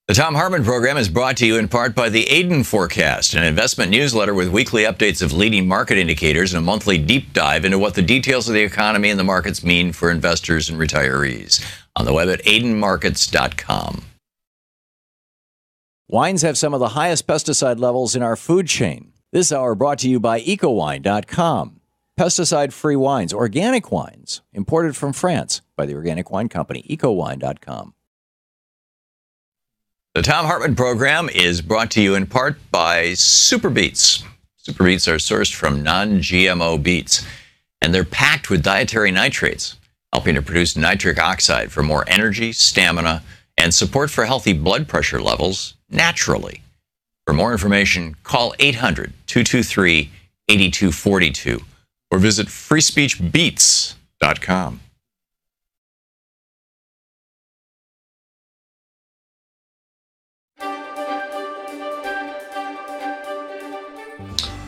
The Thom Hartmann Program is brought to you in part by the Aiden Forecast, an investment newsletter with weekly updates of leading market indicators and a monthly deep dive into what the details of the economy and the markets mean for investors and retirees. On the web at aidenmarkets.com. Wines have some of the highest pesticide levels in our food chain. This hour brought to you by ecowine.com. Pesticide-free wines, organic wines, imported from France by the organic wine company, ecowine.com. The Thom Hartmann Program is brought to you in part by Super Beets. Super Beets are sourced from non-GMO beets, and they're packed with dietary nitrates, helping to produce nitric oxide for more energy, stamina, and support for healthy blood pressure levels naturally. For more information, call 800-223-8242 or visit freespeechbeets.com.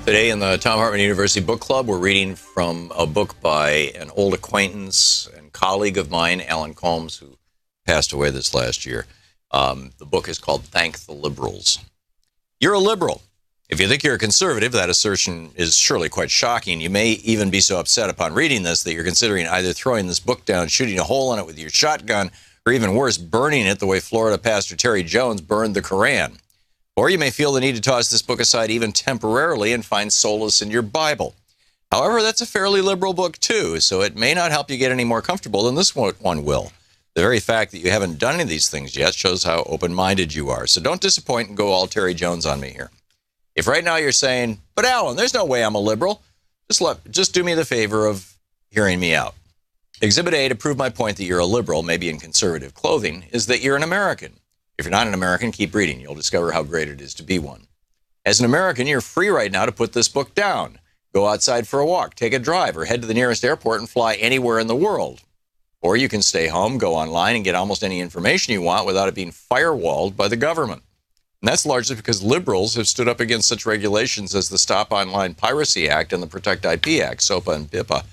Today in the Thom Hartmann University Book Club, we're reading from a book by an old acquaintance and colleague of mine, Alan Combs, who passed away this last year. The book is called Thank the Liberals. You're a liberal. If you think you're a conservative, that assertion is surely quite shocking. You may even be so upset upon reading this that you're considering either throwing this book down, shooting a hole in it with your shotgun, or even worse, burning it the way Florida Pastor Terry Jones burned the Koran. Or you may feel the need to toss this book aside even temporarily and find solace in your Bible. However, that's a fairly liberal book too, so it may not help you get any more comfortable than this one will. The very fact that you haven't done any of these things yet shows how open-minded you are. So don't disappoint and go all Terry Jones on me here. If right now you're saying, but Alan, there's no way I'm a liberal, just do me the favor of hearing me out. Exhibit A to prove my point that you're a liberal, maybe in conservative clothing, is that you're an American. If you're not an American, keep reading. You'll discover how great it is to be one. As an American, you're free right now to put this book down. Go outside for a walk, take a drive, or head to the nearest airport and fly anywhere in the world. Or you can stay home, go online, and get almost any information you want without it being firewalled by the government. And that's largely because liberals have stood up against such regulations as the Stop Online Piracy Act and the Protect IP Act, SOPA and PIPA,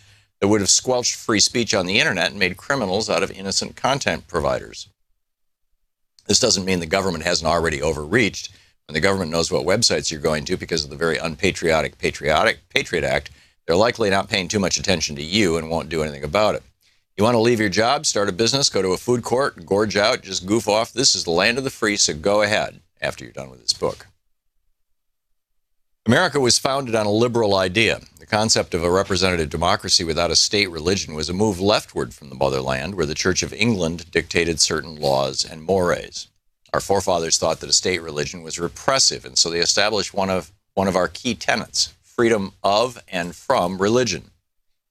that would have squelched free speech on the internet and made criminals out of innocent content providers. This doesn't mean the government hasn't already overreached. When the government knows what websites you're going to because of the very unpatriotic Patriot Act, they're likely not paying too much attention to you and won't do anything about it. You want to leave your job, start a business, go to a food court, gorge out, just goof off. This is the land of the free, so go ahead after you're done with this book. America was founded on a liberal idea. The concept of a representative democracy without a state religion was a move leftward from the motherland, where the Church of England dictated certain laws and mores. Our forefathers thought that a state religion was repressive, and so they established one of our key tenets: freedom of and from religion.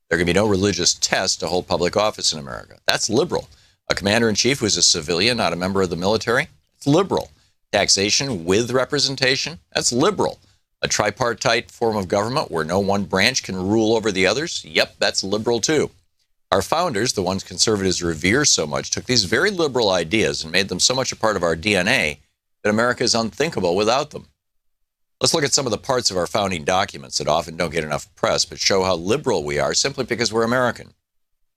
There can be no religious test to hold public office in America. That's liberal. A commander-in-chief who's a civilian, not a member of the military, it's liberal. Taxation with representation, that's liberal. A tripartite form of government where no one branch can rule over the others, yep, that's liberal too. Our founders, the ones conservatives revere so much, took these very liberal ideas and made them so much a part of our DNA that America is unthinkable without them. Let's look at some of the parts of our founding documents that often don't get enough press, but show how liberal we are simply because we're American.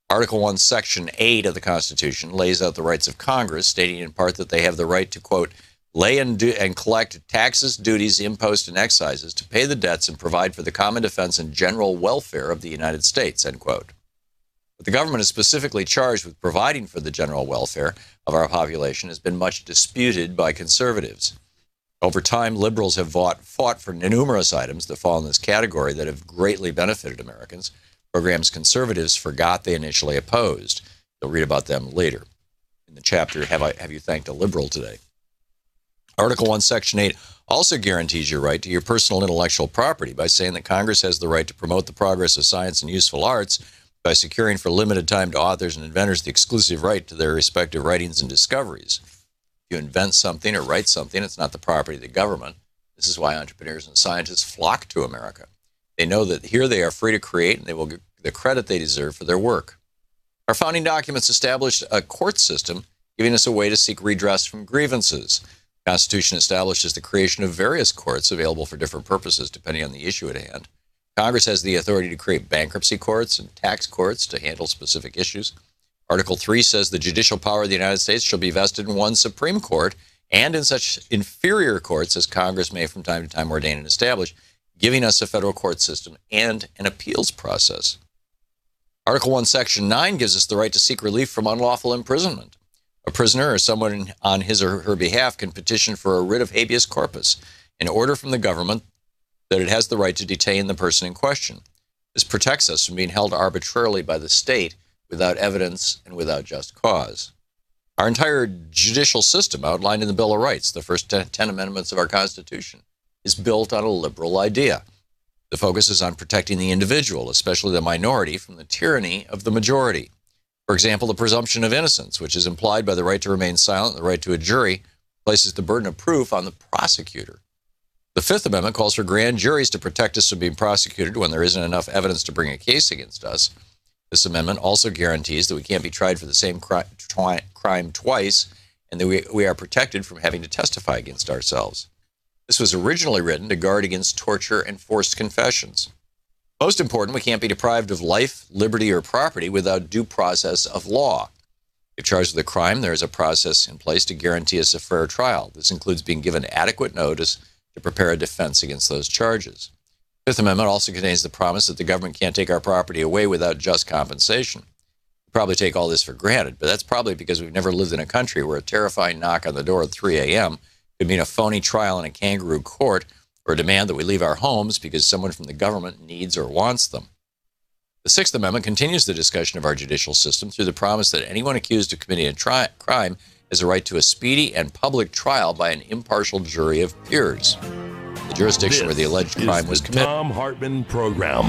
Article 1, Section 8 of the Constitution lays out the rights of Congress, stating in part that they have the right to, quote, lay and collect taxes, duties, imposts, and excises to pay the debts and provide for the common defense and general welfare of the United States, end quote. But the government is specifically charged with providing for the general welfare of our population has been much disputed by conservatives. Over time, liberals have fought for numerous items that fall in this category that have greatly benefited Americans, programs conservatives forgot they initially opposed. You'll read about them later in the chapter, Have You Thanked a Liberal Today? Article 1, Section 8 also guarantees your right to your personal intellectual property by saying that Congress has the right to promote the progress of science and useful arts by securing for limited time to authors and inventors the exclusive right to their respective writings and discoveries. If you invent something or write something, it's not the property of the government. This is why entrepreneurs and scientists flock to America. They know that here they are free to create, and they will get the credit they deserve for their work. Our founding documents established a court system, giving us a way to seek redress from grievances. The Constitution establishes the creation of various courts available for different purposes depending on the issue at hand. Congress has the authority to create bankruptcy courts and tax courts to handle specific issues. Article 3 says the judicial power of the United States shall be vested in one Supreme Court and in such inferior courts as Congress may from time to time ordain and establish, giving us a federal court system and an appeals process. Article 1, Section 9 gives us the right to seek relief from unlawful imprisonment. A prisoner or someone on his or her behalf can petition for a writ of habeas corpus, an order from the government that it has the right to detain the person in question. This protects us from being held arbitrarily by the state without evidence and without just cause. Our entire judicial system, outlined in the Bill of Rights, the first 10 amendments of our Constitution, is built on a liberal idea. The focus is on protecting the individual, especially the minority, from the tyranny of the majority. For example, the presumption of innocence, which is implied by the right to remain silent and the right to a jury, places the burden of proof on the prosecutor. The Fifth Amendment calls for grand juries to protect us from being prosecuted when there isn't enough evidence to bring a case against us. This amendment also guarantees that we can't be tried for the same crime twice, and that we are protected from having to testify against ourselves. This was originally written to guard against torture and forced confessions. Most important, we can't be deprived of life, liberty, or property without due process of law. If charged with a crime, there is a process in place to guarantee us a fair trial. This includes being given adequate notice to prepare a defense against those charges. The Fifth Amendment also contains the promise that the government can't take our property away without just compensation. We probably take all this for granted, but that's probably because we've never lived in a country where a terrifying knock on the door at 3 a.m. could mean a phony trial in a kangaroo court or a demand that we leave our homes because someone from the government needs or wants them. The Sixth Amendment continues the discussion of our judicial system through the promise that anyone accused of committing a crime has a right to a speedy and public trial by an impartial jury of peers. The jurisdiction where the alleged crime was committed. Thom Hartmann Program.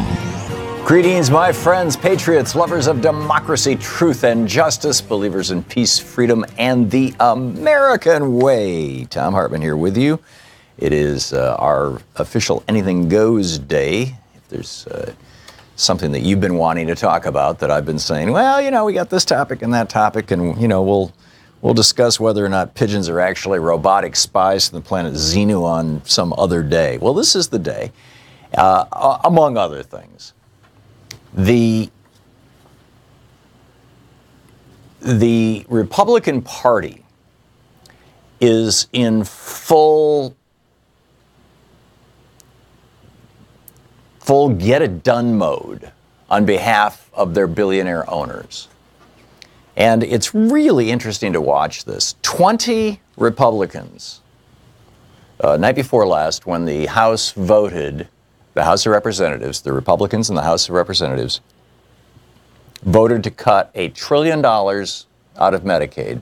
Greetings, my friends, patriots, lovers of democracy, truth, and justice, believers in peace, freedom, and the American way. Thom Hartmann here with you. It is our official Anything Goes Day. If there's something that you've been wanting to talk about that I've been saying, well, you know, we got this topic and that topic, and, you know, we'll discuss whether or not pigeons are actually robotic spies from the planet Xenu on some other day. Well, this is the day, among other things. The Republican Party is in full get-it-done mode on behalf of their billionaire owners. And it's really interesting to watch this. 20 Republicans, night before last, when the House voted, the House of Representatives, the Republicans in the House of Representatives, voted to cut $1 trillion out of Medicaid,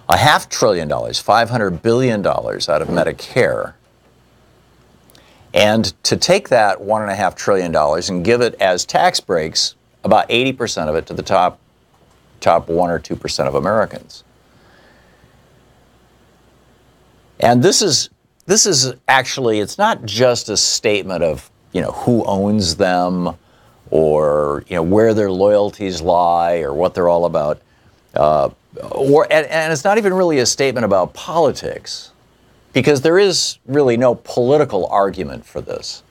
$500 billion, $500 billion out of Medicare, and to take that $1.5 trillion and give it as tax breaks, about 80% of it to the top 1 or 2% of Americans. And this is actually, it's not just a statement of, you know, who owns them or, you know, where their loyalties lie or what they're all about. And it's not even really a statement about politics, because there is really no political argument for this.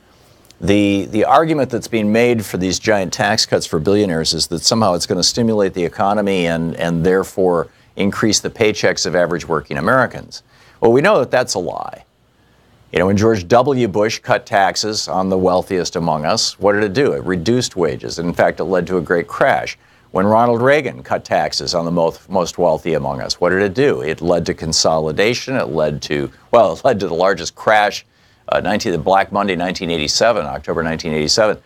The argument that's being made for these giant tax cuts for billionaires is that somehow it's going to stimulate the economy and therefore increase the paychecks of average working Americans. Well, we know that that's a lie. You know, when George W. Bush cut taxes on the wealthiest among us, what did it do? It reduced wages. In fact, it led to a great crash. When Ronald Reagan cut taxes on the most wealthy among us, what did it do? It led to consolidation. It led to the largest crash, the Black Monday, 1987, October 1987.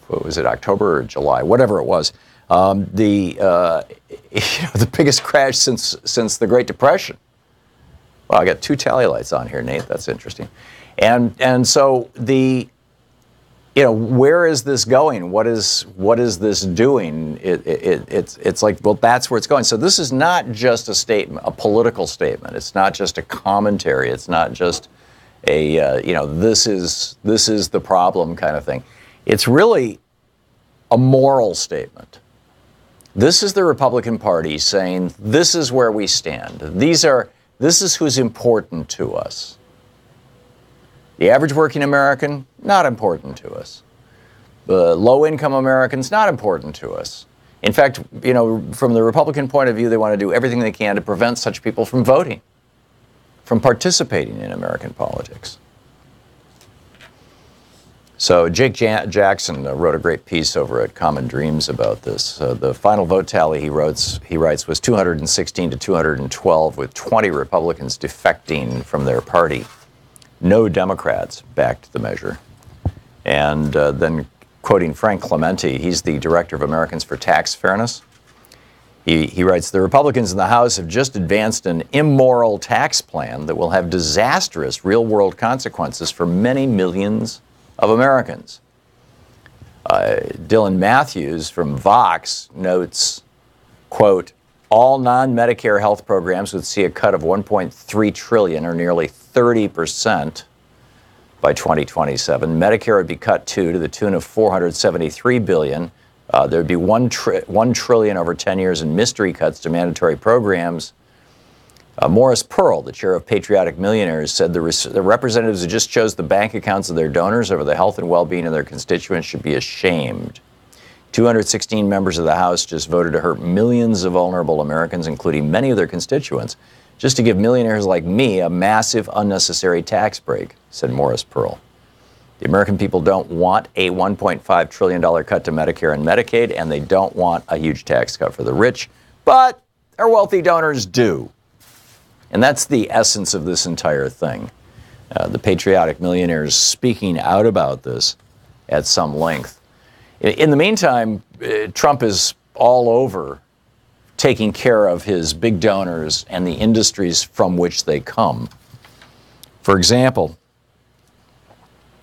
What was it, October or July, whatever it was. The biggest crash since the Great Depression. Well, I got two tally lights on here, Nate. That's interesting. And so where is this going? What is this doing? It's like, well, that's where it's going. So this is not just a statement, a political statement. It's not just a commentary. It's not just this is the problem kind of thing. It's really a moral statement. This is the Republican Party saying, this is where we stand. This is who's important to us. The average working American, not important to us. The low-income Americans, not important to us. In fact, from the Republican point of view, they want to do everything they can to prevent such people from voting, from participating in American politics. So Jake Jackson wrote a great piece over at Common Dreams about this. The final vote tally, he writes, was 216 to 212, with 20 Republicans defecting from their party. No Democrats backed the measure. And then quoting Frank Clemente, he's the director of Americans for Tax Fairness. He writes, the Republicans in the House have just advanced an immoral tax plan that will have disastrous real-world consequences for many millions of Americans. Dylan Matthews from Vox notes, quote, all non-Medicare health programs would see a cut of $1.3 trillion, or nearly 30%, by 2027. Medicare would be cut to the tune of $473 billion. There would be $1 trillion over 10 years in mystery cuts to mandatory programs. Morris Pearl, the chair of Patriotic Millionaires, said the representatives who just chose the bank accounts of their donors over the health and well-being of their constituents should be ashamed. 216 members of the House just voted to hurt millions of vulnerable Americans, including many of their constituents, just to give millionaires like me a massive, unnecessary tax break, said Morris Pearl. The American people don't want a $1.5 trillion cut to Medicare and Medicaid, and they don't want a huge tax cut for the rich, but their wealthy donors do. And that's the essence of this entire thing. The Patriotic Millionaires speaking out about this at some length. In the meantime, Trump is all over taking care of his big donors and the industries from which they come. For example,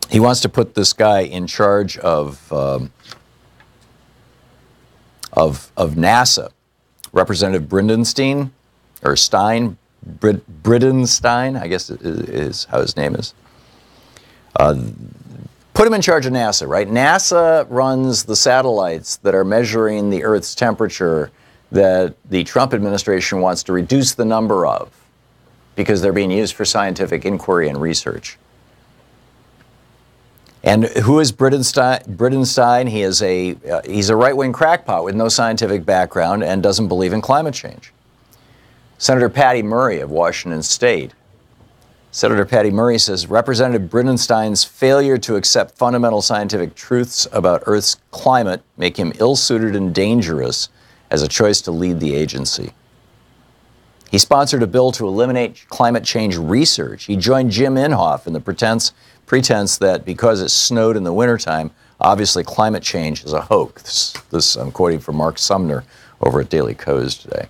he wants to put this guy in charge of NASA, Representative Bridenstine, or Stein, Bridenstine, I guess is how his name is. Put him in charge of NASA, right? NASA runs the satellites that are measuring the Earth's temperature that the Trump administration wants to reduce the number of because they're being used for scientific inquiry and research. And who is Bridenstine? He is he's a right-wing crackpot with no scientific background and doesn't believe in climate change. Senator Patty Murray of Washington State. Senator Patty Murray says Representative Bridenstine's failure to accept fundamental scientific truths about Earth's climate make him ill-suited and dangerous as a choice to lead the agency. He sponsored a bill to eliminate climate change research. He joined Jim Inhofe in the pretense that because it snowed in the wintertime, obviously climate change is a hoax. This I'm quoting from Mark Sumner over at Daily Kos today.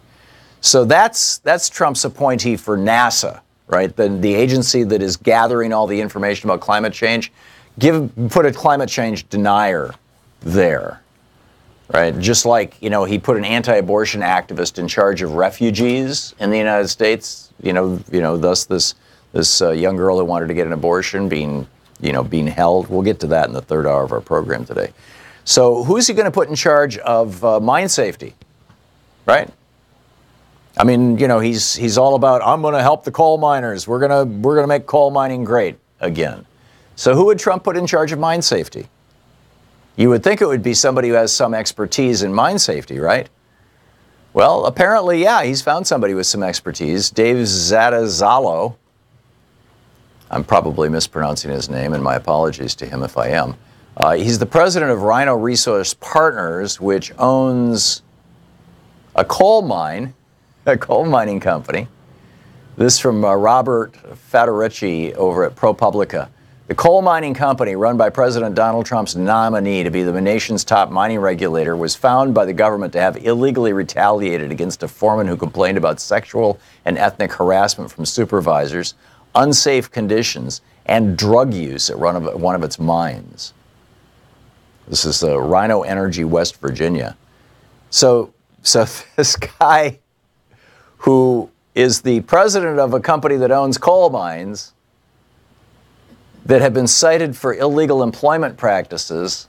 So that's Trump's appointee for NASA, right? The agency that is gathering all the information about climate change. Put a climate change denier there, right? Just like, he put an anti-abortion activist in charge of refugees in the United States, thus this young girl who wanted to get an abortion being held. We'll get to that in the third hour of our program today. So who's he going to put in charge of mine safety, right? I mean, he's all about, I'm going to help the coal miners. We're going to make coal mining great again. So who would Trump put in charge of mine safety? You would think it would be somebody who has some expertise in mine safety, right? Well, apparently, yeah, he's found somebody with some expertise. Dave Zatazalo. I'm probably mispronouncing his name, and my apologies to him if I am. He's the president of Rhino Resource Partners, which owns a coal mining company. This from Robert Federici over at ProPublica. The coal mining company, run by President Donald Trump's nominee to be the nation's top mining regulator, was found by the government to have illegally retaliated against a foreman who complained about sexual and ethnic harassment from supervisors, unsafe conditions, and drug use at one of its mines. This is Rhino Energy, West Virginia. So this guy, who is the president of a company that owns coal mines that have been cited for illegal employment practices,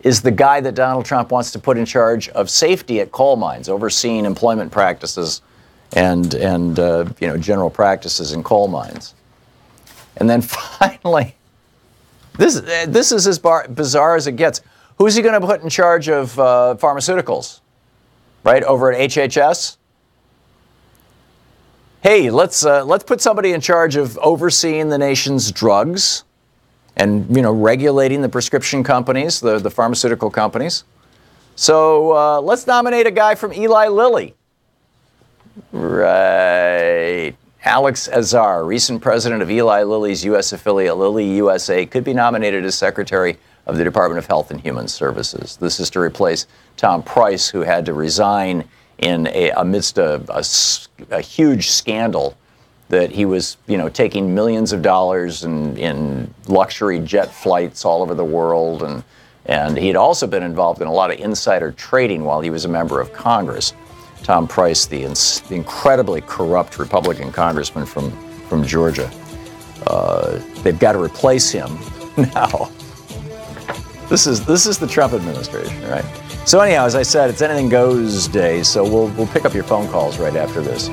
is the guy that Donald Trump wants to put in charge of safety at coal mines, overseeing employment practices and general practices in coal mines. And then finally, this is as bizarre as it gets. Who's he going to put in charge of pharmaceuticals? right, over at HHS. Hey, let's put somebody in charge of overseeing the nation's drugs and, regulating the prescription companies, the pharmaceutical companies. So let's nominate a guy from Eli Lilly. Right. Alex Azar, recent president of Eli Lilly's U.S. affiliate Lilly USA, could be nominated as Secretary of the Department of Health and Human Services. This is to replace Tom Price, who had to resign amidst a huge scandal that he was, taking millions of dollars in luxury jet flights all over the world, and he'd also been involved in a lot of insider trading while he was a member of Congress. Tom Price, the incredibly corrupt Republican congressman from Georgia. They've got to replace him now. This is the Trump administration, right? So anyhow, as I said, it's Anything Goes Day, so we'll pick up your phone calls right after this.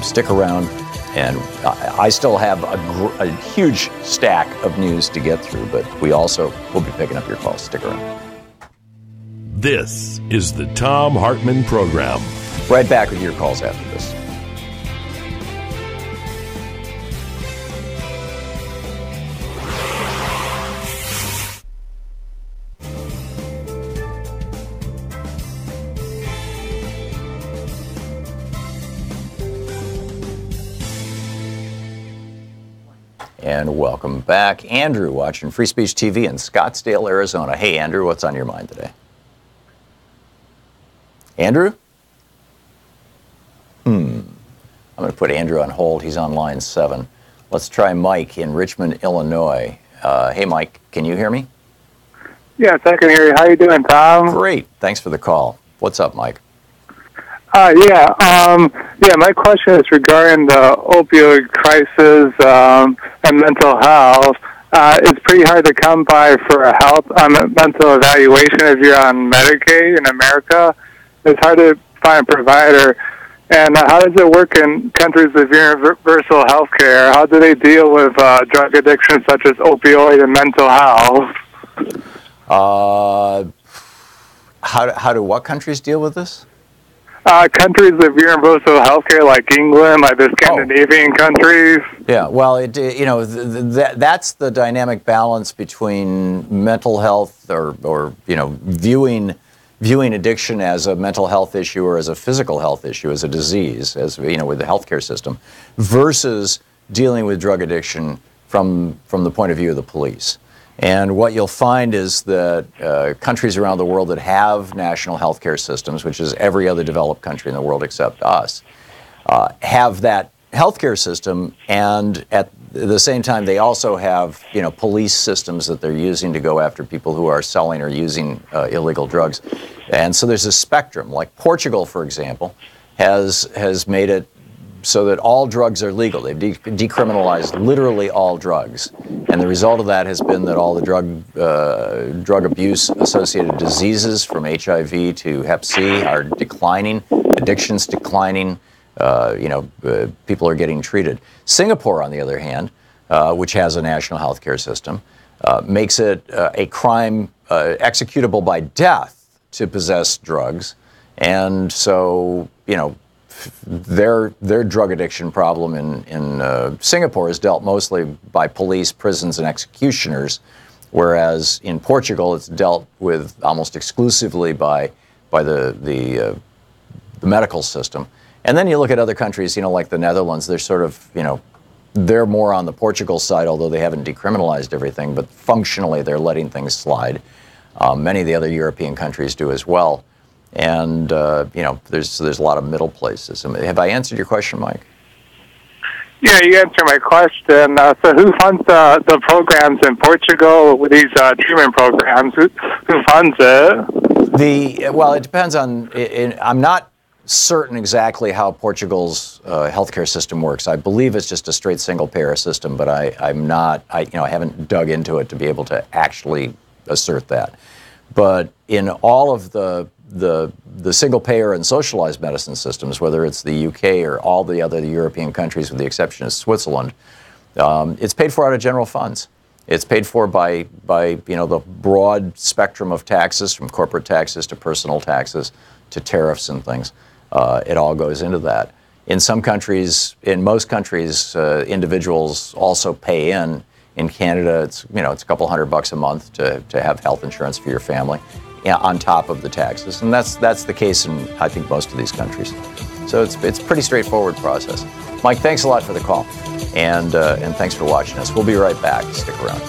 Stick around, and I still have a huge stack of news to get through, but we also will be picking up your calls. Stick around. This is the Thom Hartmann Program. Right back with your calls after this. And welcome back. Andrew, watching Free Speech TV in Scottsdale, Arizona. Hey, Andrew, what's on your mind today? Andrew? I'm going to put Andrew on hold. He's on line 7. Let's try Mike in Richmond, Illinois. Hey, Mike, can you hear me? Yes, I can hear you. How you doing, Tom? Great. Thanks for the call. What's up, Mike? My question is regarding the opioid crisis and mental health. It's pretty hard to come by for a mental evaluation if you're on Medicaid in America. It's hard to find a provider. And how does it work in countries with universal health care? How do they deal with drug addiction such as opioid and mental health? How do what countries deal with this? Countries with universal health care, like England, like the Scandinavian countries. Yeah, well, that's the dynamic balance between mental health or viewing addiction as a mental health issue or as a physical health issue, as a disease, as with the healthcare system, versus dealing with drug addiction from the point of view of the police. And what you'll find is that countries around the world that have national healthcare systems, which is every other developed country in the world except us, have that healthcare system, and at the same time they also have police systems that they're using to go after people who are selling or using illegal drugs. And so there's a spectrum. Like Portugal, for example, has made it so that all drugs are legal. They've decriminalized literally all drugs. And the result of that has been that all the drug abuse-associated diseases from HIV to Hep C are declining, addiction's declining, people are getting treated. Singapore, on the other hand, which has a national health care system, makes it a crime executable by death to possess drugs. And so, their drug addiction problem in Singapore is dealt mostly by police, prisons, and executioners, whereas in Portugal it's dealt with almost exclusively by the medical system. And then you look at other countries, like the Netherlands. They're sort of, they're more on the Portugal side, although they haven't decriminalized everything, but functionally they're letting things slide. Many of the other European countries do as well. And, there's a lot of middle places. Have I answered your question, Mike? Yeah, you answered my question. So who funds the programs in Portugal with these treatment programs? Who funds it? Well, it depends on, I'm not certain exactly how Portugal's healthcare system works. I believe it's just a straight single-payer system, but I haven't dug into it to be able to actually assert that. But in all of the single-payer and socialized medicine systems, whether it's the UK or all the other European countries with the exception of Switzerland, it's paid for out of general funds. It's paid for by the broad spectrum of taxes, from corporate taxes to personal taxes to tariffs and things. It all goes into that. In some countries, in most countries, individuals also pay in. In Canada, it's a couple $100 a month to have health insurance for your family, on top of the taxes, and that's the case in, I think, most of these countries. So it's a pretty straightforward process. Mike, thanks a lot for the call, and thanks for watching us. We'll be right back. Stick around.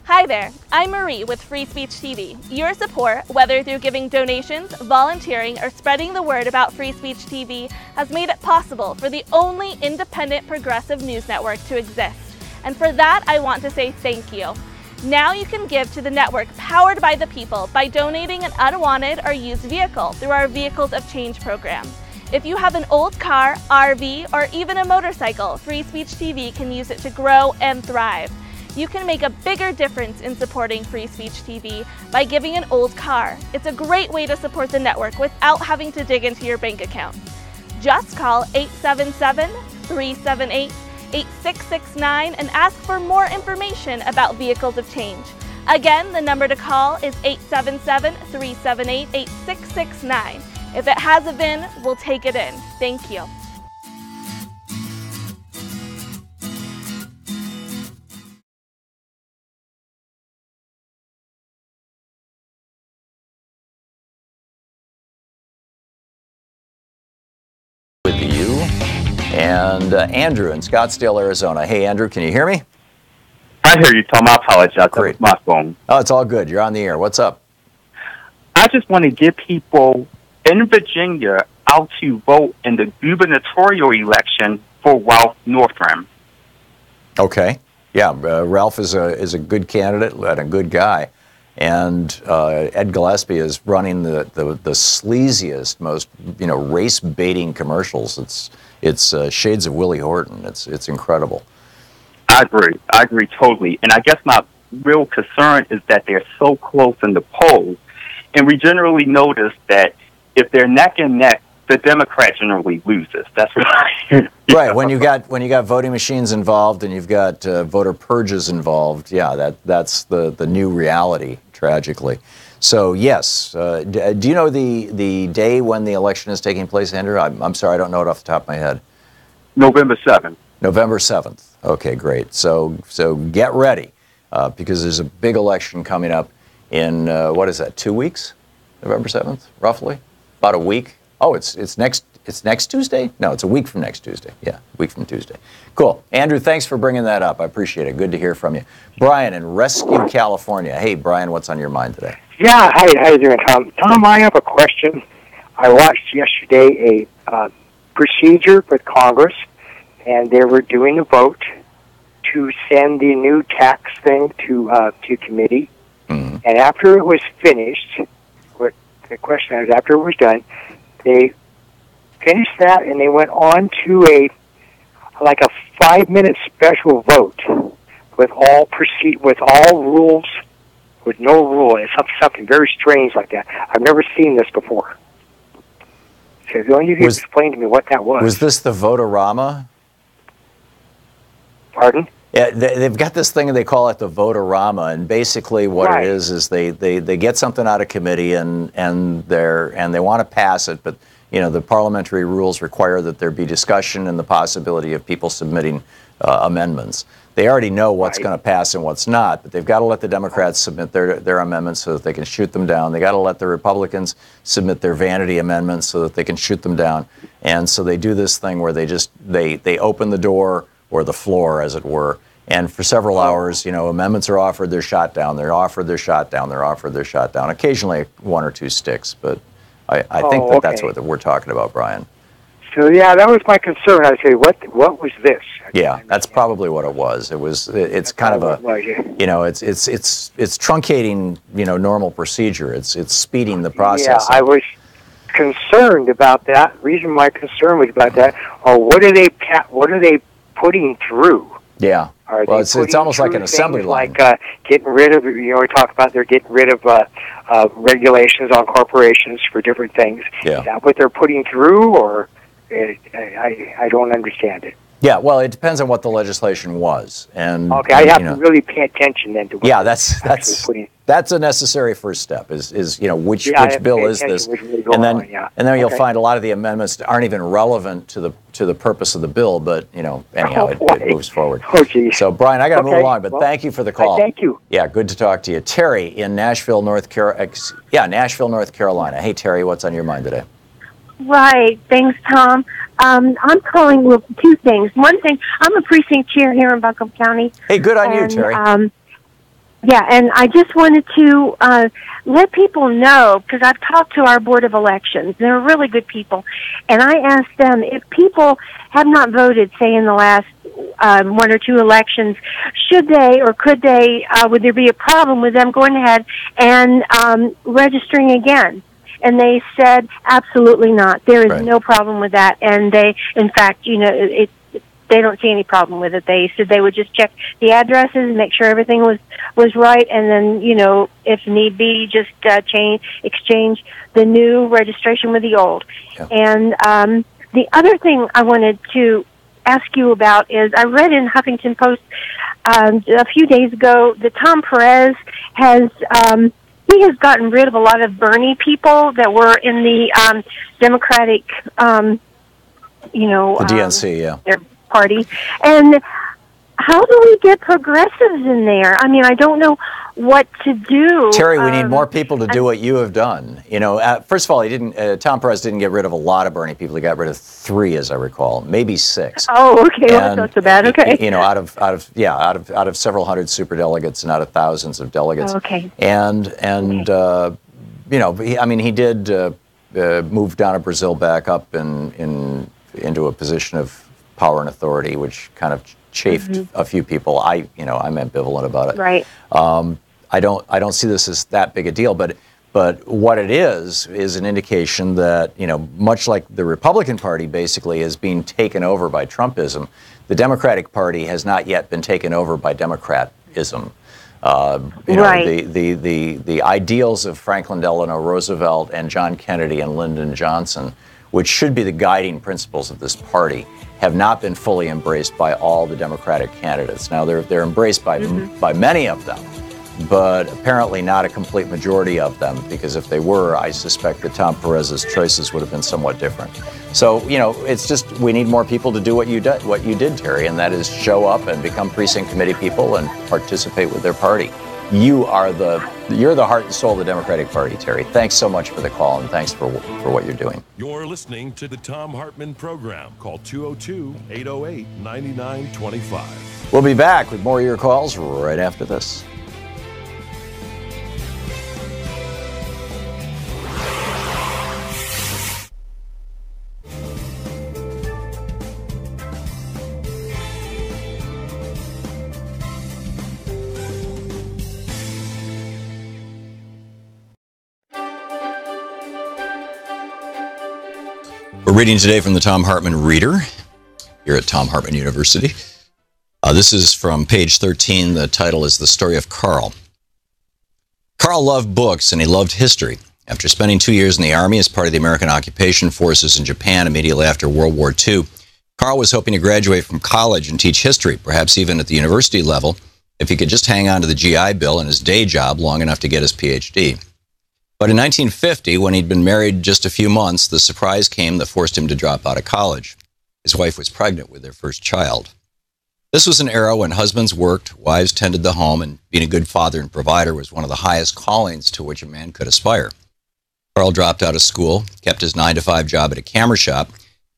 Hi there, I'm Marie with Free Speech TV. Your support, whether through giving donations, volunteering, or spreading the word about Free Speech TV, has made it possible for the only independent progressive news network to exist. And for that, I want to say thank you. Now you can give to the network powered by the people by donating an unwanted or used vehicle through our Vehicles of Change program. If you have an old car, RV, or even a motorcycle, Free Speech TV can use it to grow and thrive. You can make a bigger difference in supporting Free Speech TV by giving an old car. It's a great way to support the network without having to dig into your bank account. Just call 877-378-8669 and ask for more information about Vehicles of Change. Again, the number to call is 877-378-8669. If it has a VIN, we'll take it in. Thank you. With you and Andrew in Scottsdale, Arizona. Hey, Andrew, can you hear me? I hear you, Tom. I apologize. Great. That was my phone. Oh, it's all good. You're on the air. What's up? I just want to get people in Virginia out to vote in the gubernatorial election for Ralph Northam. Okay. Yeah, Ralph is a good candidate and a good guy. And Ed Gillespie is running the sleaziest, most race baiting commercials. It's shades of Willie Horton. It's incredible. I agree totally. And I guess my real concern is that they're so close in the polls, and we generally notice that if they're neck and neck, the Democrat generally loses. That's what I hear. Right. When you got voting machines involved and you've got voter purges involved, yeah, that's the new reality, tragically. So yes, do you know the day when the election is taking place, Andrew? I'm sorry, I don't know it off the top of my head. November 7th. November 7th. Okay, great. So get ready because there's a big election coming up in what is that? 2 weeks? November 7th, roughly, about a week. Oh, it's next Tuesday? No, it's a week from next Tuesday. Yeah, a week from Tuesday. Cool. Andrew, thanks for bringing that up. I appreciate it. Good to hear from you. Brian in Rescue, California. Hey, Brian, what's on your mind today? Yeah, hi, how you doing, Tom? Tom, I have a question. I watched yesterday a procedure with Congress, and they were doing a vote to send the new tax thing to committee. Mm-hmm. And after it was finished, what the question is, after it was done, they finished that, and they went on to a 5-minute special vote with all rules, with no rule. It's something very strange like that. I've never seen this before. So if you could explain to me what that was. Was this the Votorama? Pardon? Yeah, they've got this thing and they call it the Votorama, and basically what right. it is they get something out of committee and they want to pass it, but the parliamentary rules require that there be discussion and the possibility of people submitting amendments. They already know what's going to pass and what's not, but they've got to let the Democrats submit their amendments so that they can shoot them down. They got to let the Republicans submit their vanity amendments so that they can shoot them down. And so they do this thing where they open the door or the floor, as it were. And for several hours, amendments are offered, they're shot down. They're offered, they're shot down. They're offered, they're shot down. Occasionally, one or two sticks, but I think that's what we're talking about, Brian. So yeah, that was my concern. I say, what was this? Yeah, that's probably what it was. It's kind of a, you know, it's truncating, you know, normal procedure. It's speeding the process. Yeah, I was concerned about that. The reason my concern was about that, or what are they putting through? Yeah. Well, it's almost like an assembly line. Like getting rid of, you know, we talk about they're getting rid of regulations on corporations for different things. Yeah. Is that what they're putting through, or I don't understand it. Yeah, well, it depends on what the legislation was, and okay, I have to really pay attention then to what. Yeah, that's a necessary first step. Is you know which bill is this, and then you'll find a lot of the amendments aren't even relevant to the purpose of the bill, but you know anyhow it moves forward. Oh, geez. So Brian, I got to move along, but thank you for the call. Thank you. Yeah, good to talk to you, Terry in Nashville, North Carolina. Hey, Terry, what's on your mind today? Right. Thanks, Tom. I'm calling with two things. One thing, I'm a precinct chair here in Buncombe County. Hey, good on you, Terry. Yeah, and I just wanted to let people know, because I've talked to our Board of Elections. They're really good people. And I asked them, if people have not voted, say, in the last one or two elections, should they or could they, would there be a problem with them going ahead and registering again? And they said, absolutely not. There is no problem with that. And they, in fact, you know, they don't see any problem with it. They said they would just check the addresses and make sure everything was right. And then, you know, if need be, just exchange the new registration with the old. Yeah. And the other thing I wanted to ask you about is I read in Huffington Post a few days ago that Tom Perez has... he has gotten rid of a lot of Bernie people that were in the Democratic, you know... The DNC, their party. And how do we get progressives in there? I mean, I don't know what to do. Terry, we need more people to do what you have done. You know, first of all, Tom Perez didn't get rid of a lot of Bernie people. He got rid of 3, as I recall, maybe 6. Oh, okay. Well, that's not so bad. Okay. You know, out of several hundred superdelegates and out of thousands of delegates. Okay. And you know, he did move Donna Brazil back up into a position of power and authority, which kind of chafed a few people. I'm ambivalent about it. Right. I don't see this as that big a deal, but what it is an indication that, you know, much like the Republican Party basically is being taken over by Trumpism, the Democratic Party has not yet been taken over by Democratism. You know, the ideals of Franklin Delano Roosevelt and John Kennedy and Lyndon Johnson, which should be the guiding principles of this party, have not been fully embraced by all the Democratic candidates. Now, they're embraced by many of them, but apparently not a complete majority of them, because if they were, I suspect that Tom Perez's choices would have been somewhat different. So, you know, it's just we need more people to do what you did, Terry, and that is show up and become precinct committee people and participate with their party. You're the heart and soul of the Democratic Party, Terry. Thanks so much for the call, and thanks for what you're doing. You're listening to the Thom Hartmann Program. Call 202-808-9925. We'll be back with more of your calls right after this. We're reading today from the Thom Hartmann Reader here at Thom Hartmann University. This is from page 13. The title is The Story of Carl. Carl loved books and he loved history. After spending 2 years in the Army as part of the American occupation forces in Japan immediately after World War II, Carl was hoping to graduate from college and teach history, perhaps even at the university level, if he could just hang on to the GI Bill and his day job long enough to get his PhD. But in 1950, when he'd been married just a few months, the surprise came that forced him to drop out of college. His wife was pregnant with their first child. This was an era when husbands worked, wives tended the home, and being a good father and provider was one of the highest callings to which a man could aspire. Carl dropped out of school, kept his 9-to-5 job at a camera shop,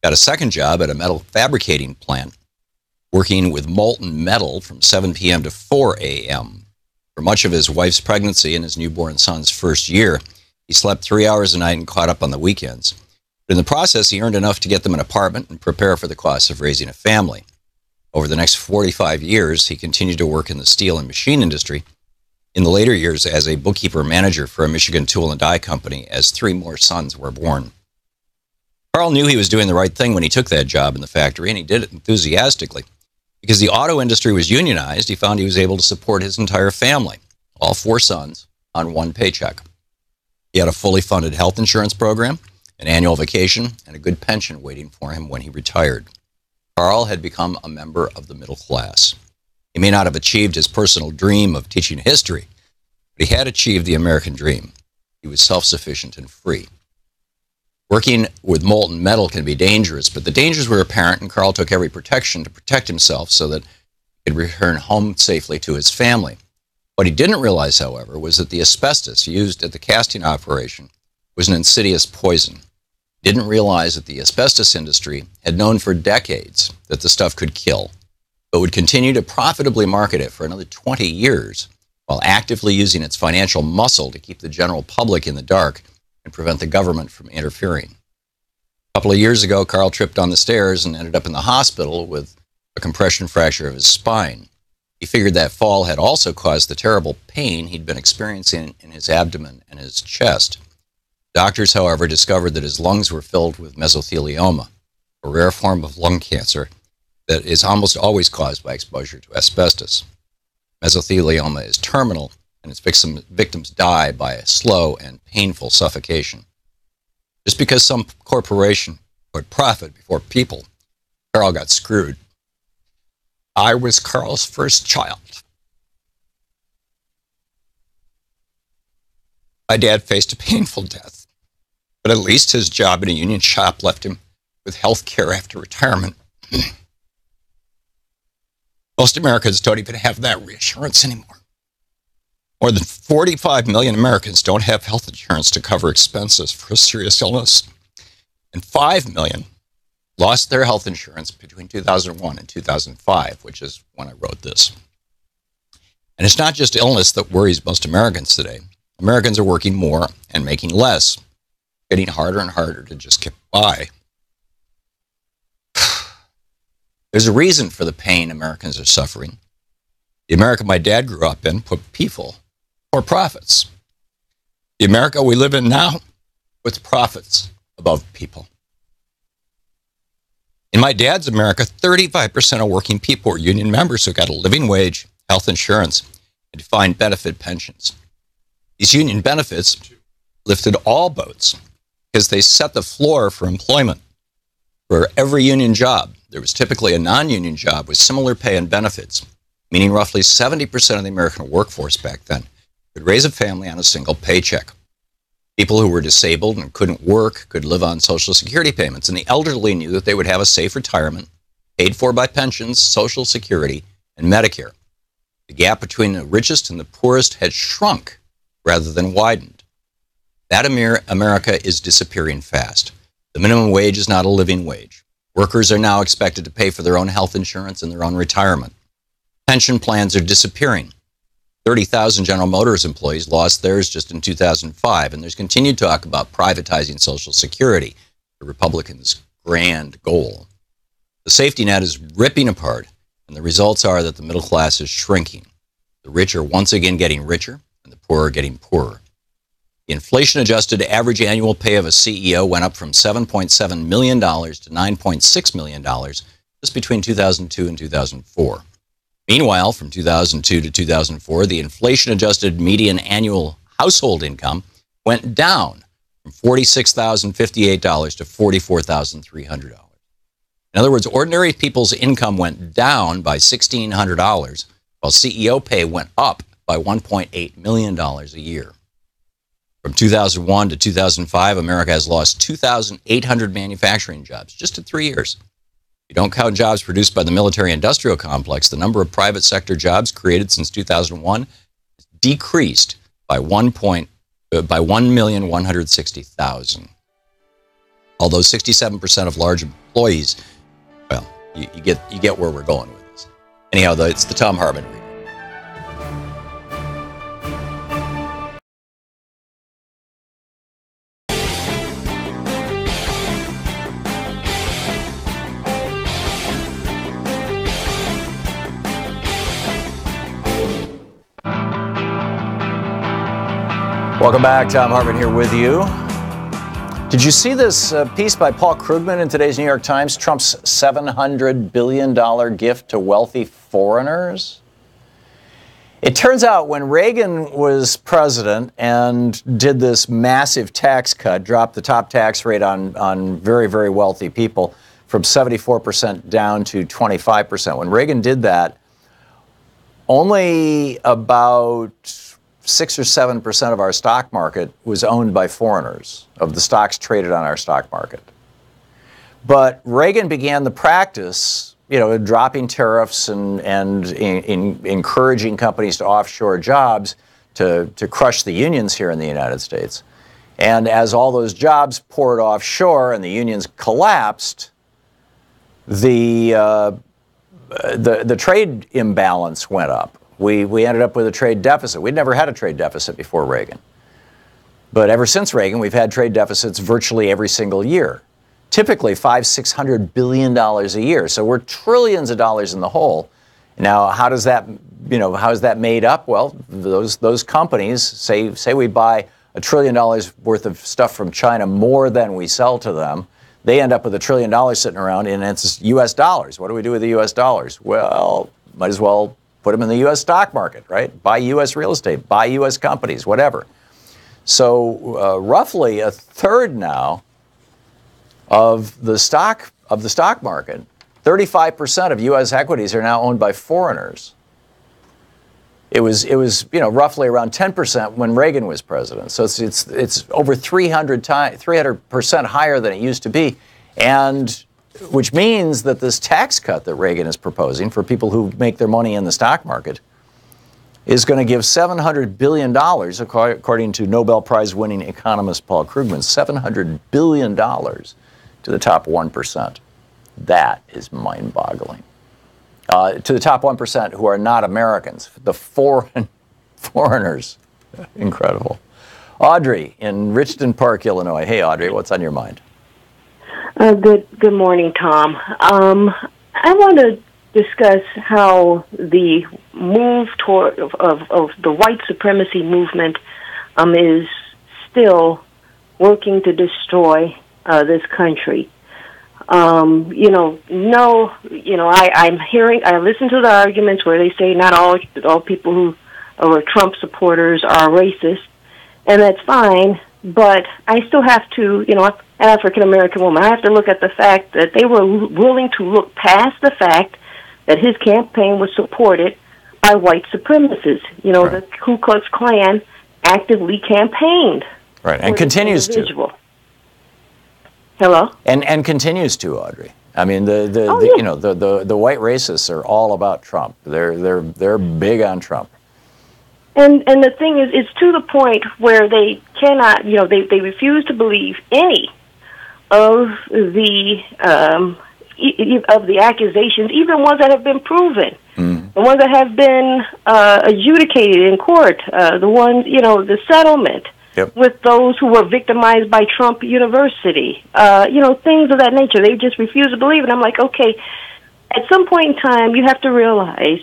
got a second job at a metal fabricating plant, working with molten metal from 7 p.m. to 4 a.m. For much of his wife's pregnancy and his newborn son's first year, he slept 3 hours a night and caught up on the weekends. But in the process, he earned enough to get them an apartment and prepare for the costs of raising a family. Over the next 45 years, he continued to work in the steel and machine industry. In the later years, as a bookkeeper manager for a Michigan tool and die company, as 3 more sons were born. Carl knew he was doing the right thing when he took that job in the factory, and he did it enthusiastically. Because the auto industry was unionized, he found he was able to support his entire family, all 4 sons, on one paycheck. He had a fully funded health insurance program, an annual vacation, and a good pension waiting for him when he retired. Carl had become a member of the middle class. He may not have achieved his personal dream of teaching history, but he had achieved the American dream. He was self-sufficient and free. Working with molten metal can be dangerous, but the dangers were apparent, and Carl took every protection to protect himself so that he could return home safely to his family. What he didn't realize, however, was that the asbestos used at the casting operation was an insidious poison. He didn't realize that the asbestos industry had known for decades that the stuff could kill, but would continue to profitably market it for another 20 years while actively using its financial muscle to keep the general public in the dark and prevent the government from interfering. A couple of years ago, Carl tripped on the stairs and ended up in the hospital with a compression fracture of his spine. He figured that fall had also caused the terrible pain he'd been experiencing in his abdomen and his chest. Doctors, however, discovered that his lungs were filled with mesothelioma, a rare form of lung cancer that is almost always caused by exposure to asbestos. Mesothelioma is terminal, and its victims die by a slow and painful suffocation. Just because some corporation put profit before people, Carl got screwed. I was Carl's first child. My dad faced a painful death, but at least his job in a union shop left him with health care after retirement. Most Americans don't even have that reassurance anymore. More than 45 million Americans don't have health insurance to cover expenses for a serious illness, and 5 million lost their health insurance between 2001 and 2005, which is when I wrote this. And it's not just illness that worries most Americans today. Americans are working more and making less, getting harder and harder to just get by. There's a reason for the pain Americans are suffering. The America my dad grew up in put people for profits. The America we live in now puts profits above people. In my dad's America, 35% of working people were union members who got a living wage, health insurance, and defined benefit pensions. These union benefits lifted all boats because they set the floor for employment. For every union job, there was typically a non-union job with similar pay and benefits, meaning roughly 70% of the American workforce back then could raise a family on a single paycheck. People who were disabled and couldn't work could live on Social Security payments, and the elderly knew that they would have a safe retirement, paid for by pensions, Social Security, and Medicare. The gap between the richest and the poorest had shrunk rather than widened. That America is disappearing fast. The minimum wage is not a living wage. Workers are now expected to pay for their own health insurance and their own retirement. Pension plans are disappearing. 30,000 General Motors employees lost theirs just in 2005, and there's continued talk about privatizing Social Security, the Republicans' grand goal. The safety net is ripping apart, and the results are that the middle class is shrinking. The rich are once again getting richer, and the poor are getting poorer. The inflation-adjusted average annual pay of a CEO went up from $7.7 million to $9.6 million just between 2002 and 2004. Meanwhile, from 2002 to 2004, the inflation-adjusted median annual household income went down from $46,058 to $44,300. In other words, ordinary people's income went down by $1,600, while CEO pay went up by $1.8 million a year. From 2001 to 2005, America has lost 2,800 manufacturing jobs just in 3 years. If you don't count jobs produced by the military-industrial complex, the number of private sector jobs created since 2001 decreased by 1,160,000. Although 67% of large employees, well, you get where we're going with this. Anyhow, it's the Thom Hartmann Program. Welcome back. Thom Hartmann here with you. Did you see this piece by Paul Krugman in today's New York Times? Trump's $700 billion gift to wealthy foreigners? It turns out when Reagan was president and did this massive tax cut, dropped the top tax rate on very, very wealthy people from 74% down to 25%. When Reagan did that, only about 6 or 7% of our stock market was owned by foreigners, of the stocks traded on our stock market. But Reagan began the practice, dropping tariffs and encouraging companies to offshore jobs to crush the unions here in the United States. And as all those jobs poured offshore and the unions collapsed, the trade imbalance went up. We ended up with a trade deficit. We'd never had a trade deficit before Reagan. But ever since Reagan, we've had trade deficits virtually every single year. Typically $500–600 billion a year. So we're trillions of dollars in the hole. Now, how is that made up? Well, those companies say we buy $1 trillion worth of stuff from China more than we sell to them. They end up with $1 trillion sitting around, and it's U.S. dollars. What do we do with the U.S. dollars? Well, might as well put them in the U.S. stock market, right? Buy U.S. real estate, buy U.S. companies, whatever. So roughly a third now of the stock market, 35% of U.S. equities are now owned by foreigners. It was roughly around 10% when Reagan was president. So it's over 300% higher than it used to be, and which means that this tax cut that Reagan is proposing for people who make their money in the stock market is going to give $700 billion, according to Nobel Prize-winning economist Paul Krugman, $700 billion to the top 1%. That is mind-boggling. To the top 1% who are not Americans, the foreigners. Incredible. Audrey in Richton Park, Illinois. Hey, Audrey, what's on your mind? Good morning, Tom. I want to discuss how the move toward of the white supremacy movement is still working to destroy this country. I listen to the arguments where they say not all people who are Trump supporters are racist, and that's fine. But I still have to, an African-American woman, I have to look at the fact that they were willing to look past the fact that his campaign was supported by white supremacists. Right. The Ku Klux Klan actively campaigned. Right, and continues to. Hello? And continues to, Audrey. I mean, the white racists are all about Trump. They're big on Trump. And the thing is, it's to the point where they cannot, they refuse to believe any of the accusations, even ones that have been proven, the ones that have been adjudicated in court, the ones, the settlement with those who were victimized by Trump University, things of that nature. They just refuse to believe it. I'm like, okay, at some point in time, you have to realize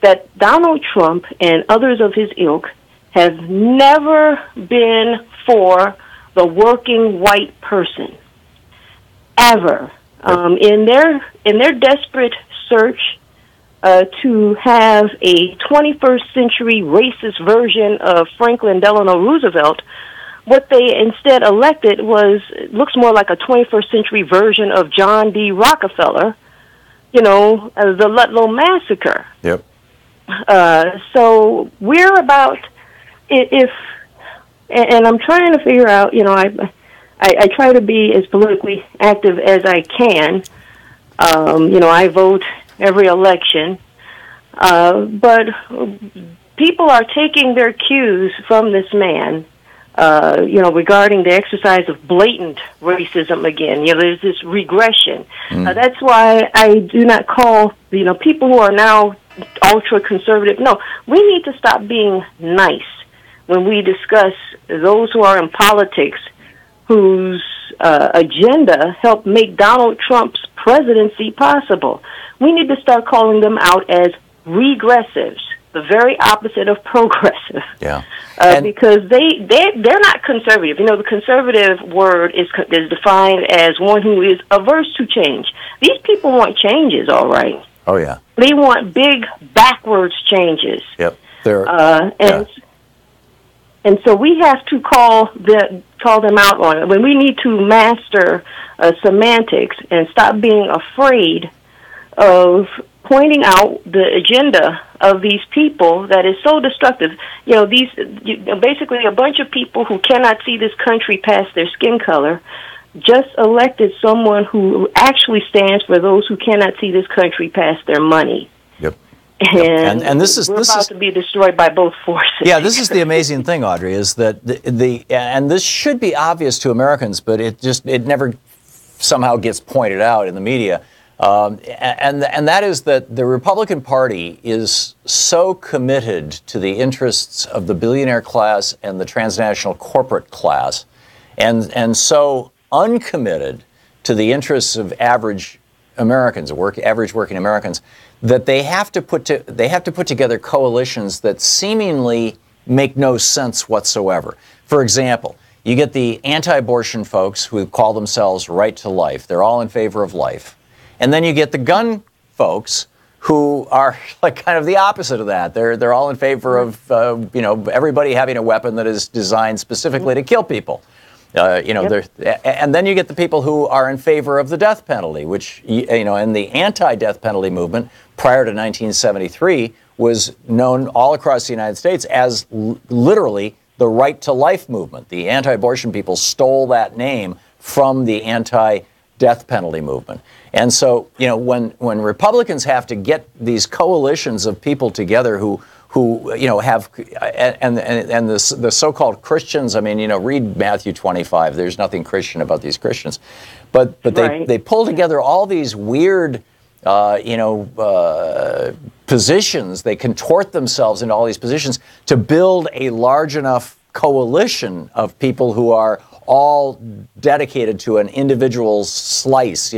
that Donald Trump and others of his ilk have never been for the working white person, ever. In their desperate search to have a 21st century racist version of Franklin Delano Roosevelt, what they instead elected looks more like a 21st century version of John D. Rockefeller, the Ludlow Massacre. Yep. So we're about, and I'm trying to figure out, I try to be as politically active as I can. I vote every election. But people are taking their cues from this man, regarding the exercise of blatant racism again. There's this regression. That's why I do not call, people who are now ultra-conservative. No, we need to stop being nice when we discuss those who are in politics whose agenda helped make Donald Trump's presidency possible. We need to start calling them out as regressives. the very opposite of progressive. Yeah. Because they're not conservative. You know, the conservative word is defined as one who is averse to change. These people want changes, all right. Oh, yeah. They want big backwards changes. Yep. And so we have to call them out on it. When we need to master semantics and stop being afraid of pointing out the agenda of these people that is so destructive. You know, basically a bunch of people who cannot see this country past their skin color just elected someone who actually stands for those who cannot see this country past their money. Yep. And, we're about to be destroyed by both forces. Yeah, this is the amazing thing, Audrey, is that and this should be obvious to Americans, but it never somehow gets pointed out in the media. And that is that the Republican Party is so committed to the interests of the billionaire class and the transnational corporate class, and so uncommitted to the interests of average Americans, average working Americans, that they have to put together coalitions that seemingly make no sense whatsoever. For example, you get the anti-abortion folks who call themselves Right to Life. They're all in favor of life. And then you get the gun folks who are like kind of the opposite of that. They're all in favor of everybody having a weapon that is designed specifically to kill people. And then you get the people who are in favor of the death penalty, which and the anti-death penalty movement prior to 1973 was known all across the United States as literally the Right to Life movement. The anti-abortion people stole that name from the anti-death penalty movement. And so, when Republicans have to get these coalitions of people together who have and the so-called Christians, I mean, read Matthew 25. There's nothing Christian about these Christians, but they pull together all these weird positions. They contort themselves into all these positions to build a large enough coalition of people who are all dedicated to an individual slice,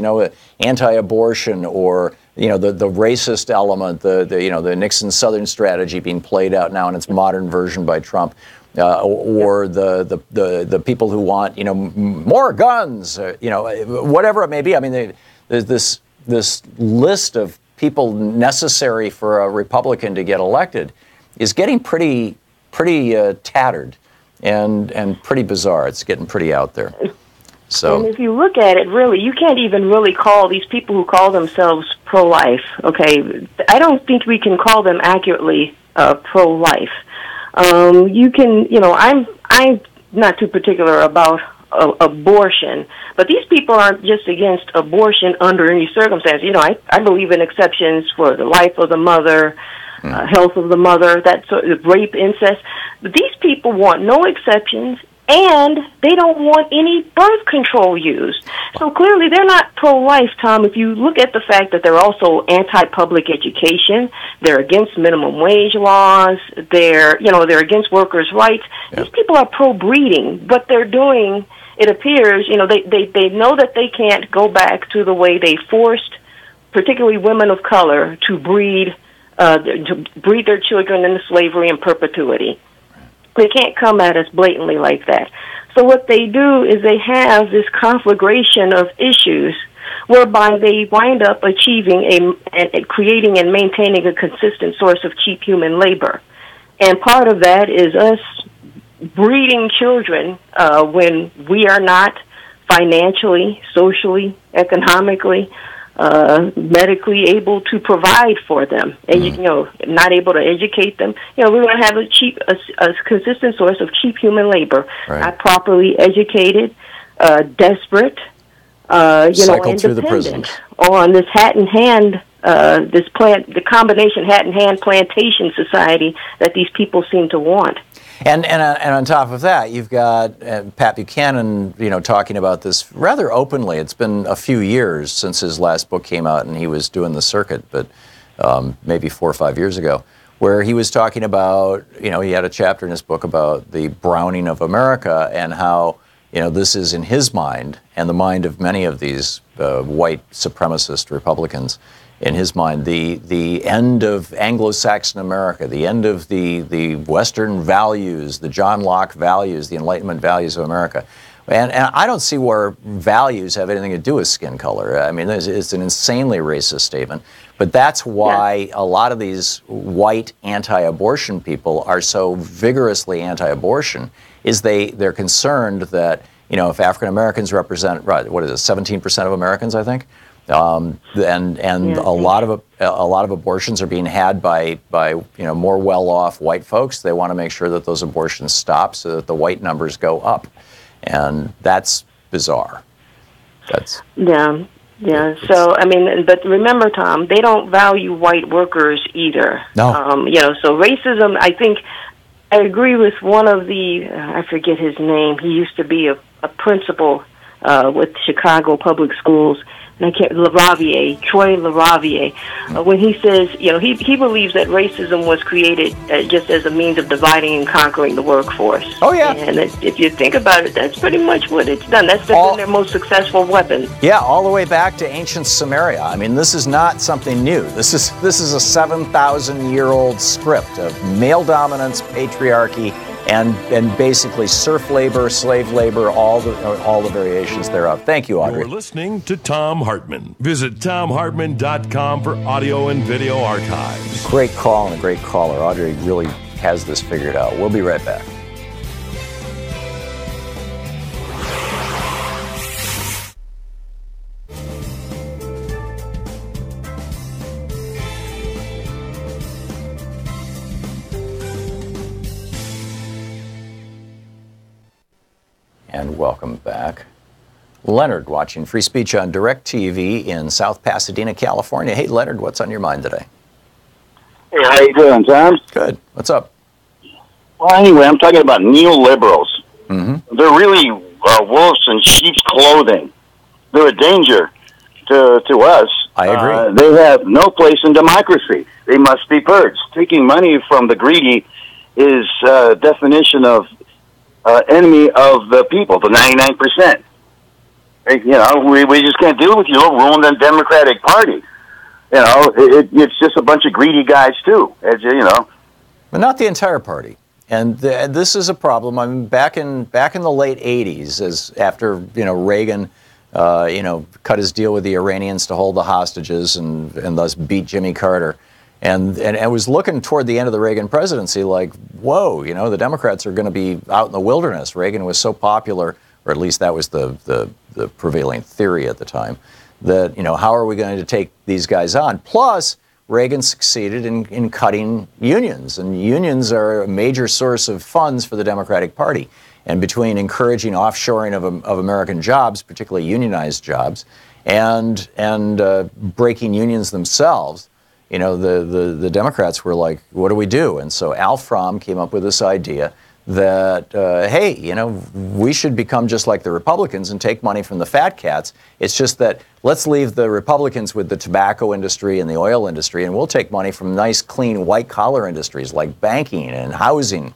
anti-abortion or the racist element, the Nixon Southern strategy being played out now in its modern version by Trump, or the people who want more guns, whatever it may be. I mean, there's this list of people necessary for a Republican to get elected is getting pretty tattered. And pretty bizarre. It's getting pretty out there. So, and if you look at it, really, you can't even really call these people who call themselves pro-life. Okay, I don't think we can call them accurately pro-life. You can, I'm not too particular about abortion, but these people aren't just against abortion under any circumstance. I believe in exceptions for the life of the mother. Health of the mother, that sort of rape, incest. But these people want no exceptions, and they don't want any birth control used. So clearly they're not pro-life, Tom. If you look at the fact that they're also anti-public education, they're against minimum wage laws, they're against workers' rights. Yep. These people are pro-breeding. What they're doing, it appears, they know that they can't go back to the way they forced, particularly women of color, to breed their children into slavery and perpetuity. They can't come at us blatantly like that. So what they do is they have this conflagration of issues whereby they wind up achieving creating and maintaining a consistent source of cheap human labor. And part of that is us breeding children when we are not financially, socially, economically, medically able to provide for them, and not able to educate them. We want to have a consistent source of cheap human labor, not properly educated, desperate, cycled through the prisons. On this hat in hand, the combination hat in hand plantation society that these people seem to want. And on top of that, you've got Pat Buchanan, talking about this rather openly. It's been a few years since his last book came out, and he was doing the circuit, but maybe 4 or 5 years ago, where he was talking about, he had a chapter in his book about the browning of America and how, this is in his mind and the mind of many of these white supremacist Republicans, in his mind, the end of Anglo-Saxon America, the end of the Western values, the John Locke values, the Enlightenment values of America. And I don't see where values have anything to do with skin color. I mean, it's an insanely racist statement. But that's why a lot of these white anti-abortion people are so vigorously anti-abortion, is they're concerned that, you know, if African Americans represent, what is it, 17% of Americans, I think, and a lot of abortions are being had by you know, more well-off white folks. They want to make sure that those abortions stop so that the white numbers go up, and that's bizarre. That's yeah. So I mean, but remember, Tom, they don't value white workers either. No. You know, so racism. I think I agree with one of the I forget his name. He used to be a principal with Chicago Public Schools. And I can't, Troy LaRaviere, when he says, you know, he believes that racism was created just as a means of dividing and conquering the workforce. Oh, yeah. And if you think about it, that's pretty much what it's done. That's been their most successful weapon. Yeah, all the way back to ancient Samaria. I mean, this is not something new. This is a 7,000-year-old script of male dominance, patriarchy, and basically serf labor, slave labor, all the variations thereof. Thank you, Audrey. You're listening to Thom Hartmann. Visit ThomHartmann.com for audio and video archives. Great call and a great caller. Audrey really has this figured out. We'll be right back. And welcome back. Leonard watching Free Speech on DirecTV in South Pasadena, California. Hey, Leonard, what's on your mind today? Hey, how you doing, Tom? Good. What's up? Well, anyway, I'm talking about neoliberals. Mm-hmm. They're really wolves in sheep's clothing. They're a danger to us. I agree. They have no place in democracy. They must be purged. Taking money from the greedy is definition of enemy of the people, the 99%. You know, we just can't deal with you. Ruin the Democratic Party. You know, it's just a bunch of greedy guys too, as you know. But not the entire party. And this is a problem. I mean, back in the late '80s, as after Reagan, cut his deal with the Iranians to hold the hostages and thus beat Jimmy Carter. And I was looking toward the end of the Reagan presidency like, whoa, the Democrats are going to be out in the wilderness. Reagan was so popular, or at least that was the prevailing theory at the time, that, how are we going to take these guys on? Plus, Reagan succeeded in cutting unions, and unions are a major source of funds for the Democratic Party. And between encouraging offshoring of American jobs, particularly unionized jobs, and breaking unions themselves, the Democrats were like, what do we do? And so Al Fromm came up with this idea that, hey, we should become just like the Republicans and take money from the fat cats. It's just that let's leave the Republicans with the tobacco industry and the oil industry, and we'll take money from nice, clean, white-collar industries like banking and housing.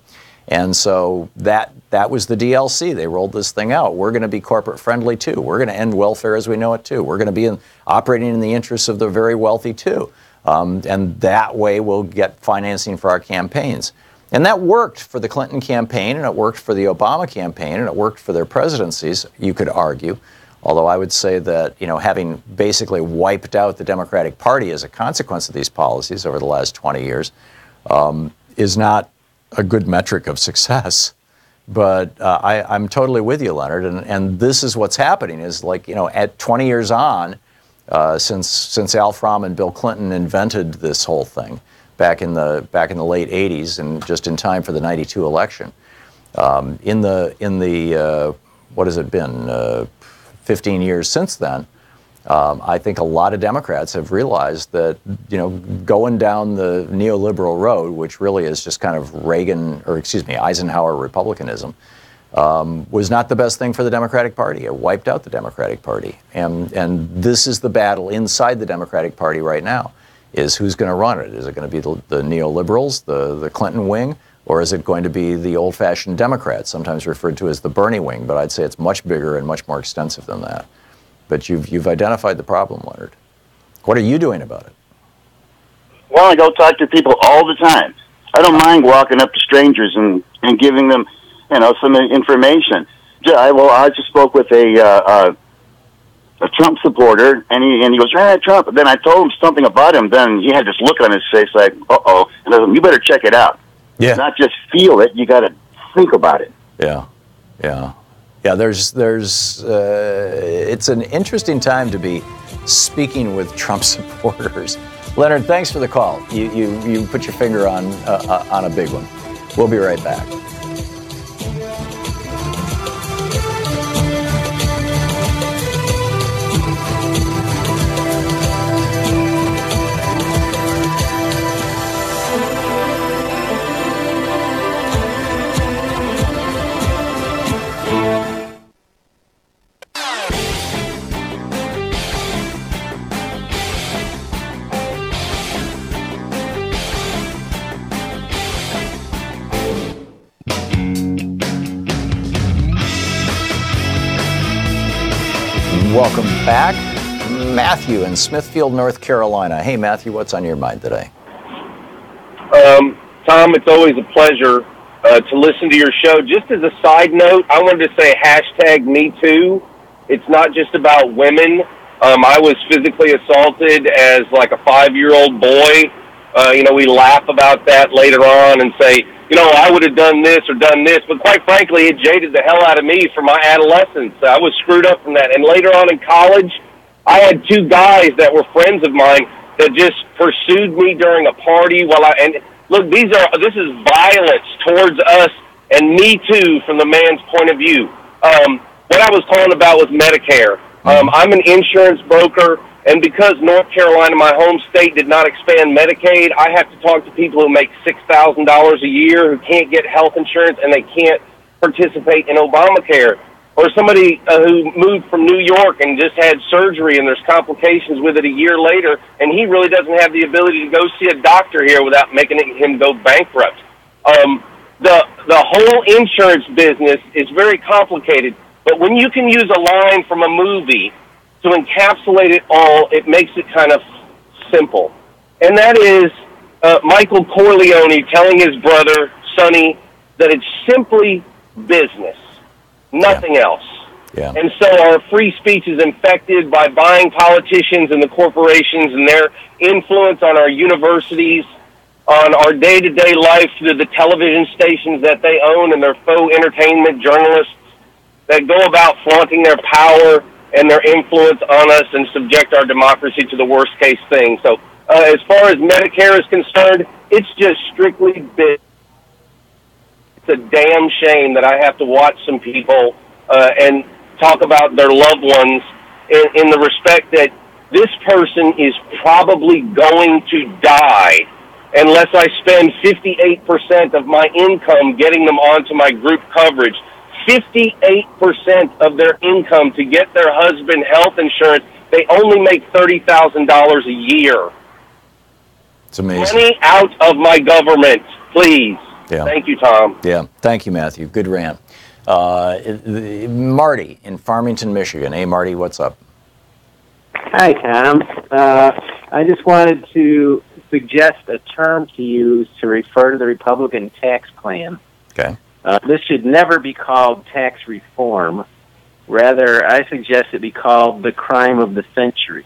And so that was the DLC. They rolled this thing out. We're going to be corporate friendly, too. We're going to end welfare as we know it, too. We're going to be operating in the interests of the very wealthy, too. And that way we'll get financing for our campaigns. And that worked for the Clinton campaign, and it worked for the Obama campaign, and it worked for their presidencies, you could argue. Although I would say that, having basically wiped out the Democratic Party as a consequence of these policies over the last 20 years is not a good metric of success. But I'm totally with you, Leonard. And this is what's happening is like, at 20 years on, since Al Fromm and Bill Clinton invented this whole thing back in the late 80s and just in time for the '92 election, in the what has it been 15 years since then, I think a lot of Democrats have realized that going down the neoliberal road, which really is just kind of Eisenhower republicanism, was not the best thing for the Democratic Party. It wiped out the Democratic Party. And this is the battle inside the Democratic Party right now, is who's going to run it. Is it going to be the neoliberals, the Clinton wing, or is it going to be the old-fashioned Democrats, sometimes referred to as the Bernie wing? But I'd say it's much bigger and much more extensive than that. But you've identified the problem, Leonard. What are you doing about it? Well, I go talk to people all the time. I don't mind walking up to strangers and giving them, some information. I just spoke with a Trump supporter, and he goes, Trump. And then I told him something about him. Then he had this look on his face like, uh-oh. And I said, you better check it out. Yeah. Not just feel it. You got to think about it. Yeah. There's it's an interesting time to be speaking with Trump supporters. Leonard, thanks for the call. You put your finger on a big one. We'll be right back. Welcome back. Matthew in Smithfield, North Carolina. Hey, Matthew, what's on your mind today? Tom, it's always a pleasure to listen to your show. Just as a side note, I wanted to say #MeToo. It's not just about women. I was physically assaulted as like a 5-year-old boy. We laugh about that later on and say, I would have done this or done this. But quite frankly, it jaded the hell out of me for my adolescence. I was screwed up from that. And later on in college, I had 2 guys that were friends of mine that just pursued me during a party and look, this is violence towards us and me too from the man's point of view. What I was calling about was Medicare. I'm an insurance broker, and because North Carolina, my home state, did not expand Medicaid, I have to talk to people who make $6,000 a year who can't get health insurance and they can't participate in Obamacare. Or somebody who moved from New York and just had surgery and there's complications with it a year later, and he really doesn't have the ability to go see a doctor here without making him go bankrupt. The whole insurance business is very complicated, but when you can use a line from a movie to encapsulate it all, it makes it kind of simple. And that is Michael Corleone telling his brother, Sonny, that it's simply business, nothing else. Yeah. And so our free speech is infected by buying politicians and the corporations and their influence on our universities, on our day-to-day life through the television stations that they own and their faux entertainment journalists that go about flaunting their power and their influence on us and subject our democracy to the worst-case thing. So as far as Medicare is concerned, it's just strictly business. It's a damn shame that I have to watch some people and talk about their loved ones in the respect that this person is probably going to die unless I spend 58% of my income getting them onto my group coverage. 58% of their income to get their husband health insurance. They only make $30,000 a year. It's amazing. Money out of my government, please. Yeah. Thank you, Tom. Yeah. Thank you, Matthew. Good rant. Marty in Farmington, Michigan. Hey, Marty, what's up? Hi, Tom. I just wanted to suggest a term to use to refer to the Republican tax plan. Okay. This should never be called tax reform. Rather, I suggest it be called the crime of the century.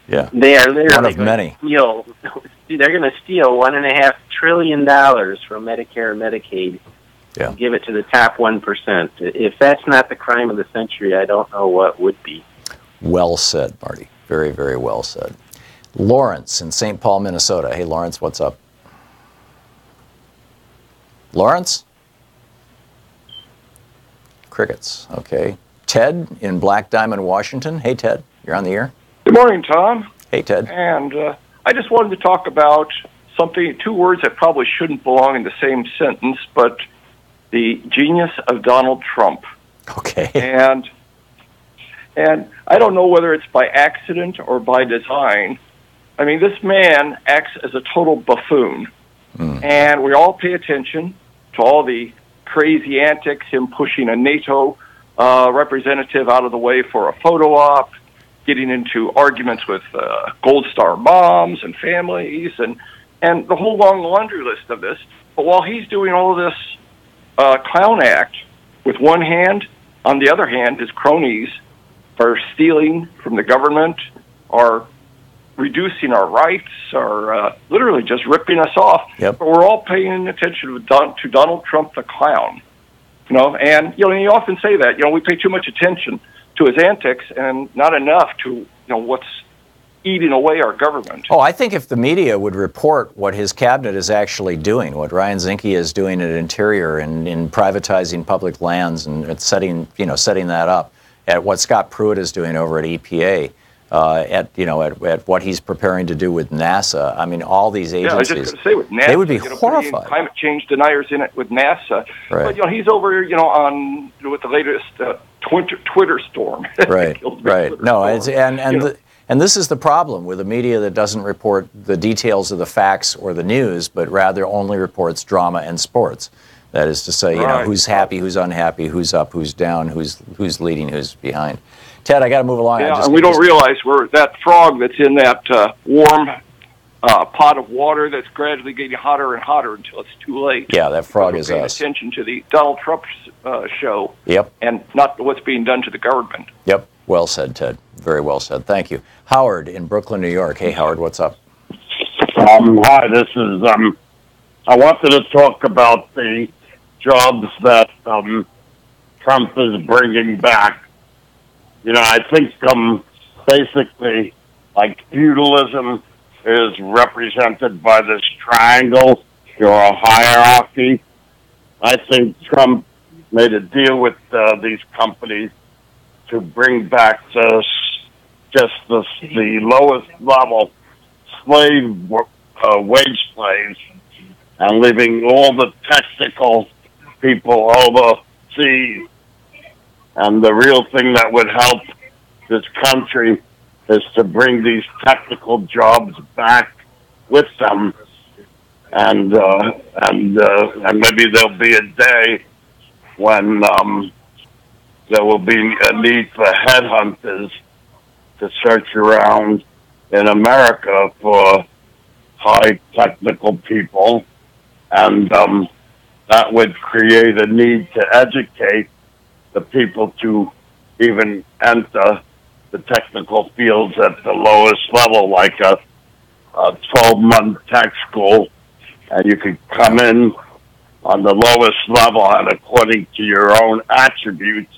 Yeah. They are literally one of many. They're going to steal $1.5 trillion from Medicare and Medicaid and give it to the top 1%. If that's not the crime of the century, I don't know what would be. Well said, Marty. Very, very well said. Lawrence in St. Paul, Minnesota. Hey, Lawrence, what's up? Lawrence? Crickets. Okay. Ted in Black Diamond, Washington. Hey, Ted. You're on the air. Good morning, Tom. Hey, Ted. And I just wanted to talk about something, 2 words that probably shouldn't belong in the same sentence, but the genius of Donald Trump. Okay. And I don't know whether it's by accident or by design. I mean, this man acts as a total buffoon. And we all pay attention to all the crazy antics, him pushing a NATO representative out of the way for a photo op, getting into arguments with Gold Star moms and families and the whole long laundry list of this. But while he's doing all of this clown act with one hand, on the other hand, his cronies are stealing from the government, are reducing our rights, are literally just ripping us off. Yep. But we're all paying attention to Donald Trump the clown. And you often say that, we pay too much attention to his antics and not enough to, what's eating away our government. Oh, I think if the media would report what his cabinet is actually doing, what Ryan Zinke is doing at Interior and in privatizing public lands and setting that up, at what Scott Pruitt is doing over at EPA, at what he's preparing to do with NASA. I mean, all these agencies. Yeah, I was just going to say with NASA, they would be horrified. Climate change deniers in it with NASA, right. But he's over, on with the latest Twitter storm. Right, right. No, and this is the problem with a media that doesn't report the details of the facts or the news, but rather only reports drama and sports. That is to say, who's happy, who's unhappy, who's up, who's down, who's leading, who's behind. Ted, I got to move along. Yeah, and we don't realize we're that frog that's in that warm pot of water that's gradually getting hotter and hotter until it's too late. Yeah, that frog is us. Paying attention to the Donald Trump show. Yep. And not what's being done to the government. Yep. Well said, Ted. Very well said. Thank you. Howard in Brooklyn, New York. Hey, Howard, what's up? Hi, this is, I wanted to talk about the jobs that Trump is bringing back. I think basically, like, feudalism is represented by this triangle. You're a hierarchy. I think Trump made a deal with these companies to bring back just the lowest level wage slaves and leaving all the technical people overseas. And the real thing that would help this country is to bring these technical jobs back with them. And maybe there'll be a day when there will be a need for headhunters to search around in America for high technical people, and that would create a need to educate the people to even enter the technical fields at the lowest level, like a 12-month tech school, and you could come in on the lowest level and according to your own attributes,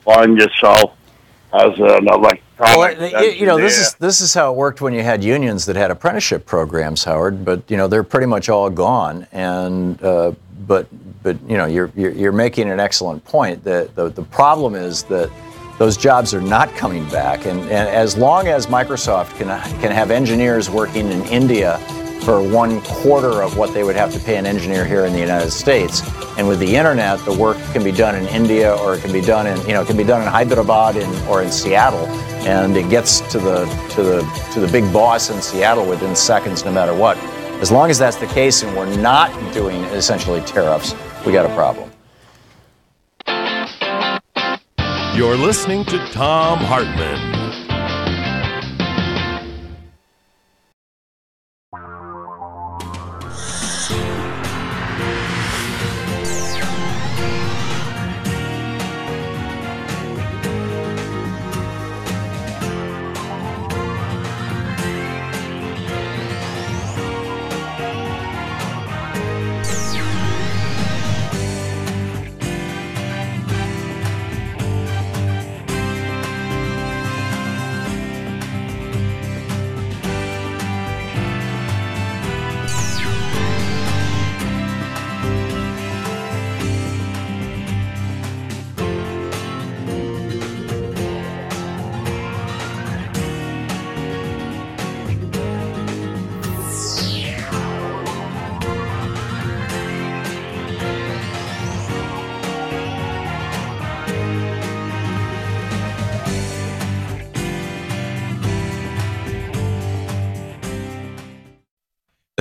find yourself as an electronic engineer. This is how it worked when you had unions that had apprenticeship programs, Howard. But they're pretty much all gone. And but you're making an excellent point. That the problem is that those jobs are not coming back. And as long as Microsoft can have engineers working in India for 1/4 of what they would have to pay an engineer here in the United States, and with the internet, the work can be done in India, or it can be done in Hyderabad or in Seattle, and it gets to the big boss in Seattle within seconds, no matter what. As long as that's the case, and we're not doing essentially tariffs, we got a problem. You're listening to Thom Hartmann.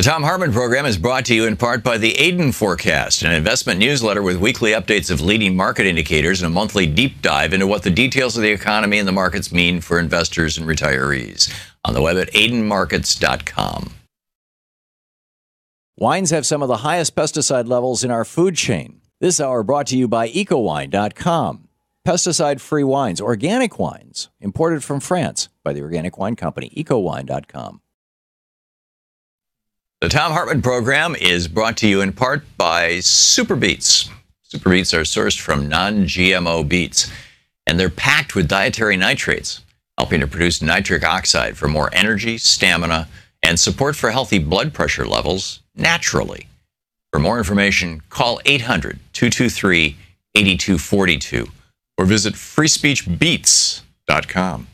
The Thom Hartmann Program is brought to you in part by the Aiden Forecast, an investment newsletter with weekly updates of leading market indicators and a monthly deep dive into what the details of the economy and the markets mean for investors and retirees. On the web at aidenmarkets.com. Wines have some of the highest pesticide levels in our food chain. This hour brought to you by ecowine.com. Pesticide-free wines, organic wines, imported from France by the organic wine company, ecowine.com. The Thom Hartmann Program is brought to you in part by Super Beets. Super Beets are sourced from non-GMO beets, and they're packed with dietary nitrates, helping to produce nitric oxide for more energy, stamina, and support for healthy blood pressure levels naturally. For more information, call 800-223-8242 or visit freespeechbeets.com.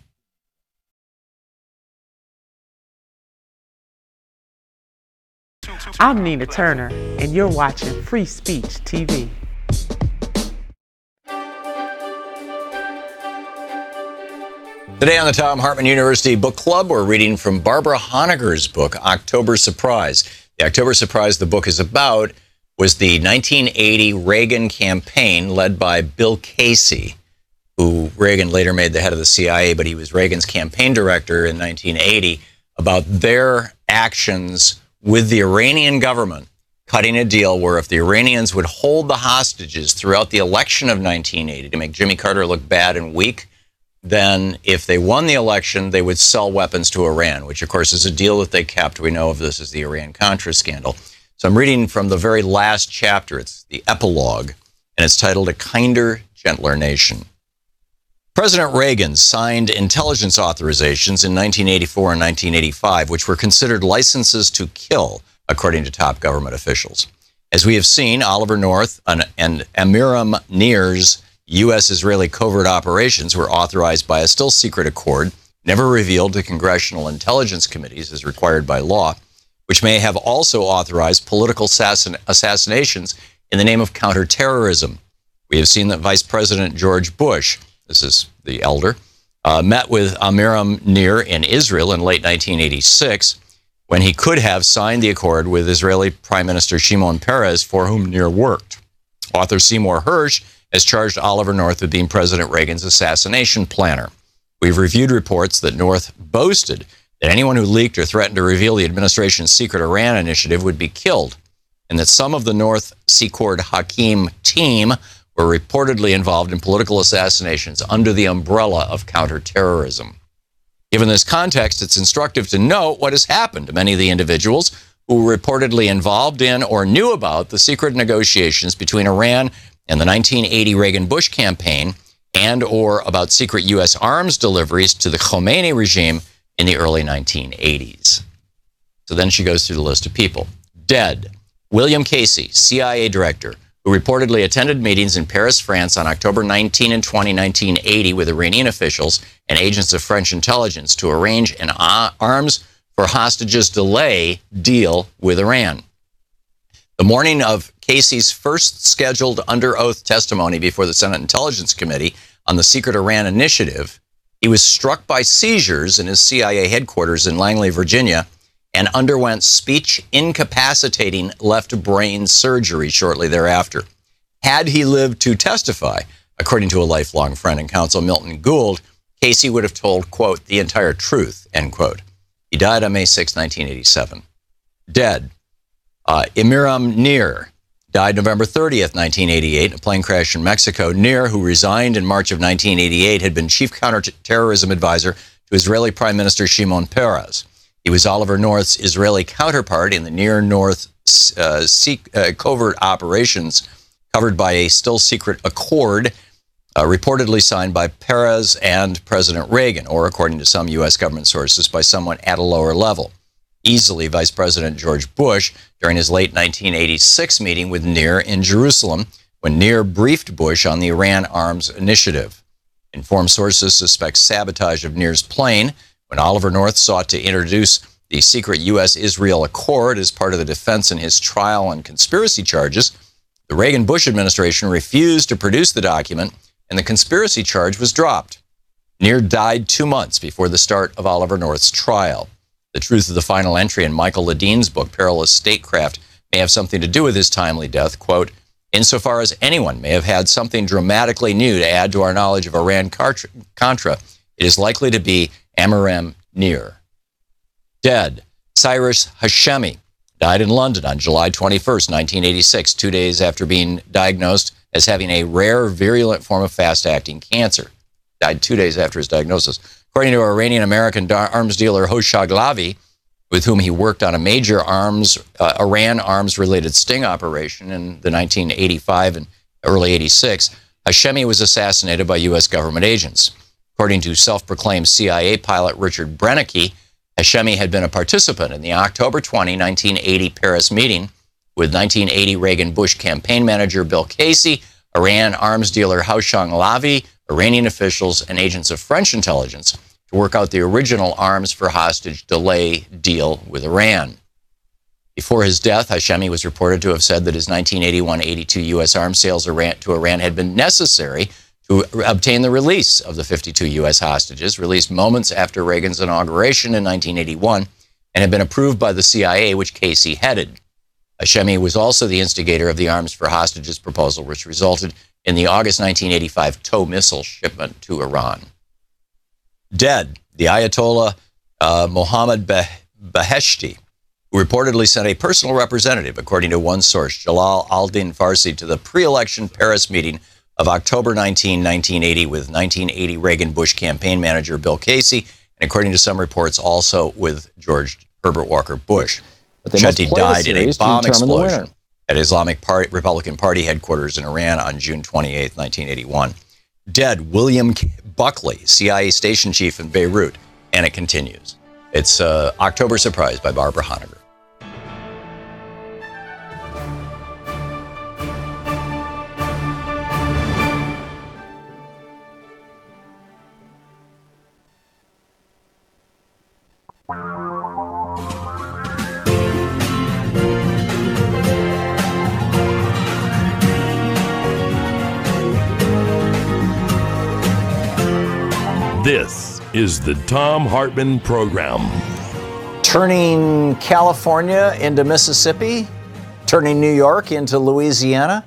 I'm Nina Turner, and you're watching Free Speech TV. Today on the Thom Hartmann University Book Club, we're reading from Barbara Honegger's book, October Surprise. The October Surprise the book is about was the 1980 Reagan campaign led by Bill Casey, who Reagan later made the head of the CIA, but he was Reagan's campaign director in 1980, about their actions with the Iranian government, cutting a deal where if the Iranians would hold the hostages throughout the election of 1980 to make Jimmy Carter look bad and weak, then if they won the election, they would sell weapons to Iran, which of course is a deal that they kept. We know of this as the Iran-Contra scandal. So I'm reading from the very last chapter. It's the epilogue, and it's titled A Kinder, Gentler Nation. President Reagan signed intelligence authorizations in 1984 and 1985, which were considered licenses to kill, according to top government officials. As we have seen, Oliver North and Amiram Nir's U.S.-Israeli covert operations were authorized by a still secret accord, never revealed to congressional intelligence committees as required by law, which may have also authorized political assassinations in the name of counterterrorism. We have seen that Vice President George Bush, this is the elder, met with Amiram Nir in Israel in late 1986, when he could have signed the accord with Israeli Prime Minister Shimon Peres, for whom Nir worked. Author Seymour Hersh has charged Oliver North with being President Reagan's assassination planner. We've reviewed reports that North boasted that anyone who leaked or threatened to reveal the administration's secret Iran initiative would be killed, and that some of the North Secord Hakim team were reportedly involved in political assassinations under the umbrella of counterterrorism. Given this context, it's instructive to note what has happened to many of the individuals who were reportedly involved in or knew about the secret negotiations between Iran and the 1980 Reagan-Bush campaign, and or about secret U.S. arms deliveries to the Khomeini regime in the early 1980s. So then she goes through the list of people. Dead: William Casey, CIA director, who reportedly attended meetings in Paris, France on October 19 and 20, 1980 with Iranian officials and agents of French intelligence to arrange an arms for hostages delay deal with Iran. The morning of Casey's first scheduled under oath testimony before the Senate Intelligence Committee on the secret Iran initiative, he was struck by seizures in his CIA headquarters in Langley, Virginia, and underwent speech incapacitating left brain surgery shortly thereafter. Had he lived to testify, according to a lifelong friend and counsel, Milton Gould, Casey would have told, quote, the entire truth, end quote. He died on May 6, 1987. Dead: Amiram Nir died November 30th, 1988, in a plane crash in Mexico. Nir, who resigned in March of 1988, had been chief counterterrorism advisor to Israeli Prime Minister Shimon Peres. He was Oliver North's Israeli counterpart in the near-North covert operations covered by a still-secret accord reportedly signed by Peres and President Reagan, or according to some U.S. government sources, by someone at a lower level. Easily Vice President George Bush during his late 1986 meeting with Nir in Jerusalem, when Nir briefed Bush on the Iran arms initiative. Informed sources suspect sabotage of Nir's plane when Oliver North sought to introduce the secret U.S.-Israel accord as part of the defense in his trial on conspiracy charges. The Reagan-Bush administration refused to produce the document, and the conspiracy charge was dropped. Nir died 2 months before the start of Oliver North's trial. The truth of the final entry in Michael Ledine's book, Perilous Statecraft, may have something to do with his timely death. Quote, insofar as anyone may have had something dramatically new to add to our knowledge of Iran-Contra, it is likely to be Amiram Nir. Dead, Cyrus Hashemi died in London on July 21st, 1986, 2 days after being diagnosed as having a rare, virulent form of fast-acting cancer. Died 2 days after his diagnosis. According to Iranian-American arms dealer Hoshaglavi, with whom he worked on a major Iran arms-related sting operation in the 1985 and early 86, Hashemi was assassinated by U.S. government agents. According to self-proclaimed CIA pilot Richard Brennicky, Hashemi had been a participant in the October 20, 1980 Paris meeting with 1980 Reagan-Bush campaign manager Bill Casey, Iran arms dealer Houshang Lavi, Iranian officials, and agents of French intelligence to work out the original arms for hostage delay deal with Iran. Before his death, Hashemi was reported to have said that his 1981-82 U.S. arms sales to Iran had been necessary to obtain the release of the 52 U.S. hostages, released moments after Reagan's inauguration in 1981, and had been approved by the CIA, which Casey headed. Hashemi was also the instigator of the arms for hostages proposal, which resulted in the August 1985 TOW missile shipment to Iran. Dead, the Ayatollah Mohammad Beheshti, who reportedly sent a personal representative, according to one source, Jalal al-Din Farsi, to the pre-election Paris meeting of October 19, 1980, with 1980 Reagan-Bush campaign manager Bill Casey, and according to some reports, also with George Herbert Walker Bush. Shetty died in a bomb explosion at Islamic Republican Party headquarters in Iran on June 28, 1981. Dead, William Buckley, CIA station chief in Beirut. And it continues. It's October Surprise by Barbara Honegger. This is the Thom Hartmann Program. Turning California into Mississippi, turning New York into Louisiana.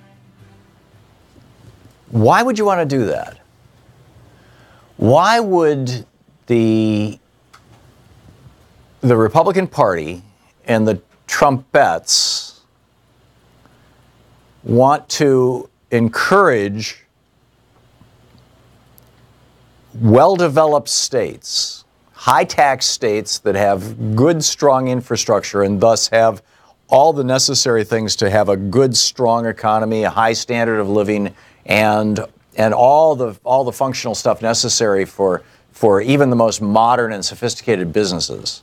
Why would you want to do that? Why would the Republican Party and the Trumpettes want to encourage well-developed states, high-tax states that have good, strong infrastructure and thus have all the necessary things to have a good, strong economy, a high standard of living, and all the functional stuff necessary for even the most modern and sophisticated businesses,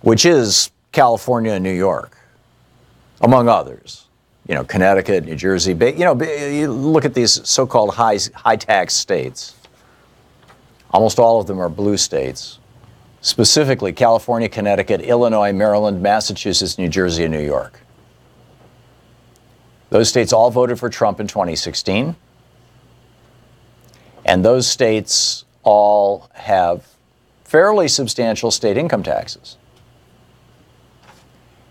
which is California and New York, among others. You know, Connecticut, New Jersey, you look at these so-called high-tax states. Almost all of them are blue states. Specifically, California, Connecticut, Illinois, Maryland, Massachusetts, New Jersey, and New York. Those states all voted for Trump in 2016. And those states all have fairly substantial state income taxes.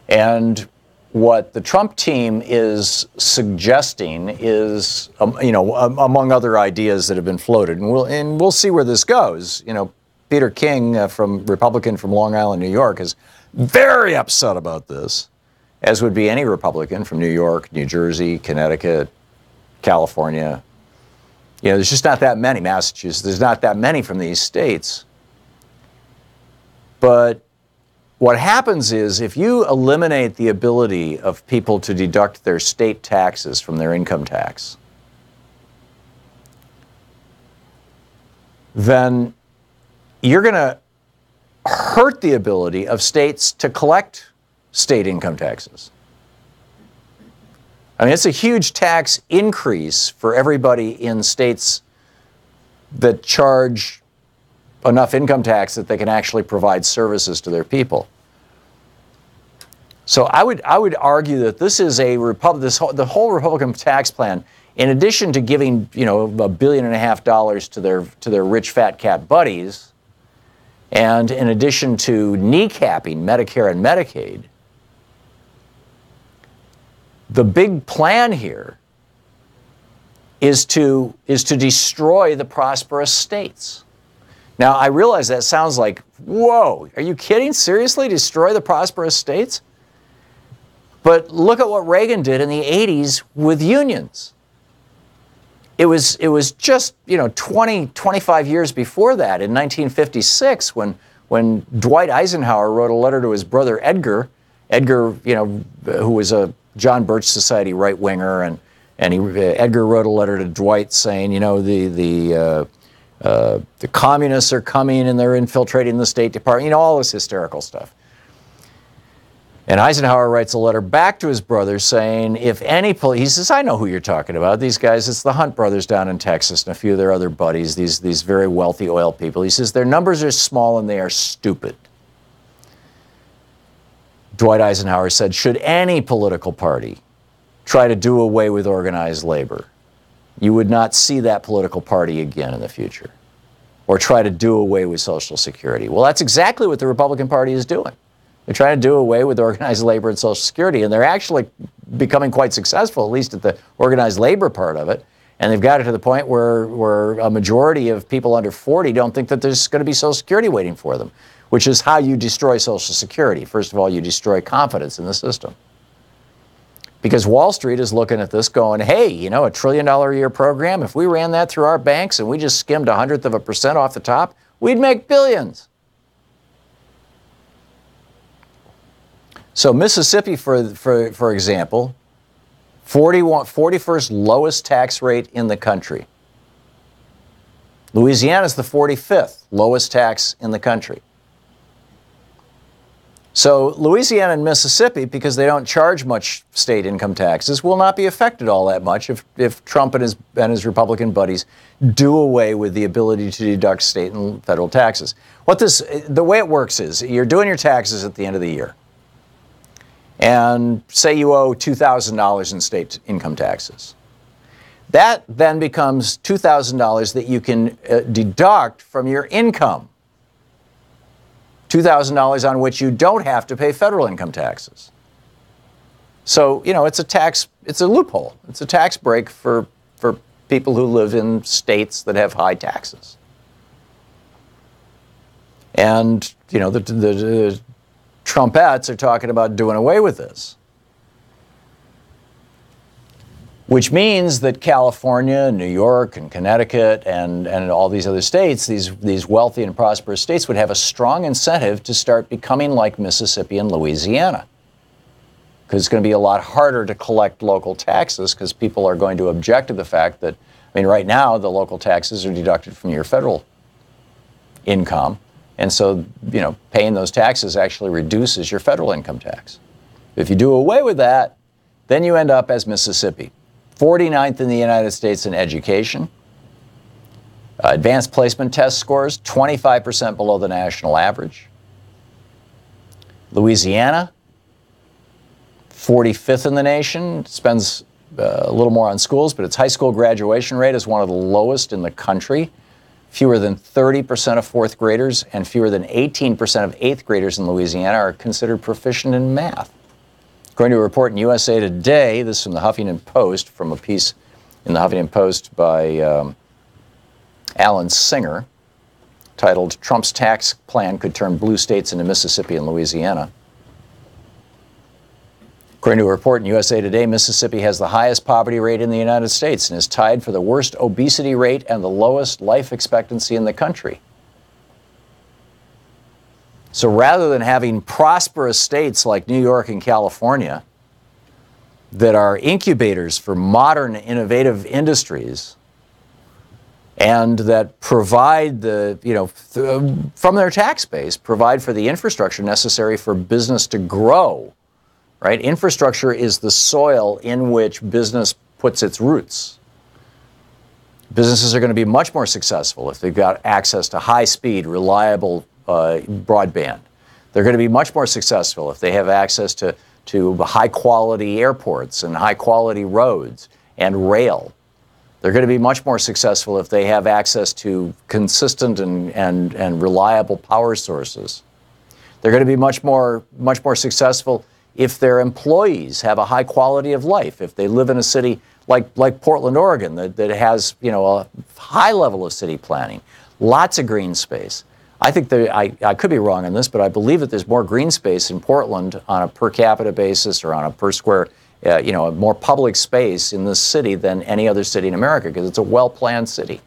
And what the Trump team is suggesting is, among other ideas that have been floated, and we'll see where this goes. You know, Peter King, Republican from Long Island, New York, is very upset about this, as would be any Republican from New York, New Jersey, Connecticut, California. You know, there's just not that many. Massachusetts, there's not that many from these states. But what happens is, if you eliminate the ability of people to deduct their state taxes from their income tax, then you're going to hurt the ability of states to collect state income taxes. I mean, it's a huge tax increase for everybody in states that charge enough income tax that they can actually provide services to their people. So I would argue that this is the whole Republican tax plan, in addition to giving $1.5 billion to their rich fat cat buddies, And in addition to kneecapping Medicare and Medicaid, the big plan here is to destroy the prosperous states. Now, I realize that sounds like, whoa, are you kidding? Seriously, destroy the prosperous states? But look at what Reagan did in the 80s with unions. It was just, 25 years before that, in 1956, when Dwight Eisenhower wrote a letter to his brother Edgar, who was a John Birch Society right-winger, and Edgar wrote a letter to Dwight saying, the communists are coming and they're infiltrating the State Department, all this hysterical stuff. And Eisenhower writes a letter back to his brother saying, he says, I know who you're talking about. These guys, it's the Hunt brothers down in Texas and a few of their other buddies, these very wealthy oil people. He says, their numbers are small and they are stupid. Dwight Eisenhower said, should any political party try to do away with organized labor, you would not see that political party again in the future, or try to do away with Social Security. Well, that's exactly what the Republican Party is doing. They're trying to do away with organized labor and Social Security, and they're actually becoming quite successful, at least at the organized labor part of it. And they've got it to the point where a majority of people under 40 don't think that there's going to be Social Security waiting for them, which is how you destroy Social Security. First of all, you destroy confidence in the system. Because Wall Street is looking at this going, hey, $1 trillion a year program, if we ran that through our banks and we just skimmed 0.1% off the top, we'd make billions. So Mississippi, for example, 41st lowest tax rate in the country. Louisiana is the 45th lowest tax in the country. So Louisiana and Mississippi, because they don't charge much state income taxes, will not be affected all that much if Trump and his Republican buddies do away with the ability to deduct state and federal taxes. The way it works is you're doing your taxes at the end of the year. And say you owe $2,000 in state income taxes. That then becomes $2,000 that you can deduct from your income. $2,000 on which you don't have to pay federal income taxes. So, it's a loophole. It's a tax break for people who live in states that have high taxes. And, the Trumpettes are talking about doing away with this. Which means that California, New York, and Connecticut, and all these other states, these wealthy and prosperous states, would have a strong incentive to start becoming like Mississippi and Louisiana. Because it's going to be a lot harder to collect local taxes because people are going to object to the fact that, right now the local taxes are deducted from your federal income. And so, paying those taxes actually reduces your federal income tax. If you do away with that, then you end up as Mississippi. 49th in the United States in education. Advanced placement test scores, 25% below the national average. Louisiana, 45th in the nation, spends a little more on schools, but its high school graduation rate is one of the lowest in the country. Fewer than 30% of fourth graders and fewer than 18% of eighth graders in Louisiana are considered proficient in math. According to a report in USA Today, this is from the Huffington Post, from a piece in the Huffington Post by Alan Singer, titled, Trump's Tax Plan Could Turn Blue States into Mississippi and Louisiana. According to a report in USA Today, Mississippi has the highest poverty rate in the United States and is tied for the worst obesity rate and the lowest life expectancy in the country. So rather than having prosperous states like New York and California that are incubators for modern innovative industries and that provide from their tax base, provide for the infrastructure necessary for business to grow, right? Infrastructure is the soil in which business puts its roots. Businesses are going to be much more successful if they've got access to high-speed, reliable broadband. They're going to be much more successful if they have access to high-quality airports and high-quality roads and rail. They're going to be much more successful if they have access to consistent and reliable power sources. They're going to be much more successful if their employees have a high quality of life. If they live in a city like Portland, Oregon, that has, you know, a high level of city planning, lots of green space. I think I could be wrong on this, but I believe that there's more green space in Portland on a per capita basis or on a per square, you know, more public space in this city than any other city in America, because it's a well-planned city.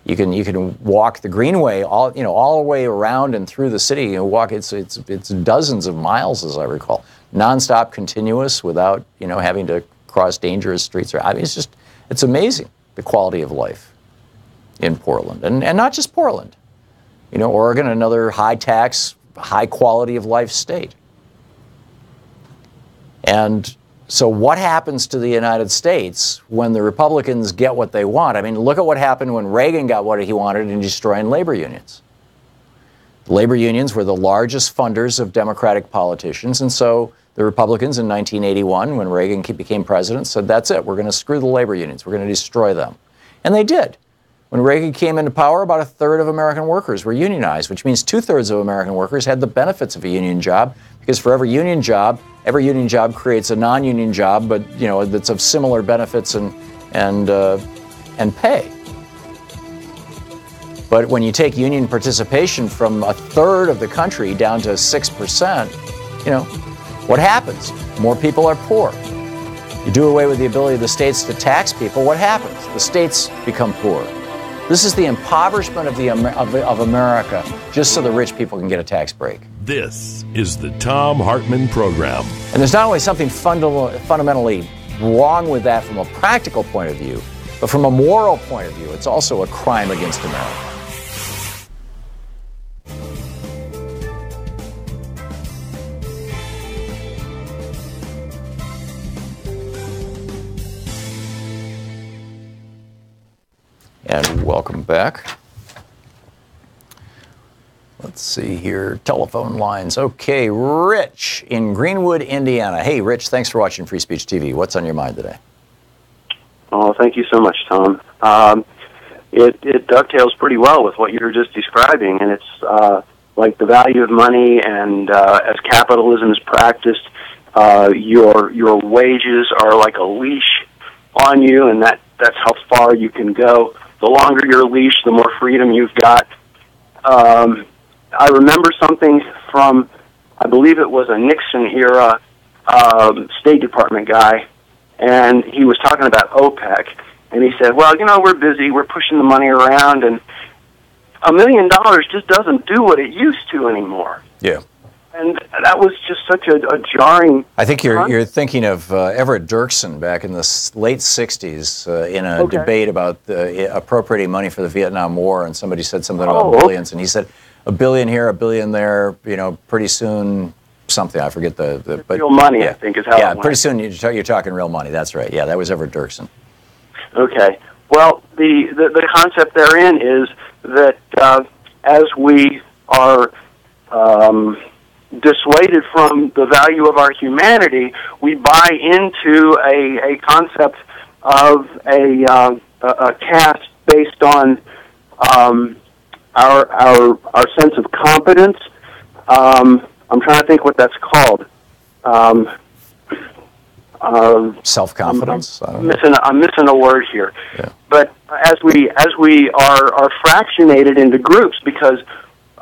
You can walk the Greenway all the way around and through the city. You know, walk it's dozens of miles, as I recall, nonstop, continuous, without, you know, having to cross dangerous streets. I mean, it's amazing, the quality of life in Portland, and not just Portland. You know, Oregon, another high tax, high quality of life state. And so what happens to the United States when the Republicans get what they want? I mean, look at what happened when Reagan got what he wanted in destroying labor unions. Labor unions were the largest funders of Democratic politicians, and so the Republicans in 1981, when Reagan became president, said, that's it, we're going to screw the labor unions, we're going to destroy them. And they did. When Reagan came into power, about a third of American workers were unionized, which means 2/3 of American workers had the benefits of a union job, because for every union job creates a non-union job, but, you know, that's of similar benefits and pay. But when you take union participation from a third of the country down to 6%, you know, what happens? More people are poor. You do away with the ability of the states to tax people, what happens? The states become poor. This is the impoverishment of America, just so the rich people can get a tax break. This is the Thom Hartmann Program. And there's not only something fundamentally wrong with that from a practical point of view, but from a moral point of view, it's also a crime against America. And welcome back. Let's see here, telephone lines. Okay, Rich in Greenwood, Indiana. Hey, Rich, thanks for watching Free Speech TV. What's on your mind today? Oh, thank you so much, Tom. It dovetails pretty well with what you were just describing, and it's like the value of money, and as capitalism is practiced, your wages are like a leash on you, and that's how far you can go. The longer your leash, the more freedom you've got. I remember something from, I believe it was a Nixon-era State Department guy, and he was talking about OPEC, and he said, well, you know, we're busy, we're pushing the money around, and $1 million just doesn't do what it used to anymore. Yeah. And that was just such a jarring... I think you're thinking of Everett Dirksen back in the late 60s in a debate about appropriating money for the Vietnam War, and somebody said something about billions, and he said, $1 billion here, $1 billion there, you know, pretty soon something, I forget but real money, yeah. I think is how it went. Pretty soon you're talking real money, that's right. Yeah, that was Everett Dirksen. Okay. Well, the concept therein is that as we are... dissuaded from the value of our humanity, we buy into a concept of a caste based on our sense of competence. I'm trying to think what that's called. Self-confidence. I'm missing a word here. Yeah. But as we are fractionated into groups because.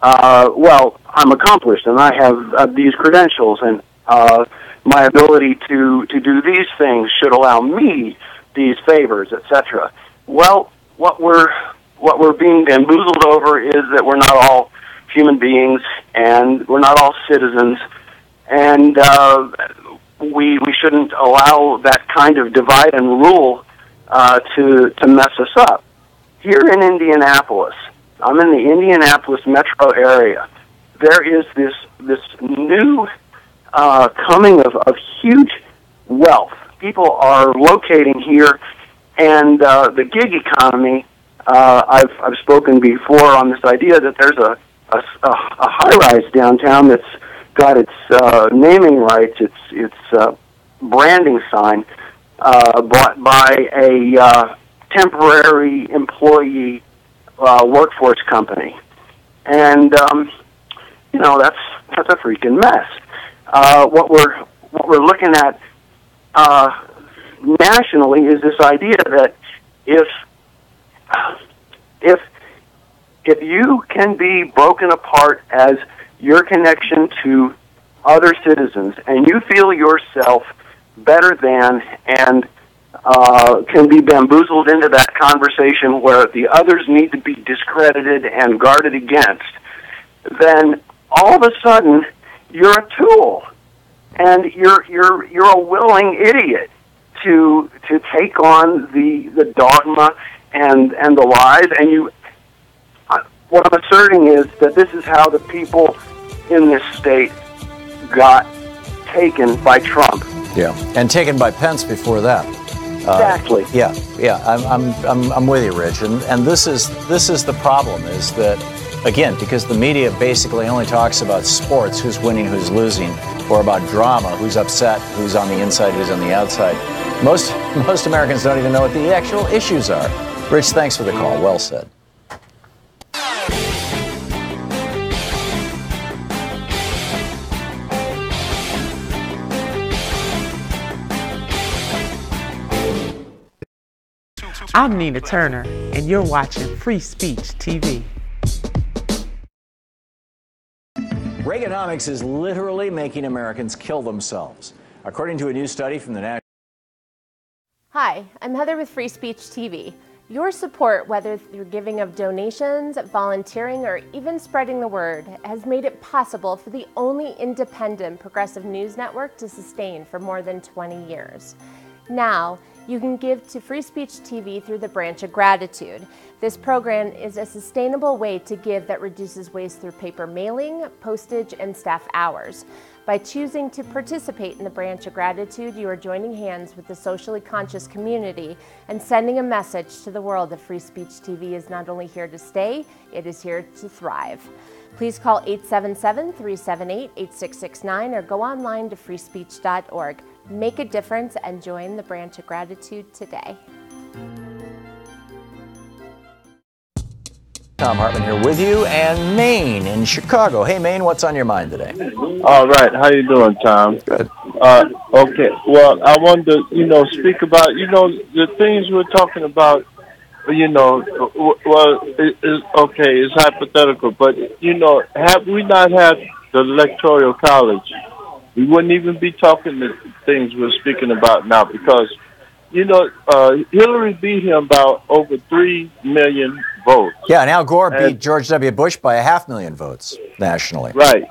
Well, I'm accomplished, and I have these credentials, and my ability to do these things should allow me these favors, etc. Well, what we're being bamboozled over is that we're not all human beings, and we're not all citizens, and we shouldn't allow that kind of divide and rule to mess us up. Here in Indianapolis. I'm in the Indianapolis metro area. There is this new coming of huge wealth. People are locating here, and the gig economy. I've spoken before on this idea that there's a high-rise downtown that's got its naming rights, its branding sign bought by temporary employee workforce company. And, that's a freaking mess. What we're looking at nationally is this idea that if you can be broken apart as your connection to other citizens, and you feel yourself better than and can be bamboozled into that conversation where the others need to be discredited and guarded against, then all of a sudden you're a tool, and you're a willing idiot to take on the dogma and the lies. And you, what I'm asserting is that this is how the people in this state got taken by Trump. Yeah, and taken by Pence before that. Exactly. Yeah. I'm with you, Rich. And this is the problem, is that, again, because the media basically only talks about sports, who's winning, who's losing, or about drama, who's upset, who's on the inside, who's on the outside. Most Americans don't even know what the actual issues are. Rich, thanks for the call. Well said. I'm Nina Turner, and you're watching Free Speech TV. Reaganomics is literally making Americans kill themselves. According to a new study from the National... Hi, I'm Heather with Free Speech TV. Your support, whether through giving of donations, volunteering, or even spreading the word, has made it possible for the only independent progressive news network to sustain for more than 20 years. Now, you can give to Free Speech TV through the Branch of Gratitude. This program is a sustainable way to give that reduces waste through paper mailing, postage, and staff hours. By choosing to participate in the Branch of Gratitude, you are joining hands with the socially conscious community and sending a message to the world that Free Speech TV is not only here to stay, it is here to thrive. Please call 877-378-8669 or go online to freespeech.org. Make a difference and join the Branch of Gratitude today. Thom Hartmann here with you, and Maine in Chicago. Hey, Maine, what's on your mind today? All right. How you doing, Tom? Good. Okay. Well, I wanted to, speak about, the things we're talking about, it's hypothetical, but, have we not had the Electoral College, we wouldn't even be talking the things we're speaking about now, because, Hillary beat him by over 3 million votes. Yeah, and Al Gore beat George W. Bush by 500,000 votes nationally. Right.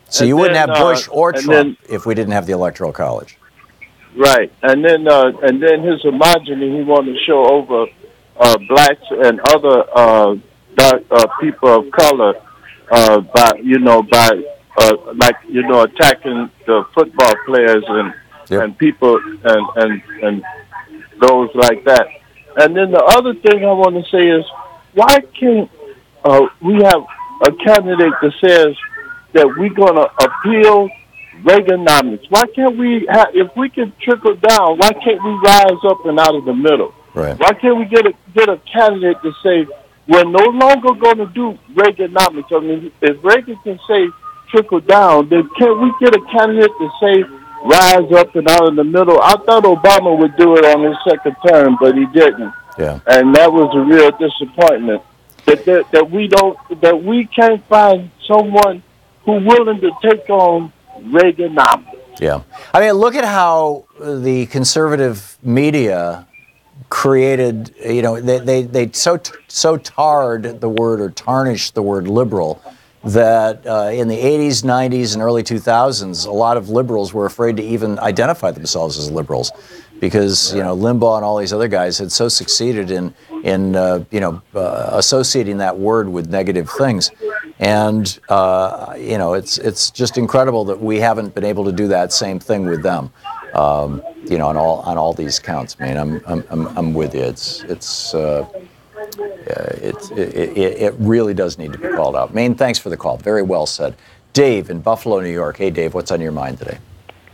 So you wouldn't have Bush or Trump if we didn't have the Electoral College. Right. And then his homogeny, he wanted to show over blacks and other dark people of color by attacking the football players and people and those like that. And then the other thing I want to say is, why can't we have a candidate that says that we're going to appeal Reaganomics? Why can't we if we can trickle down, why can't we rise up and out of the middle? Right. Why can't we get a candidate to say, we're no longer going to do Reaganomics? I mean, if Reagan can say trickle down, then can't we get a candidate to say rise up and out of the middle? I thought Obama would do it on his second term, but he didn't. Yeah. And that was a real disappointment. That we can't find someone who's willing to take on Reaganomics. Yeah. I mean, look at how the conservative media created, they so tarred the word or tarnished the word liberal that in the 80s, 90s, and early 2000s, a lot of liberals were afraid to even identify themselves as liberals because, Limbaugh and all these other guys had so succeeded in associating that word with negative things. And, it's just incredible that we haven't been able to do that same thing with them, on all these counts. I mean, I'm with you. It really does need to be called out. Maine, thanks for the call. Very well said. Dave in Buffalo, New York. Hey, Dave, what's on your mind today?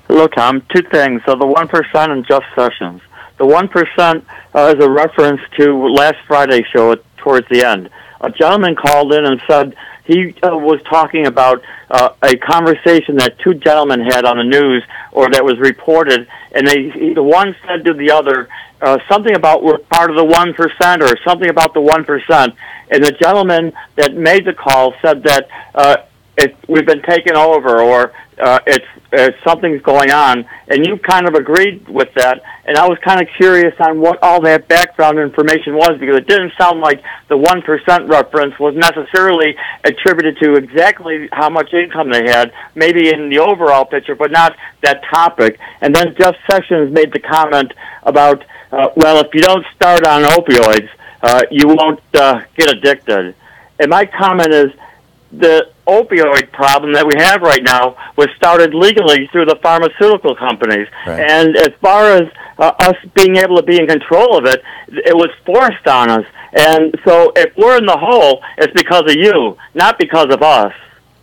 Hello, Tom. Two things. So the 1% and Jeff Sessions. The 1% is a reference to last Friday's show towards the end. A gentleman called in and said he was talking about a conversation that two gentlemen had on the news, or that was reported, and the one said to the other something about we're part of the 1%, or something about the 1%. And the gentleman that made the call said that we've been taken over, or something's going on, and you kind of agreed with that. And I was kind of curious on what all that background information was, because it didn't sound like the 1% reference was necessarily attributed to exactly how much income they had, maybe in the overall picture, but not that topic. And then Jeff Sessions made the comment about, well, if you don't start on opioids, you won't get addicted. And my comment is, the opioid problem that we have right now was started legally through the pharmaceutical companies. Right. And as far as us being able to be in control of it, it was forced on us. And so if we're in the hole, it's because of you, not because of us.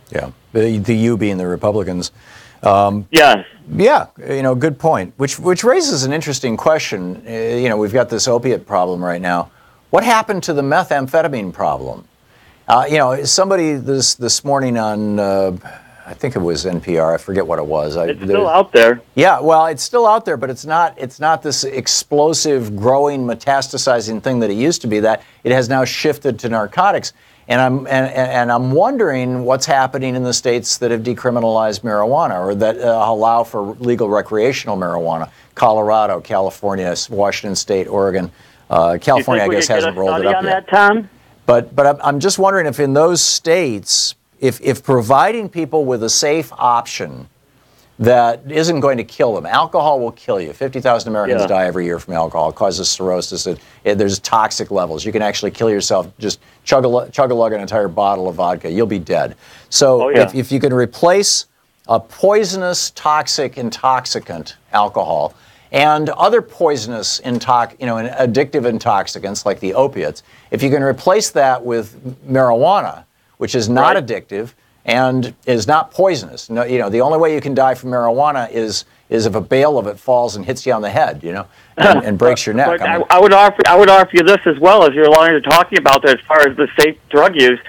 Yeah, the you being the Republicans. Yes. Yeah, good point. Which raises an interesting question. We've got this opiate problem right now. What happened to the methamphetamine problem? Somebody this morning on, I think it was NPR, I forget what it was. It's still out there. Yeah, well, it's still out there, but it's not this explosive, growing, metastasizing thing that it used to be. That it has now shifted to narcotics. And I'm wondering what's happening in the states that have decriminalized marijuana, or that allow for legal recreational marijuana. Colorado, California, Washington State, Oregon. California, I guess, hasn't rolled it up yet. That, Tom? But I'm just wondering if in those states, if providing people with a safe option that isn't going to kill them. Alcohol will kill you. 50,000 Americans die every year from alcohol. It causes cirrhosis. There's toxic levels. You can actually kill yourself. Just chug a lug an entire bottle of vodka. You'll be dead. So if you can replace a poisonous, toxic intoxicant, alcohol, and other poisonous, addictive intoxicants like the opiates, if you can replace that with marijuana, which is not addictive and is not poisonous. No, the only way you can die from marijuana is if a bale of it falls and hits you on the head, and breaks your neck. I would offer you this as well, as you're talking about that, as far as the safe drug use.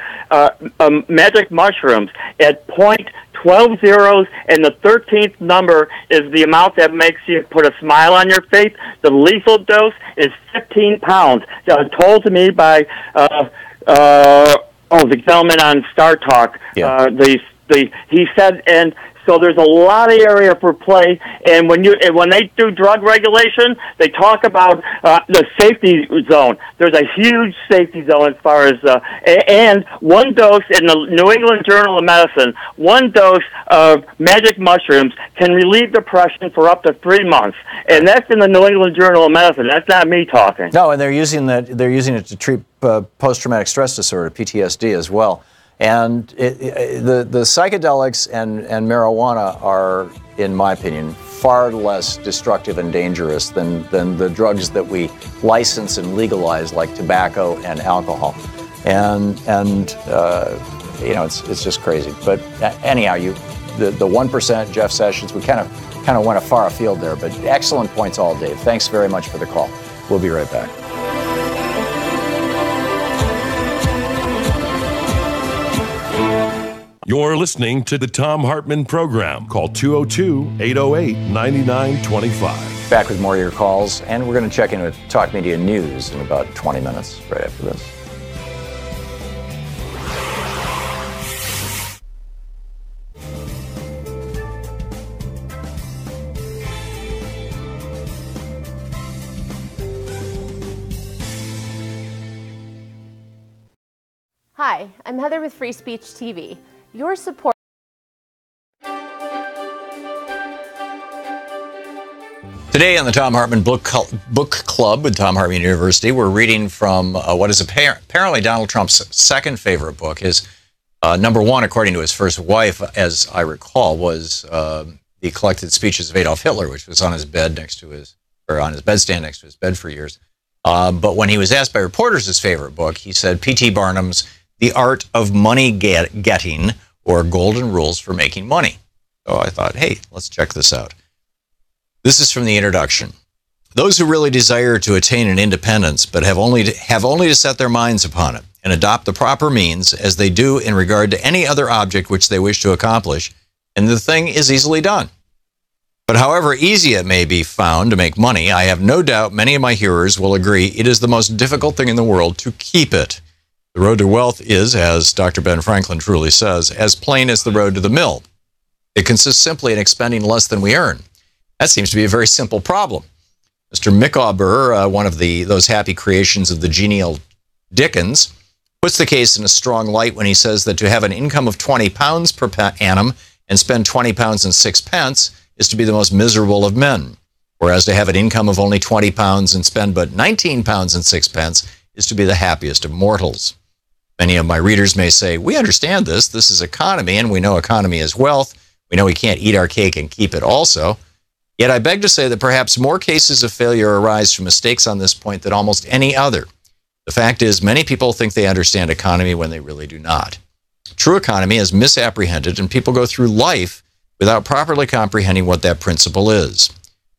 Magic mushrooms at 0.12 zeros, and the 13th number is the amount that makes you put a smile on your face. The lethal dose is 15 pounds. Told to me by the gentleman on Star Talk. He said, and so there's a lot of area for play. And when they do drug regulation, they talk about the safety zone. There's a huge safety zone as far as and one dose in the New England Journal of Medicine, one dose of magic mushrooms can relieve depression for up to 3 months. And that's in the New England Journal of Medicine. That's not me talking. No, and they're using it to treat post-traumatic stress disorder, PTSD, as well. And the psychedelics and marijuana are, in my opinion, far less destructive and dangerous than the drugs that we license and legalize, like tobacco and alcohol. And it's just crazy. But anyhow, the 1%, Jeff Sessions, we kind of went far afield there. But excellent points all, Dave. Thanks very much for the call. We'll be right back. You're listening to the Thom Hartmann Program. Call 202-808-9925. Back with more of your calls, and we're going to check in with Talk Media News in about 20 minutes, right after this. Hi, I'm Heather with Free Speech TV. Your support. Today on the Thom Hartmann Book Club with Thom Hartmann University, we're reading from what is apparently Donald Trump's second favorite book. His number one, according to his first wife, as I recall, was the collected speeches of Adolf Hitler, which was on his bed on his bedstand next to his bed for years. But when he was asked by reporters his favorite book, he said P.T. Barnum's The Art of Money Getting, or Golden Rules for Making Money. So I thought, hey, let's check this out. This is from the introduction. Those who really desire to attain an independence but have only to set their minds upon it and adopt the proper means as they do in regard to any other object which they wish to accomplish, and the thing is easily done. But however easy it may be found to make money, I have no doubt many of my hearers will agree it is the most difficult thing in the world to keep it. The road to wealth is, as Dr. Ben Franklin truly says, as plain as the road to the mill. It consists simply in expending less than we earn. That seems to be a very simple problem. Mr. Micawber, one of those happy creations of the genial Dickens, puts the case in a strong light when he says that to have an income of £20 per annum and spend £20 and 6 pence is to be the most miserable of men, whereas to have an income of only £20 and spend but £19 and 6 pence is to be the happiest of mortals. Many of my readers may say, we understand this. This is economy, and we know economy is wealth. We know we can't eat our cake and keep it also. Yet I beg to say that perhaps more cases of failure arise from mistakes on this point than almost any other. The fact is, many people think they understand economy when they really do not. True economy is misapprehended, and people go through life without properly comprehending what that principle is.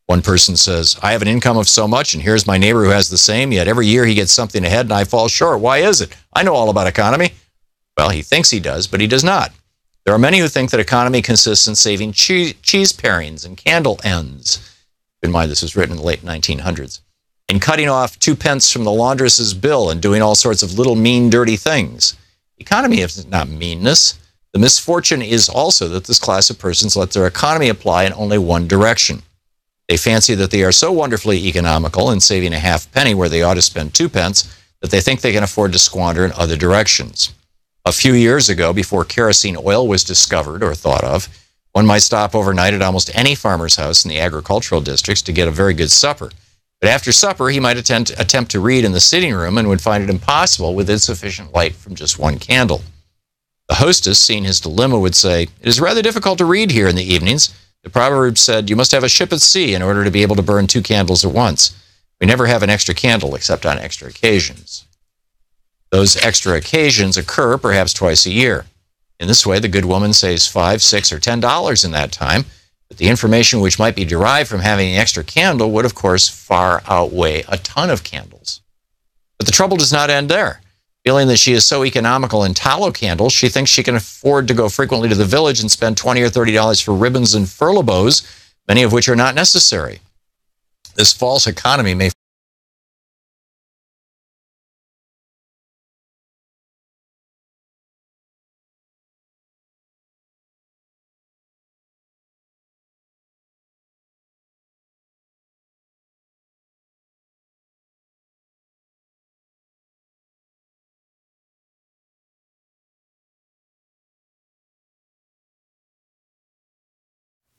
One person says, I have an income of so much, and here's my neighbor who has the same, yet every year he gets something ahead and I fall short. Why is it? I know all about economy. Well, he thinks he does, but he does not. There are many who think that economy consists in saving cheese parings and candle ends. Keep in mind, this was written in the late 1900s. And cutting off 2 pence from the laundress's bill and doing all sorts of little mean, dirty things. Economy is not meanness. The misfortune is also that this class of persons let their economy apply in only one direction. They fancy that they are so wonderfully economical in saving a half penny where they ought to spend 2 pence that they think they can afford to squander in other directions. A few years ago, before kerosene oil was discovered or thought of, one might stop overnight at almost any farmer's house in the agricultural districts to get a very good supper. But after supper, he might attempt to read in the sitting room and would find it impossible with insufficient light from just one candle. The hostess, seeing his dilemma, would say, it is rather difficult to read here in the evenings. The proverb said, you must have a ship at sea in order to be able to burn 2 candles at once. We never have an extra candle except on extra occasions. Those extra occasions occur perhaps twice a year. In this way, the good woman saves $5, $6, or $10 in that time, but the information which might be derived from having an extra candle would, of course, far outweigh a ton of candles. But the trouble does not end there. Feeling that she is so economical in tallow candles, she thinks she can afford to go frequently to the village and spend $20 or $30 for ribbons and furloughs, many of which are not necessary. This false economy may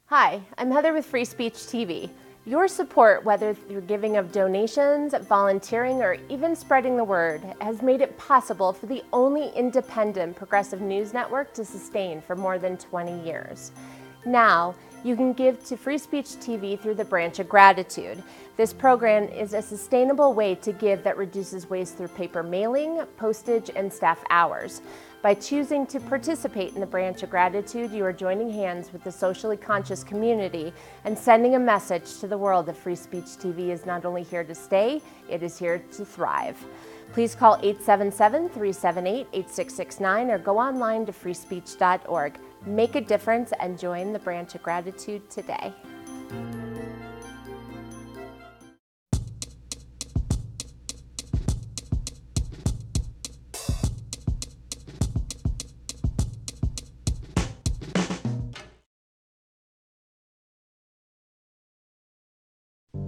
Hi, I'm Heather with Free Speech TV. Your support, whether through giving of donations, volunteering, or even spreading the word, has made it possible for the only independent progressive news network to sustain for more than 20 years. Now, you can give to Free Speech TV through the Branch of Gratitude. This program is a sustainable way to give that reduces waste through paper mailing, postage, and staff hours. By choosing to participate in the Branch of Gratitude, you are joining hands with the socially conscious community and sending a message to the world that Free Speech TV is not only here to stay, it is here to thrive. Please call 877-378-8669 or go online to freespeech.org. Make a difference and join the Branch of Gratitude today.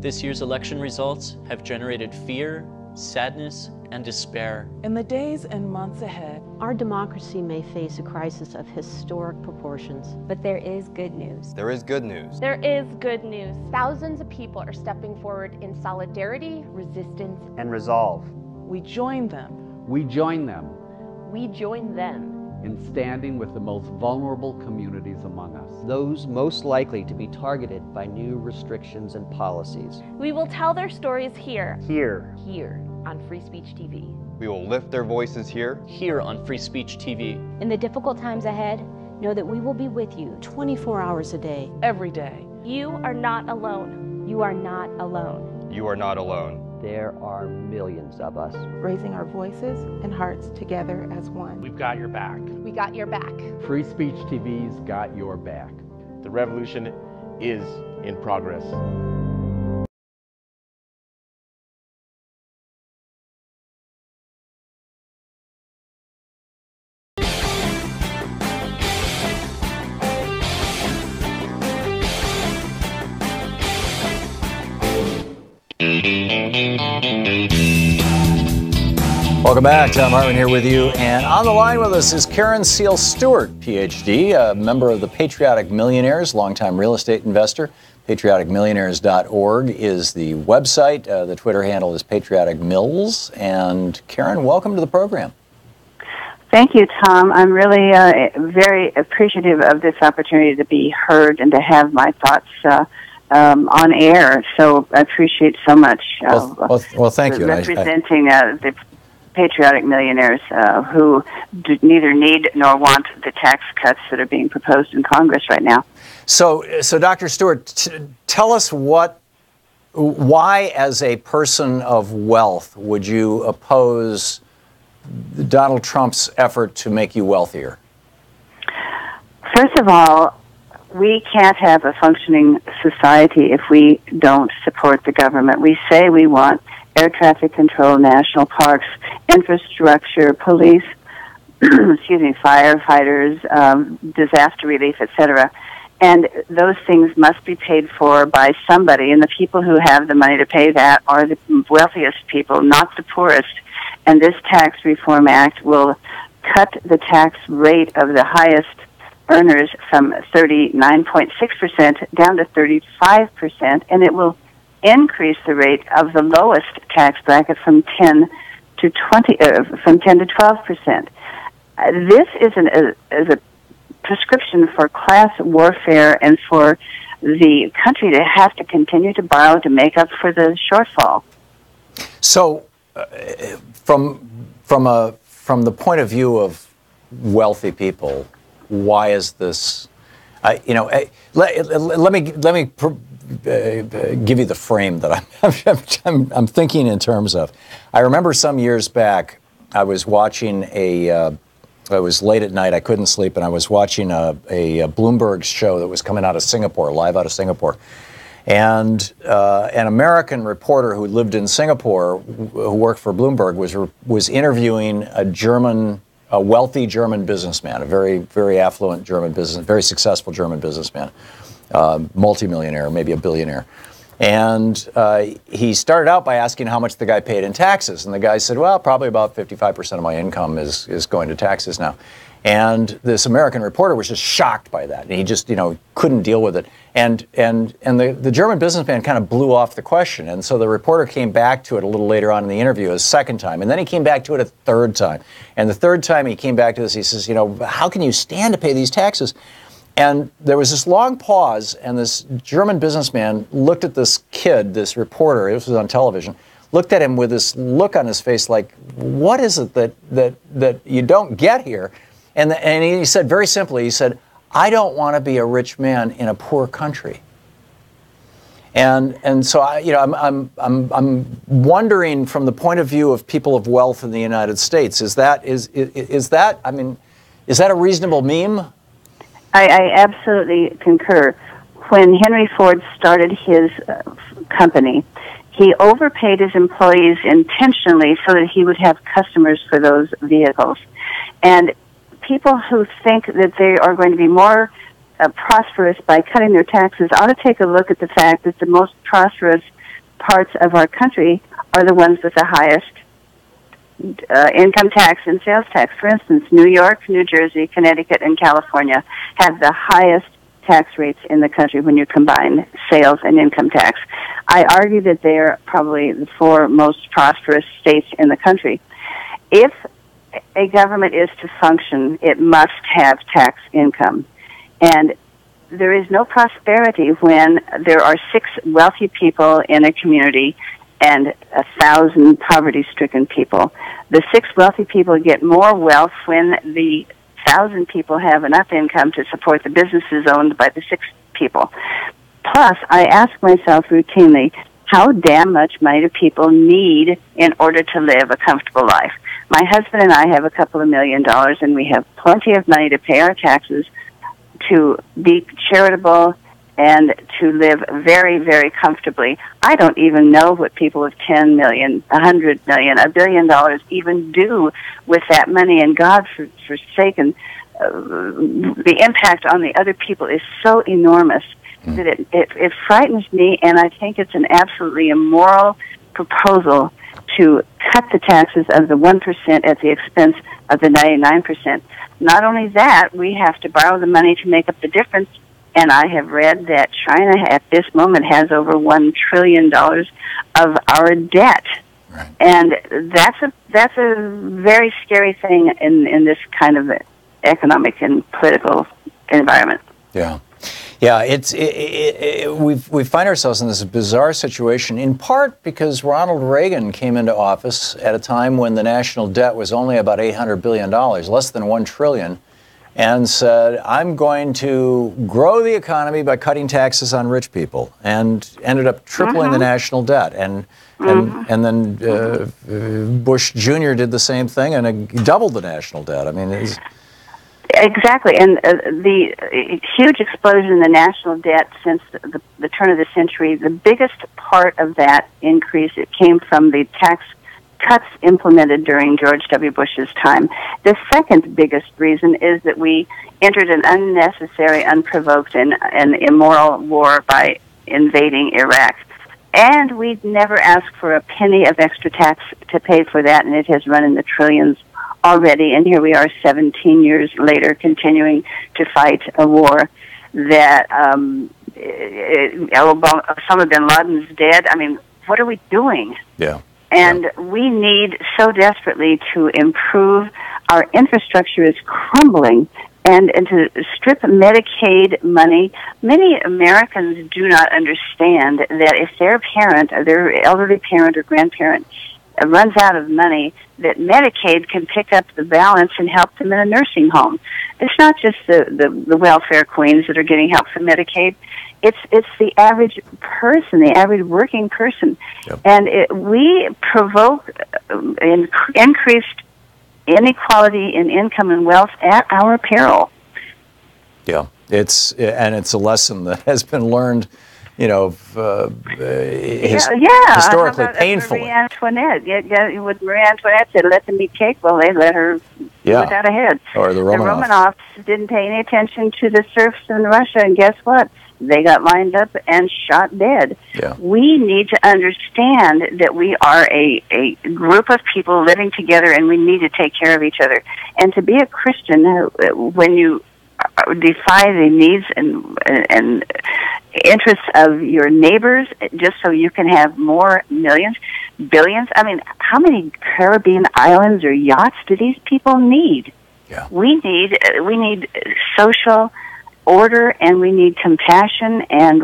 This year's election results have generated fear, sadness, and despair. In the days and months ahead, our democracy may face a crisis of historic proportions. But there is good news. There is good news. There is good news. Thousands of people are stepping forward in solidarity, resistance, and resolve. We join them. We join them. We join them in standing with the most vulnerable communities among us. Those most likely to be targeted by new restrictions and policies. We will tell their stories here. Here. Here on Free Speech TV. We will lift their voices here. Here on Free Speech TV. In the difficult times ahead, know that we will be with you 24 hours a day. Every day. You are not alone. You are not alone. You are not alone. There are millions of us. Raising our voices and hearts together as one. We've got your back. We got your back. Free Speech TV's got your back. The revolution is in progress. Welcome back. Thom Hartmann here with you. And on the line with us is Karen Seal Stewart, PhD, a member of the Patriotic Millionaires, longtime real estate investor. PatrioticMillionaires.org is the website. The Twitter handle is Patriotic Mills. And Karen, welcome to the program. Thank you, Tom. I'm really very appreciative of this opportunity to be heard and to have my thoughts on air. So I appreciate so much well, thank you. Representing the patriotic millionaires who neither need nor want the tax cuts that are being proposed in Congress right now. So Dr. Stewart, tell us why, as a person of wealth, would you oppose Donald Trump's effort to make you wealthier? First of all, we can't have a functioning society if we don't support the government. We say we want air traffic control, national parks, infrastructure, police, firefighters, disaster relief, etc. And those things must be paid for by somebody, and the people who have the money to pay that are the wealthiest people, not the poorest. And this Tax Reform Act will cut the tax rate of the highest earners from 39.6% down to 35%, and it will increase the rate of the lowest tax bracket from 10 to 12%. This is a prescription for class warfare and for the country to have to continue to borrow to make up for the shortfall. So, from the point of view of wealthy people, why is this? Let me give you the frame that I'm thinking in terms of. I remember some years back, I was watching it was late at night, I couldn't sleep, and I was watching a Bloomberg show that was coming out of Singapore, live out of Singapore. And an American reporter who lived in Singapore, who worked for Bloomberg, was interviewing a wealthy German businessman, a very, very affluent very successful German businessman, multimillionaire, maybe a billionaire. And he started out by asking how much the guy paid in taxes. And the guy said, well, probably about 55% of my income is going to taxes now. And this American reporter was just shocked by that. And he just, couldn't deal with it. And the German businessman kind of blew off the question. And so the reporter came back to it a little later on in the interview a second time. And then he came back to it a third time. And the third time he came back to this, he says, how can you stand to pay these taxes? And there was this long pause, and this German businessman looked at this kid, this reporter, this was on television, looked at him with this look on his face like, what is it that you don't get here? And he said very simply, he said, I don't want to be a rich man in a poor country. And so I'm wondering from the point of view of people of wealth in the United States, is that a reasonable meme? I absolutely concur. When Henry Ford started his company, he overpaid his employees intentionally so that he would have customers for those vehicles. And people who think that they are going to be more prosperous by cutting their taxes ought to take a look at the fact that the most prosperous parts of our country are the ones with the highest income tax and sales tax. For instance, New York, New Jersey, Connecticut, and California have the highest tax rates in the country when you combine sales and income tax. I argue that they are probably the four most prosperous states in the country. If a government is to function, it must have tax income. And there is no prosperity when there are 6 wealthy people in a community and 1,000 poverty-stricken people. The 6 wealthy people get more wealth when the 1,000 people have enough income to support the businesses owned by the 6 people. Plus, I ask myself routinely, how damn much money do people need in order to live a comfortable life? My husband and I have a couple of $1 million, and we have plenty of money to pay our taxes, to be charitable, and to live very, very comfortably. I don't even know what people with 10 million, 100 million, $1 billion even do with that money, and God forsaken, the impact on the other people is so enormous that it frightens me, and I think it's an absolutely immoral proposal to cut the taxes of the 1% at the expense of the 99%. Not only that, we have to borrow the money to make up the difference, and I have read that China at this moment has over $1 trillion of our debt. Right. And that's a very scary thing in this kind of economic and political environment. Yeah. Yeah, we find ourselves in this bizarre situation, in part because Ronald Reagan came into office at a time when the national debt was only about $800 billion, less than $1 trillion, and said, I'm going to grow the economy by cutting taxes on rich people, and ended up tripling the national debt. And then Bush Jr. did the same thing and doubled the national debt. I mean, it's... Exactly, and the huge explosion in the national debt since the turn of the century, the biggest part of that increase, it came from the tax cuts implemented during George W. Bush's time. The second biggest reason is that we entered an unnecessary, unprovoked, and immoral war by invading Iraq. And we never asked for a penny of extra tax to pay for that, and it has run in the trillions already, and here we are 17 years later continuing to fight a war that Osama bin Laden's dead. I mean, what are we doing? Yeah. And we need so desperately to improve. Our infrastructure is crumbling, and to strip Medicaid money. Many Americans do not understand that if their parent, or their elderly parent or grandparent, runs out of money, that Medicaid can pick up the balance and help them in a nursing home. It's not just the welfare queens that are getting help from Medicaid. It's the average person, the average working person. Yep. And we provoke increased inequality in income and wealth at our peril. Yeah, it's a lesson that has been learned, you know, historically painfully. Marie Antoinette. What Marie Antoinette said, let them eat cake. Well, they let her without a head. Or the Romanovs. The Romanovs didn't pay any attention to the serfs in Russia, and guess what? They got lined up and shot dead. Yeah. We need to understand that we are a group of people living together, and we need to take care of each other. And to be a Christian, when you defy the needs and interests of your neighbors just so you can have more millions, billions. I mean, how many Caribbean islands or yachts do these people need? Yeah. We need social order, and we need compassion, and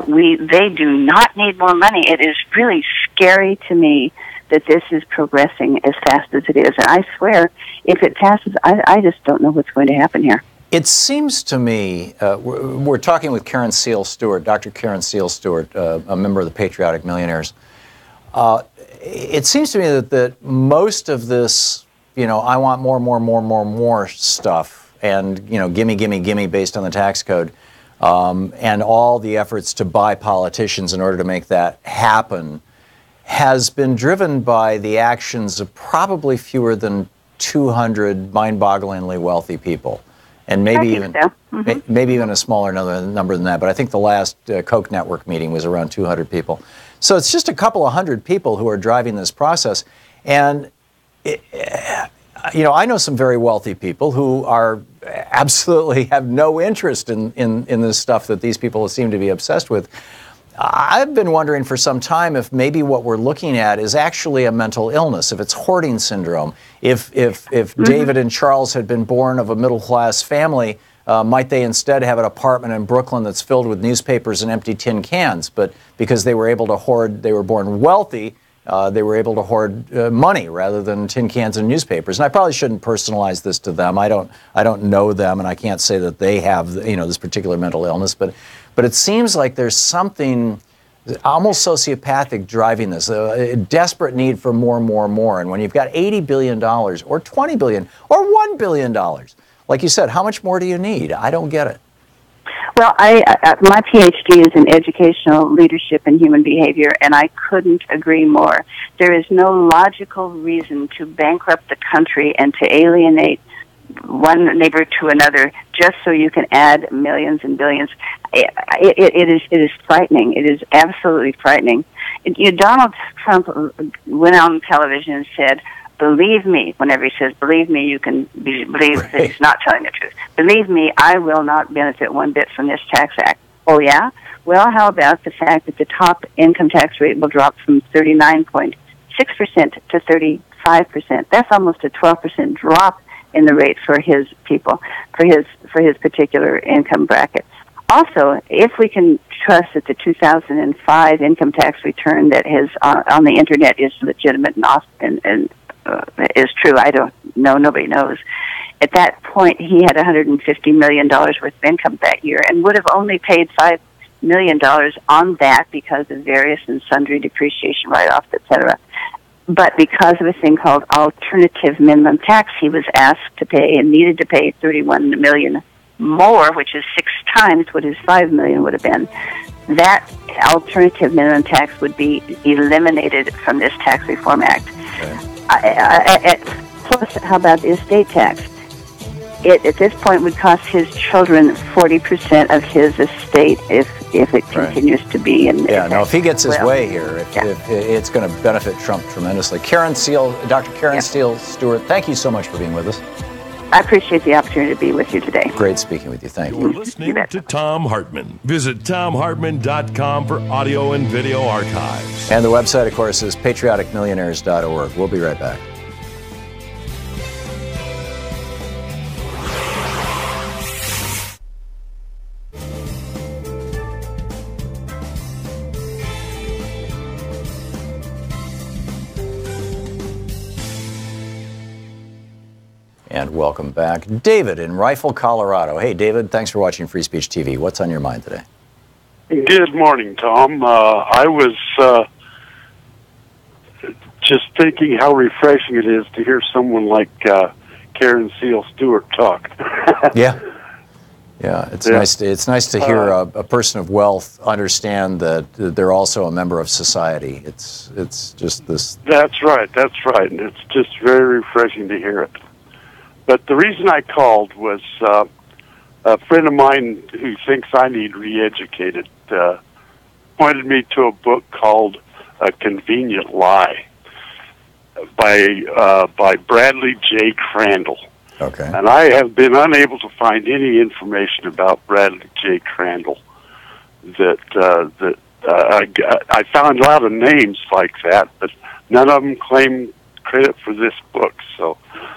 they do not need more money. It is really scary to me that this is progressing as fast as it is. And I swear, if it passes, I just don't know what's going to happen here. It seems to me, we're talking with Karen Seal Stewart, Dr. Karen Seal Stewart, a member of the Patriotic Millionaires. It seems to me that most of this, you know, I want more stuff, and, you know, gimme based on the tax code, and all the efforts to buy politicians in order to make that happen, has been driven by the actions of probably fewer than 200 mind-bogglingly wealthy people. And maybe even maybe even a smaller number than that. But I think the last Koch network meeting was around 200 people. So it's just a couple of hundred people who are driving this process. And you know, I know some very wealthy people who are absolutely have no interest in this stuff that these people seem to be obsessed with. I've been wondering for some time if maybe what we're looking at is actually a mental illness, if it's hoarding syndrome, if David and Charles had been born of a middle-class family, might they instead have an apartment in Brooklyn that's filled with newspapers and empty tin cans? But because they were able to hoard, they were born wealthy, they were able to hoard money rather than tin cans and newspapers. And I probably shouldn't personalize this to them. I don't know them, and I can't say that they have, you know, this particular mental illness. But it seems like there's something almost sociopathic driving this, a desperate need for more, more, more. And when you've got $80 billion or $20 billion or $1 billion, like you said, how much more do you need? I don't get it. Well, my PhD is in educational leadership and human behavior, and I couldn't agree more. There is no logical reason to bankrupt the country and to alienate one neighbor to another just so you can add millions and billions. It is frightening. It is absolutely frightening. Donald Trump went on television and said, "Believe me," whenever he says, "Believe me," you can believe that he's not telling the truth. "Believe me, I will not benefit one bit from this tax act." Oh, yeah? Well, how about the fact that the top income tax rate will drop from 39.6% to 35%? That's almost a 12% drop in the rate for his people, for his particular income bracket. Also, if we can trust that the 2005 income tax return that is on the internet is legitimate and is true, I don't know, nobody knows. At that point, he had $150 million worth of income that year and would have only paid $5 million on that because of various and sundry depreciation write-offs, etc. But because of a thing called alternative minimum tax, he was asked to pay and needed to pay $31 million more, which is 6 times what his $5 million would have been. That alternative minimum tax would be eliminated from this Tax Reform Act. Plus, how about the estate tax? It, at this point, would cost his children 40% of his estate if it continues to be. If he gets his way here, if it's going to benefit Trump tremendously. Dr. Karen Steele Stewart, thank you so much for being with us. I appreciate the opportunity to be with you today. Great speaking with you. Thank you. You're listening to Thom Hartmann. Visit ThomHartmann.com for audio and video archives. And the website, of course, is patrioticmillionaires.org. We'll be right back. And welcome back. David in Rifle, Colorado. Hey, David, thanks for watching Free Speech TV. What's on your mind today? Good morning, Tom. I was just thinking how refreshing it is to hear someone like Karen Steele Stewart talk. Yeah, it's nice. It's nice to hear a person of wealth understand that they're also a member of society. It's just this. That's right. And it's just very refreshing to hear it. But the reason I called was a friend of mine who thinks I need re-educated pointed me to a book called A Convenient Lie by Bradley J. Crandall. Okay. And I have been unable to find any information about Bradley J. Crandall. I found a lot of names like that, but none of them claim credit for this book. So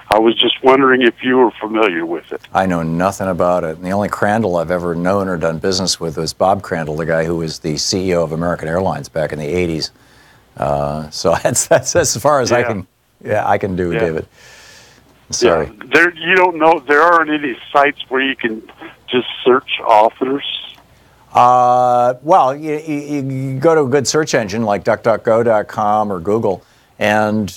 I was just wondering if you were familiar with it. I know nothing about it. And the only Crandall I've ever known or done business with was Bob Crandall, the guy who was the CEO of American Airlines back in the 80s. So that's as far as I can do, David. Sorry. Yeah. You don't know, there aren't any sites where you can just search authors? Well, you go to a good search engine like DuckDuckGo.com or Google and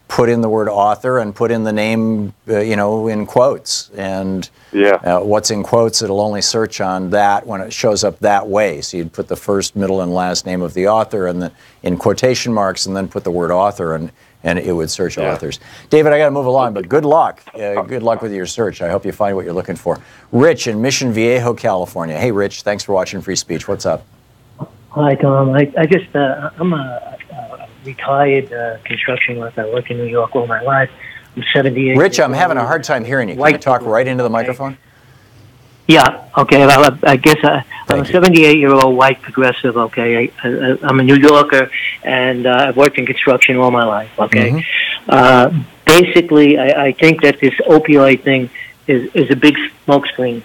put in the word author and put in the name, in quotes. And what's in quotes, it'll only search on that when it shows up that way. So you'd put the first, middle, and last name of the author and in quotation marks and then put the word author and it would search authors. David, I got to move along, but good luck. Good luck with your search. I hope you find what you're looking for. Rich in Mission Viejo, California. Hey, Rich, thanks for watching Free Speech. What's up? Hi, Tom. I'm a retired construction worker. I work in New York all my life. I'm 78. Rich, I'm having a hard time hearing you. Can you talk right into the microphone? Yeah, okay. Well, I guess I'm a 78-year-old white progressive, okay? I'm a New Yorker, and I've worked in construction all my life, okay? Mm-hmm. Basically, I think that this opioid thing is a big smokescreen.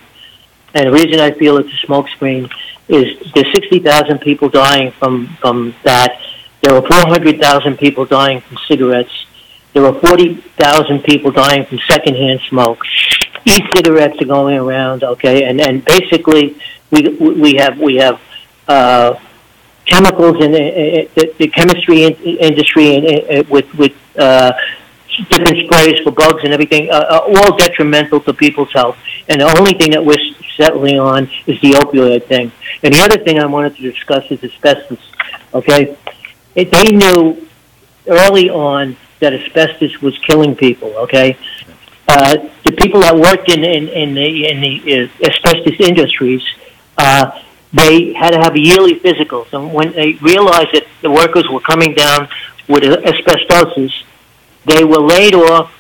And the reason I feel it's a smokescreen is there's 60,000 people dying from that. There are 400,000 people dying from cigarettes. There are 40,000 people dying from secondhand smoke. E-cigarettes are going around, okay, and basically we have chemicals in the chemistry industry and with different sprays for bugs and everything, all detrimental to people's health. And the only thing that we're settling on is the opioid thing. And the other thing I wanted to discuss is asbestos. Okay, they knew early on that asbestos was killing people. Okay, the people that worked in the asbestos industries, they had to have yearly physicals, and when they realized that the workers were coming down with asbestosis, they were laid off.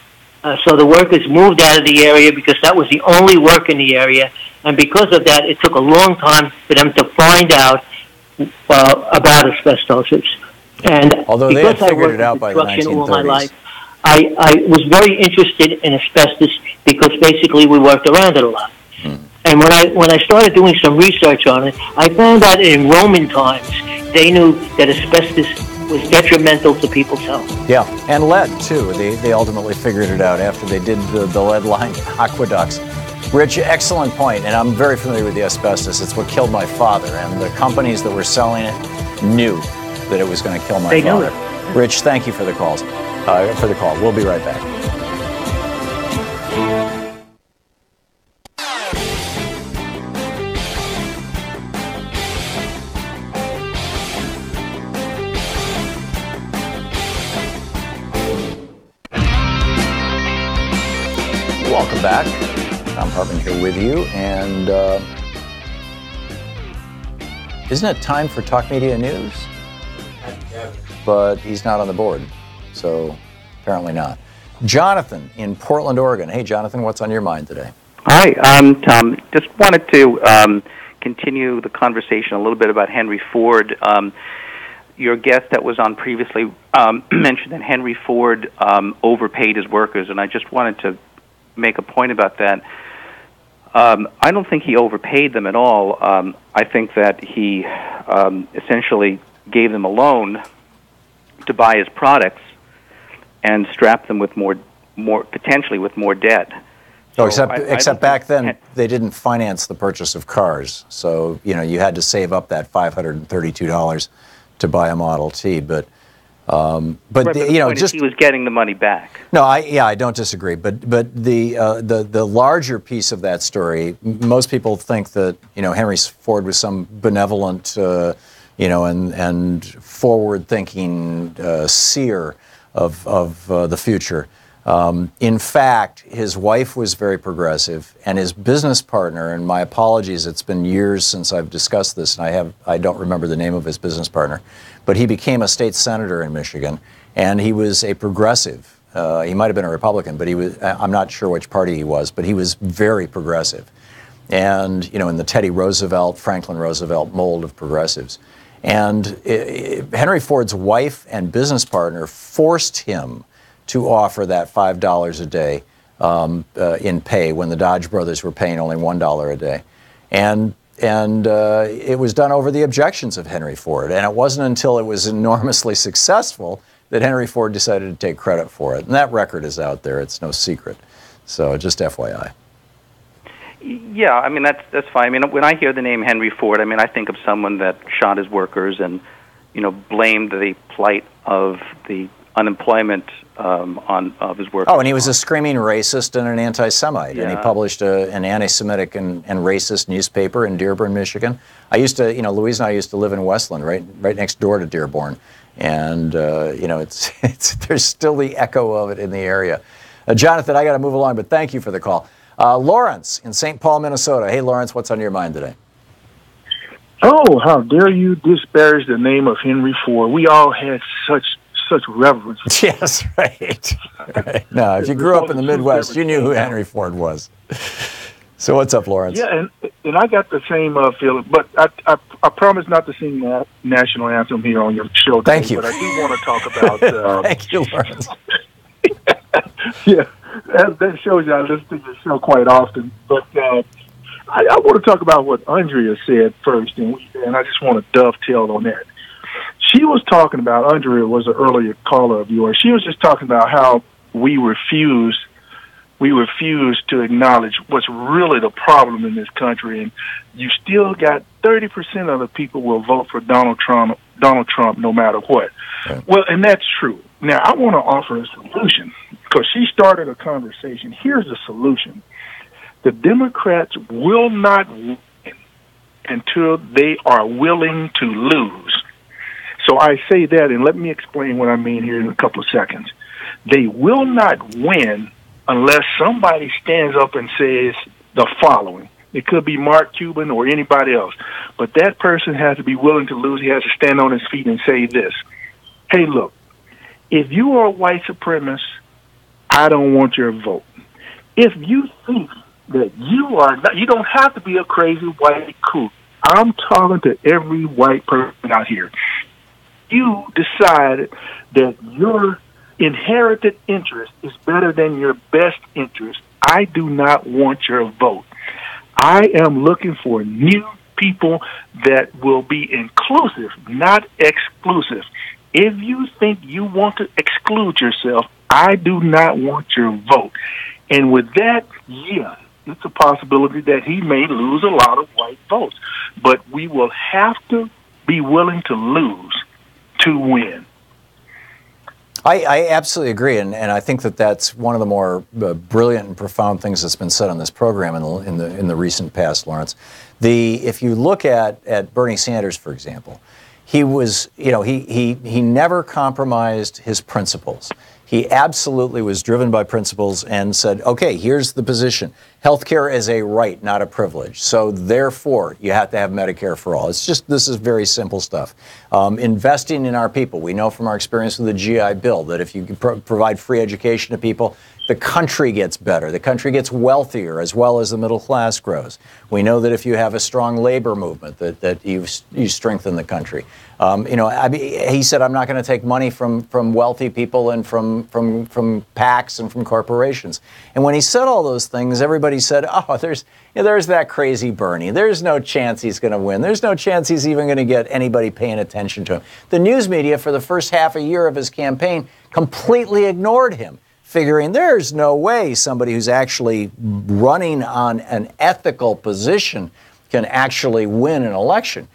So the workers moved out of the area because that was the only work in the area, and because of that, it took a long time for them to find out about asbestosis. And although they had figured it out by the 1930s. All my life, I was very interested in asbestos because basically we worked around it a lot. And when I started doing some research on it, I found out in Roman times they knew that asbestos was detrimental to people's health. Yeah, and lead too. They ultimately figured it out after they did the lead-lined aqueducts. Rich, excellent point, and I'm very familiar with the asbestos. It's what killed my father, and the companies that were selling it knew that it was going to kill my father. Rich, thank you for the calls. We'll be right back. Welcome back. Thom Hartmann here with you, and isn't it time for Talk Media News? But he's not on the board, so apparently not. Jonathan in Portland, Oregon. Hey, Jonathan, what's on your mind today? Hi, Tom. Just wanted to continue the conversation a little bit about Henry Ford. Your guest that was on previously mentioned that Henry Ford overpaid his workers, and I just wanted to make a point about that. I don't think he overpaid them at all. I think that he essentially gave them a loan to buy his products and strapped them with potentially with more debt. Oh, except back then they didn't finance the purchase of cars, so you had to save up that $532 to buy a Model T. But he was getting the money back. No, I don't disagree. But the larger piece of that story, most people think that Henry Ford was some benevolent and forward-thinking seer of the future. In fact, his wife was very progressive, and his business partner, and my apologies, it's been years since I've discussed this, and I don't remember the name of his business partner, but he became a state senator in Michigan, and he was a progressive. He might have been a Republican, but I'm not sure which party he was, but he was very progressive. And, in the Teddy Roosevelt, Franklin Roosevelt mold of progressives. And Henry Ford's wife and business partner forced him to offer that $5 a day in pay when the Dodge brothers were paying only $1 a day. And it was done over the objections of Henry Ford. And it wasn't until it was enormously successful that Henry Ford decided to take credit for it. And that record is out there. It's no secret. So just FYI. Yeah, I mean, that's fine. I mean, when I hear the name Henry Ford, I mean, I think of someone that shot his workers and, blamed the plight of the unemployment of his workers. Oh, and he was a screaming racist and an anti-Semite, and he published an anti-Semitic and racist newspaper in Dearborn, Michigan. I used to, Louise and I used to live in Westland, right next door to Dearborn, and there's still the echo of it in the area. Jonathan, I got to move along, but thank you for the call. Lawrence in St. Paul, Minnesota. Hey, Lawrence, what's on your mind today? Oh, how dare you disparage the name of Henry Ford? We all had such reverence. Yes, right. No, if you grew up in the Midwest, you knew who Henry Ford was. So what's up, Lawrence? Yeah, and I got the same feeling, but I promise not to sing the national anthem here on your show today. Thank you. But I do want to talk about... Thank you, Lawrence. Yeah, that shows you I listen to your show quite often. But I want to talk about what Andrea said first, and I just want to dovetail on that. She was talking about, Andrea was an earlier caller of yours, she was just talking about how we refuse we refuse to acknowledge what's really the problem in this country. And you still got 30% of the people will vote for Donald Trump no matter what. Right. Well, and that's true. Now, I want to offer a solution because she started a conversation. Here's the solution. The Democrats will not win until they are willing to lose. So I say that, and let me explain what I mean here in a couple of seconds. They will not win unless somebody stands up and says the following. It could be Mark Cuban or anybody else. But that person has to be willing to lose. He has to stand on his feet and say this. Hey, look, if you are a white supremacist, I don't want your vote. If you think that you are not, you don't have to be a crazy white kook. I'm talking to every white person out here. You decide that your inherited interest is better than your best interest. I do not want your vote. I am looking for new people that will be inclusive, not exclusive. If you think you want to exclude yourself, I do not want your vote. And with that, yeah, it's a possibility that he may lose a lot of white votes. But we will have to be willing to lose to win. I absolutely agree, and I think that that's one of the more brilliant and profound things that's been said on this program in the recent past, Lawrence. If you look at Bernie Sanders, for example, he was, he never compromised his principles. He absolutely was driven by principles and said, okay, here's the position. Healthcare is a right, not a privilege. So therefore, you have to have Medicare for all. This is very simple stuff. Investing in our people. We know from our experience with the GI Bill that if you provide free education to people, the country gets better. The country gets wealthier as well as the middle class grows. We know that if you have a strong labor movement, that you strengthen the country. He said, I'm not going to take money from wealthy people and from PACs and from corporations. And when he said all those things, everybody said, oh, there's that crazy Bernie. There's no chance he's going to win. There's no chance he's even going to get anybody paying attention to him. The news media for the first half a year of his campaign completely ignored him, figuring there's no way somebody who's actually running on an ethical position can actually win an election.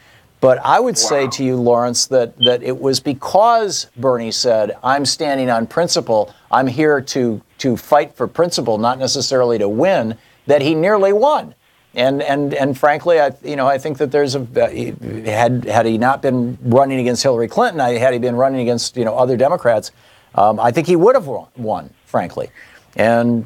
But I would say to you, Lawrence, that it was because Bernie said, I'm standing on principle, I'm here to fight for principle, not necessarily to win, that he nearly won. And frankly, I think that there's had he not been running against Hillary Clinton, had he been running against other Democrats, I think he would have won, frankly. And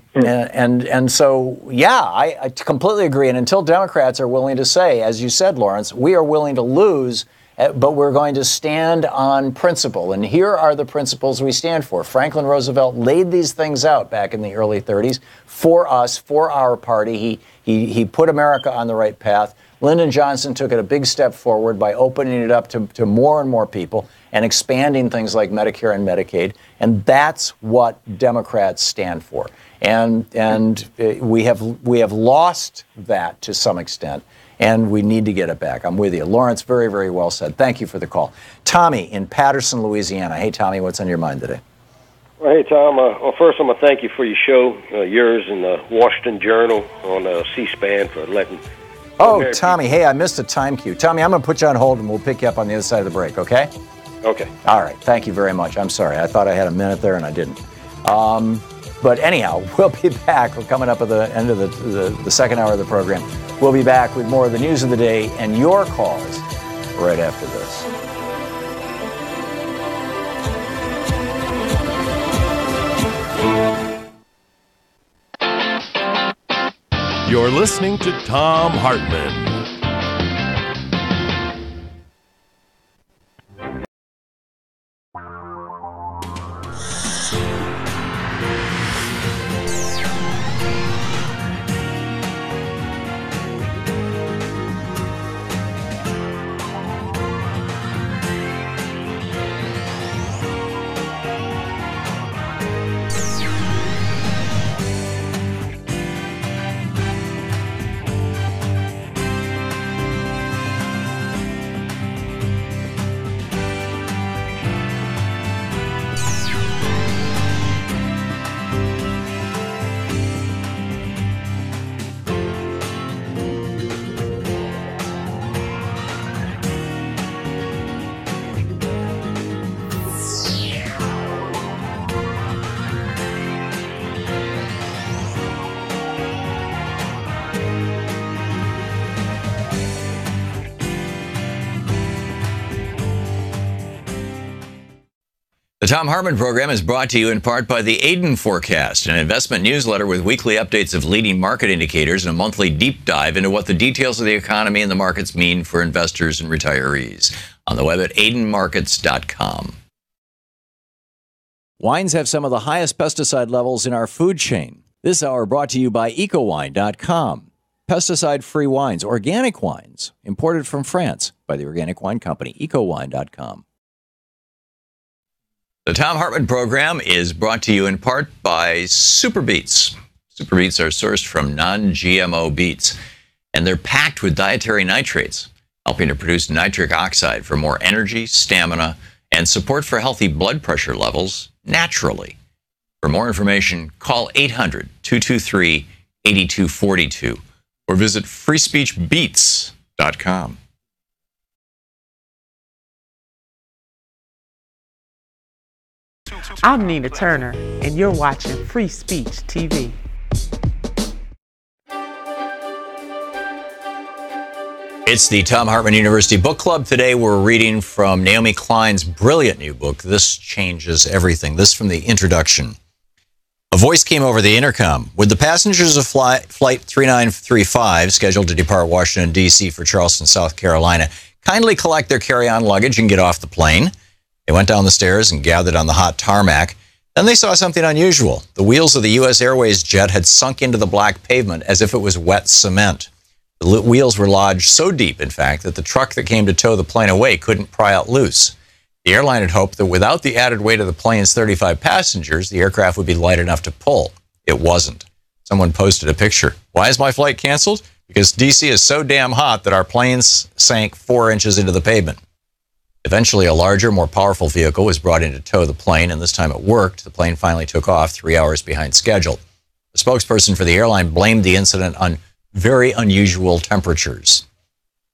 so, yeah, I completely agree. And until Democrats are willing to say, as you said, Lawrence, we are willing to lose, but we're going to stand on principle. And here are the principles we stand for. Franklin Roosevelt laid these things out back in the early 30s for us, for our party. He put America on the right path. Lyndon Johnson took it a big step forward by opening it up to more and more people and expanding things like Medicare and Medicaid. And that's what Democrats stand for. And we have lost that to some extent, and we need to get it back. I'm with you. Lawrence, very, very well said. Thank you for the call. Tommy in Patterson, Louisiana. Hey, Tommy, what's on your mind today? Well, hey, Tom. Well, first, I'm going to thank you for your show, yours and the Washington Journal on C-SPAN for letting... Oh, Tommy, hey, I missed a time cue. Tommy, I'm going to put you on hold, and we'll pick you up on the other side of the break, okay? Okay. All right. Thank you very much. I'm sorry. I thought I had a minute there, and I didn't. But anyhow, we'll be back. We're coming up at the end of the second hour of the program. We'll be back with more of the news of the day and your calls right after this. You're listening to Thom Hartmann. The Thom Hartmann Program is brought to you in part by the Aiden Forecast, an investment newsletter with weekly updates of leading market indicators and a monthly deep dive into what the details of the economy and the markets mean for investors and retirees. On the web at aidenmarkets.com. Wines have some of the highest pesticide levels in our food chain. This hour brought to you by ecowine.com. Pesticide-free wines, organic wines, imported from France by the organic wine company, ecowine.com. The Thom Hartmann Program is brought to you in part by Super Beets. Super Beets are sourced from non-GMO beets, and they're packed with dietary nitrates, helping to produce nitric oxide for more energy, stamina, and support for healthy blood pressure levels naturally. For more information, call 800-223-8242 or visit freespeechbeets.com. I'm Nina Turner, and you're watching Free Speech TV. It's the Thom Hartmann University Book Club. Today we're reading from Naomi Klein's brilliant new book, This Changes Everything. This from the introduction. A voice came over the intercom. Would the passengers of Flight 3935, scheduled to depart Washington, D.C. for Charleston, South Carolina, kindly collect their carry-on luggage and get off the plane? They went down the stairs and gathered on the hot tarmac. Then they saw something unusual. The wheels of the U.S. Airways jet had sunk into the black pavement as if it was wet cement. The wheels were lodged so deep, in fact, that the truck that came to tow the plane away couldn't pry out loose. The airline had hoped that without the added weight of the plane's 35 passengers, the aircraft would be light enough to pull. It wasn't. Someone posted a picture. Why is my flight canceled? Because D.C. is so damn hot that our planes sank 4 inches into the pavement. Eventually, a larger, more powerful vehicle was brought in to tow the plane, and this time it worked. The plane finally took off 3 hours behind schedule. The spokesperson for the airline blamed the incident on very unusual temperatures.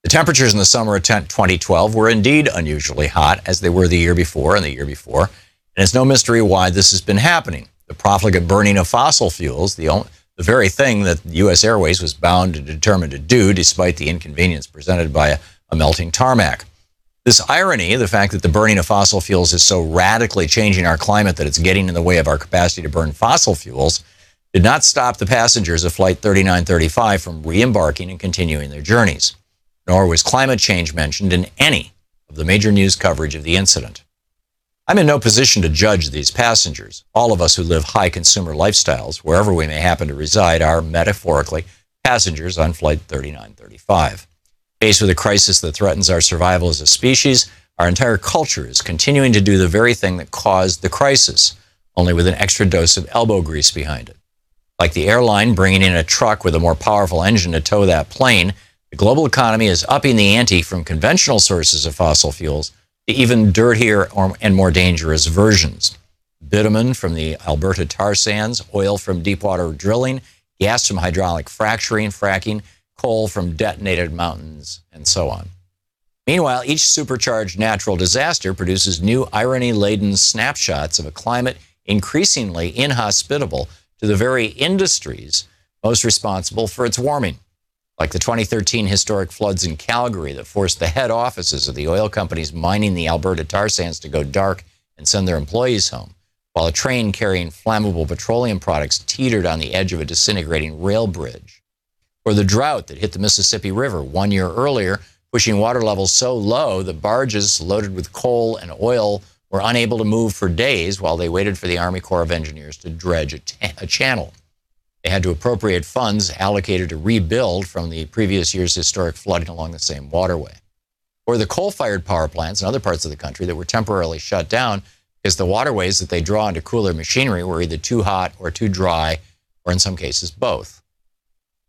The temperatures in the summer of 2012 were indeed unusually hot, as they were the year before and the year before, and it's no mystery why this has been happening. The profligate burning of fossil fuels, the very thing that U.S. Airways was bound and determined to do, despite the inconvenience presented by a melting tarmac. This irony, the fact that the burning of fossil fuels is so radically changing our climate that it's getting in the way of our capacity to burn fossil fuels, did not stop the passengers of Flight 3935 from re-embarking and continuing their journeys. Nor was climate change mentioned in any of the major news coverage of the incident. I'm in no position to judge these passengers. All of us who live high consumer lifestyles, wherever we may happen to reside, are metaphorically passengers on Flight 3935. Faced with a crisis that threatens our survival as a species, our entire culture is continuing to do the very thing that caused the crisis, only with an extra dose of elbow grease behind it. Like the airline bringing in a truck with a more powerful engine to tow that plane, the global economy is upping the ante from conventional sources of fossil fuels to even dirtier and more dangerous versions. Bitumen from the Alberta tar sands, oil from deepwater drilling, gas from hydraulic fracking, coal from detonated mountains, and so on. Meanwhile, each supercharged natural disaster produces new irony-laden snapshots of a climate increasingly inhospitable to the very industries most responsible for its warming, like the 2013 historic floods in Calgary that forced the head offices of the oil companies mining the Alberta tar sands to go dark and send their employees home, while a train carrying flammable petroleum products teetered on the edge of a disintegrating rail bridge. Or the drought that hit the Mississippi River 1 year earlier, pushing water levels so low that barges loaded with coal and oil were unable to move for days while they waited for the Army Corps of Engineers to dredge a channel. They had to appropriate funds allocated to rebuild from the previous year's historic flooding along the same waterway. Or the coal-fired power plants in other parts of the country that were temporarily shut down because the waterways that they draw into cooler machinery were either too hot or too dry, or in some cases both.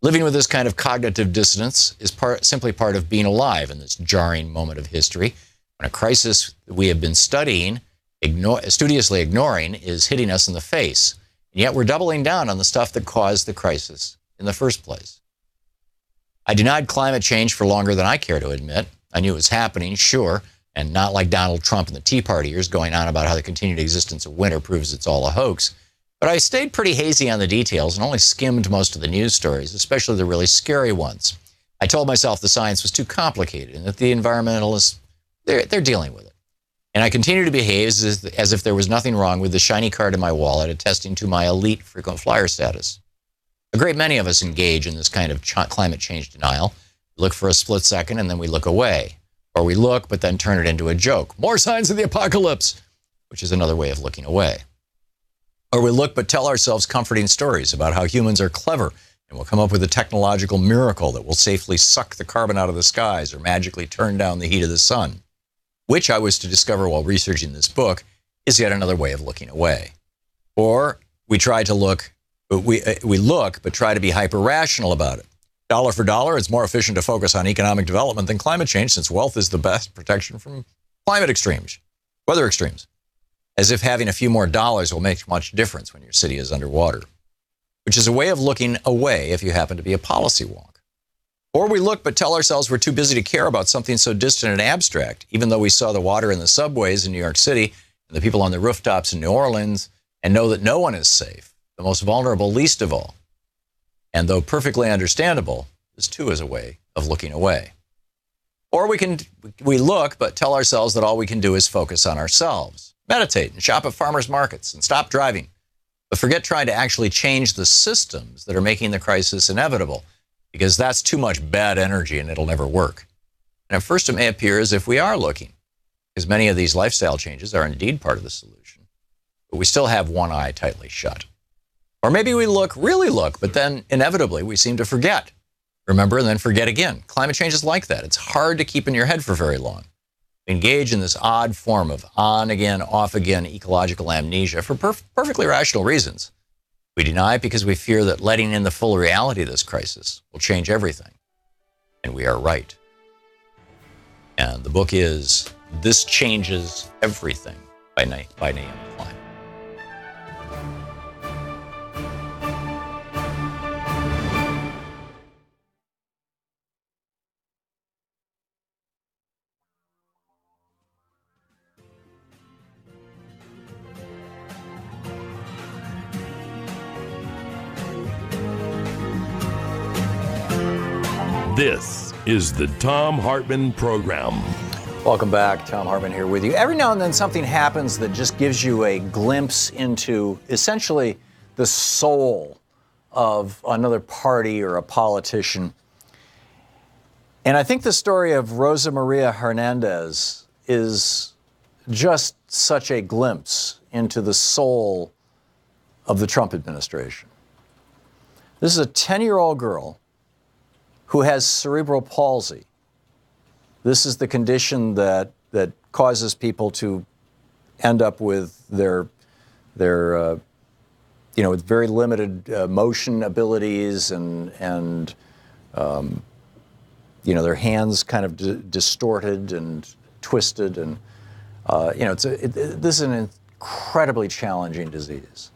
Living with this kind of cognitive dissonance is simply part of being alive in this jarring moment of history, when a crisis that we have been studiously ignoring is hitting us in the face. And yet we're doubling down on the stuff that caused the crisis in the first place. I denied climate change for longer than I care to admit. I knew it was happening, sure, and not like Donald Trump and the Tea Party years going on about how the continued existence of winter proves it's all a hoax. But I stayed pretty hazy on the details and only skimmed most of the news stories, especially the really scary ones. I told myself the science was too complicated and that the environmentalists, they're dealing with it. And I continue to behave as if there was nothing wrong with the shiny card in my wallet attesting to my elite frequent flyer status. A great many of us engage in this kind of climate change denial. We look for a split second and then we look away. Or we look but then turn it into a joke. More signs of the apocalypse, which is another way of looking away. Or we look but tell ourselves comforting stories about how humans are clever and will come up with a technological miracle that will safely suck the carbon out of the skies or magically turn down the heat of the sun. Which I was to discover while researching this book is yet another way of looking away. Or we try to look, we look, but try to be hyper-rational about it. Dollar for dollar, it's more efficient to focus on economic development than climate change, since wealth is the best protection from climate extremes, weather extremes. As if having a few more dollars will make much difference when your city is underwater. Which is a way of looking away if you happen to be a policy wonk. Or we look but tell ourselves we're too busy to care about something so distant and abstract, even though we saw the water in the subways in New York City and the people on the rooftops in New Orleans and know that no one is safe, the most vulnerable least of all. And though perfectly understandable, this too is a way of looking away. Or we look but tell ourselves that all we can do is focus on ourselves, meditate and shop at farmers markets and stop driving, but forget trying to actually change the systems that are making the crisis inevitable, because that's too much bad energy and it'll never work. And at first it may appear as if we are looking, because many of these lifestyle changes are indeed part of the solution, but we still have one eye tightly shut. Or maybe we look, really look, but then inevitably we seem to forget. Remember and then forget again. Climate change is like that. It's hard to keep in your head for very long. We engage in this odd form of on again, off again ecological amnesia for perfectly rational reasons. We deny it because we fear that letting in the full reality of this crisis will change everything. And we are right. And the book is This Changes Everything by Naomi Klein. This is the Thom Hartmann Program. Welcome back. Thom Hartmann here with you. Every now and then something happens that just gives you a glimpse into essentially the soul of another party or a politician. And I think the story of Rosa Maria Hernandez is just such a glimpse into the soul of the Trump administration. This is a 10-year-old girl who has cerebral palsy. This is the condition that causes people to end up with their with very limited motion abilities and their hands kind of distorted and twisted, and this is an incredibly challenging disease.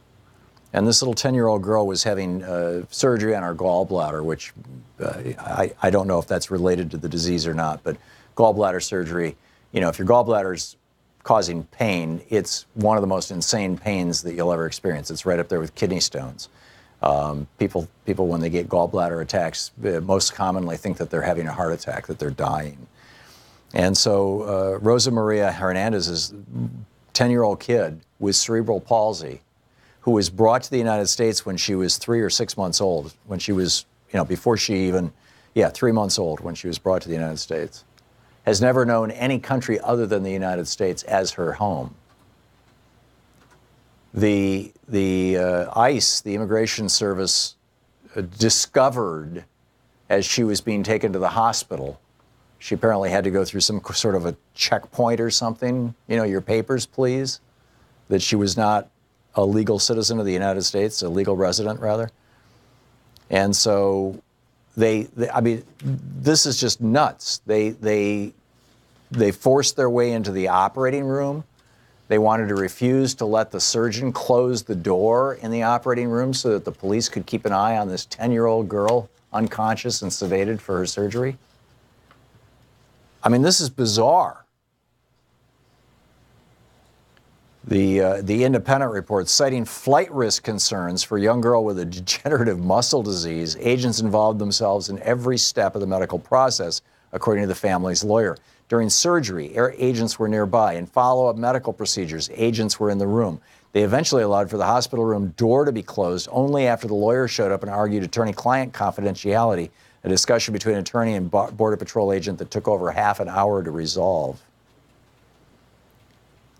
And this little 10-year-old girl was having surgery on her gallbladder, which I don't know if that's related to the disease or not, but gallbladder surgery, if your gallbladder's causing pain, it's one of the most insane pains that you'll ever experience. It's right up there with kidney stones. People, when they get gallbladder attacks, most commonly think that they're having a heart attack, that they're dying. And so Rosa Maria Hernandez is a 10-year-old kid with cerebral palsy who was brought to the United States when she was 3 or 6 months old, when she was, before she even, 3 months old when she was brought to the United States. Has never known any country other than the United States as her home. The ICE, the Immigration Service, discovered as she was being taken to the hospital, she apparently had to go through some sort of a checkpoint or something, your papers, please, that she was not a legal citizen of the United States, a legal resident, rather. And so this is just nuts. They forced their way into the operating room. They wanted to refuse to let the surgeon close the door in the operating room so that the police could keep an eye on this 10-year-old girl, unconscious and sedated for her surgery. This is bizarre. The Independent reports, citing flight risk concerns for a young girl with a degenerative muscle disease, agents involved themselves in every step of the medical process, according to the family's lawyer. During surgery, agents were nearby. In follow-up medical procedures, agents were in the room. They eventually allowed for the hospital room door to be closed only after the lawyer showed up and argued attorney-client confidentiality, a discussion between attorney and Border Patrol agent that took over half an hour to resolve.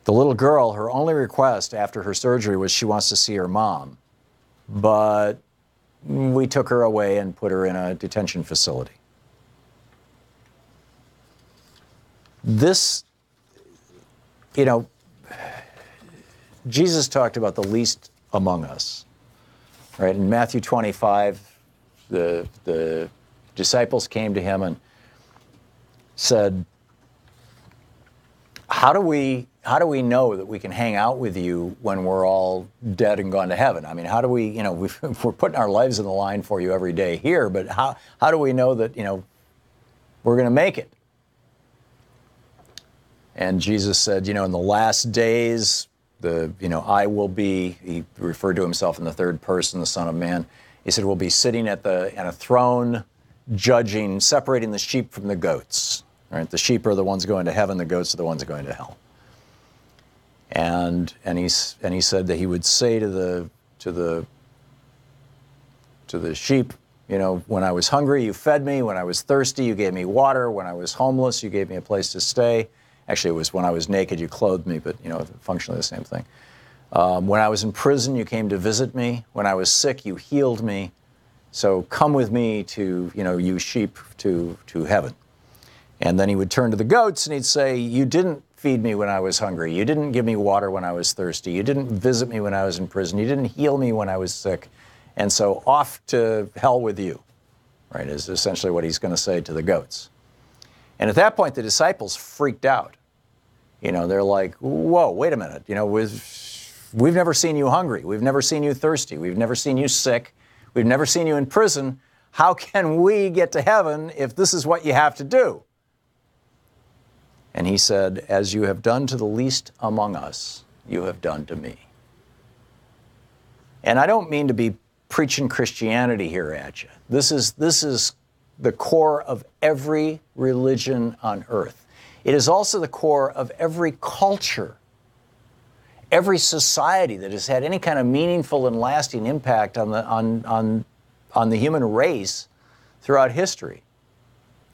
The little girl, her only request after her surgery was she wants to see her mom. But we took her away and put her in a detention facility. This, you know, Jesus talked about the least among us, right? In Matthew 25, the disciples came to him and said, how do we know that we can hang out with you when we're all dead and gone to heaven? I mean, how do we, you know, we're putting our lives in the line for you every day here, but how do we know that, you know, we're going to make it? And Jesus said, you know, in the last days, I will be, he referred to himself in the third person, the Son of Man. He said, we'll be sitting at a throne, judging, separating the sheep from the goats. Right? The sheep are the ones going to heaven, the goats are the ones going to hell. And he said that he would say to the sheep, you know, when I was hungry, you fed me. When I was thirsty, you gave me water. When I was homeless, you gave me a place to stay. Actually, it was when I was naked, you clothed me, but, you know, functionally the same thing. When I was in prison, you came to visit me. When I was sick, you healed me. So come with me to, you know, you sheep to heaven. And then he would turn to the goats and he'd say, you didn't feed me when I was hungry. You didn't give me water when I was thirsty. You didn't visit me when I was in prison. You didn't heal me when I was sick. And so off to hell with you, right, is essentially what he's going to say to the goats. And at that point, the disciples freaked out. You know, they're like, whoa, wait a minute. You know, we've never seen you hungry. We've never seen you thirsty. We've never seen you sick. We've never seen you in prison. How can we get to heaven if this is what you have to do? And he said, as you have done to the least among us, you have done to me. And I don't mean to be preaching Christianity here at you. This is the core of every religion on earth. It is also the core of every culture, every society that has had any kind of meaningful and lasting impact on the human race throughout history.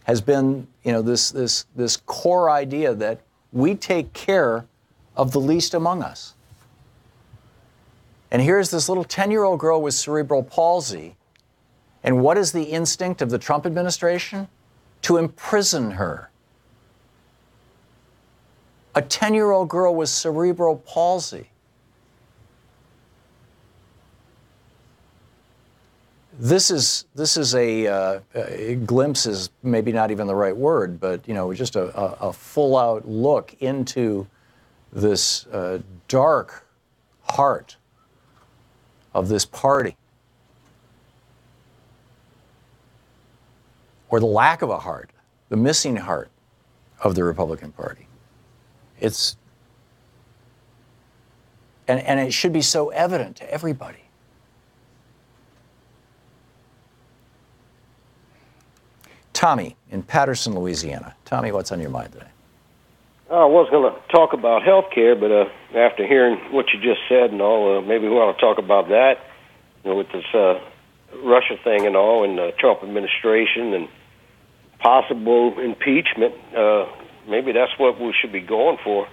Has been, you know, this core idea that we take care of the least among us. And here's this little 10-year-old girl with cerebral palsy. And what is the instinct of the Trump administration? To imprison her. A 10-year-old girl with cerebral palsy. This is a glimpse is maybe not even the right word, but, you know, just a full-out look into this dark heart of this party. Or the lack of a heart, the missing heart of the Republican Party. It's, and it should be so evident to everybody. Tommy in Patterson, Louisiana. Tommy, what's on your mind today? I was going to talk about health care, but after hearing what you just said and all, maybe we want to talk about that, you know, with this Russia thing and all, and the Trump administration and possible impeachment. Maybe that's what we should be going for.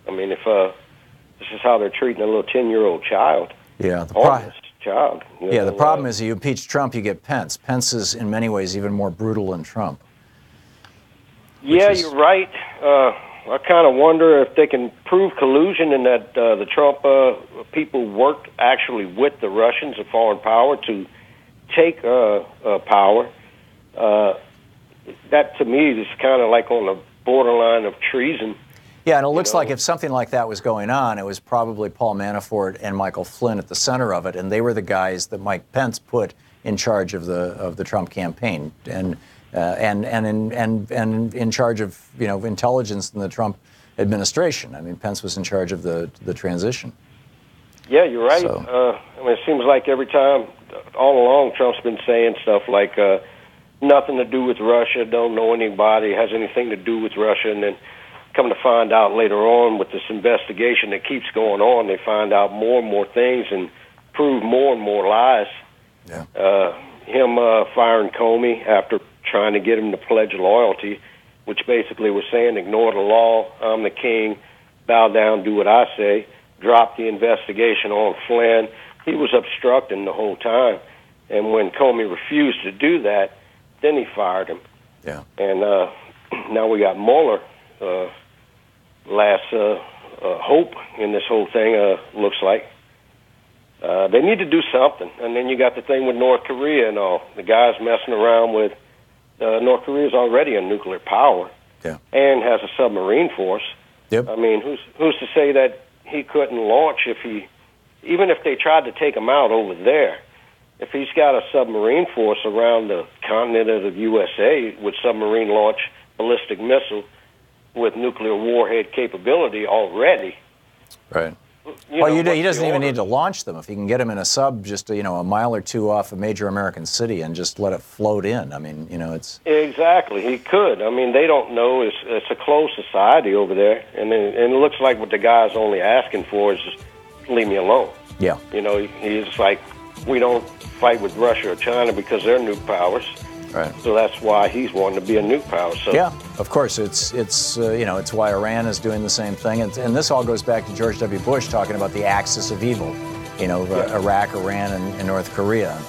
I mean, if this is how they're treating a little 10-year-old child. Yeah, the problem is you impeach Trump, you get Pence. Pence is in many ways even more brutal than Trump. Yeah, you're right. I kind of wonder if they can prove collusion and that the Trump people worked actually with the Russians, a foreign power, to take power. That, to me, is kind of like on the borderline of treason. Yeah, and it looks like if something like that was going on, it was probably Paul Manafort and Michael Flynn at the center of it, and they were the guys that Mike Pence put in charge of the Trump campaign and in charge of, you know, intelligence in the Trump administration. I mean, Pence was in charge of the transition. Yeah, you're right. So, I mean, it seems like every time, all along, Trump's been saying stuff like, nothing to do with Russia, don't know anybody has anything to do with Russia, and then come to find out later on with this investigation that keeps going on, they find out more and more things and prove more and more lies. Yeah. Him firing Comey after trying to get him to pledge loyalty, which basically was saying, ignore the law, I'm the king, bow down, do what I say, drop the investigation on Flynn. He was obstructing the whole time. And when Comey refused to do that, then he fired him. Yeah. And now we got Mueller, last hope in this whole thing, looks like. They need to do something. And then you got the thing with North Korea and all. The guys messing around with North Korea is already a nuclear power, yeah, and has a submarine force. Yep. I mean, who's to say that he couldn't launch even if they tried to take him out over there? If he's got a submarine force around the continent of the USA with submarine launch ballistic missile with nuclear warhead capability already, right. He doesn't even need to launch them. If he can get them in a sub just a mile or two off a major American city and just let it float in. I mean, it's... Exactly, he could. I mean, they don't know. It's a closed society over there, and it looks like what the guy's only asking for is just leave me alone. Yeah. He's like, we don't fight with Russia or China because they're nuke powers. Right. So that's why he's wanting to be a nuke power. So yeah, of course, it's why Iran is doing the same thing, and this all goes back to George W. Bush talking about the axis of evil, Iraq, Iran, and North Korea,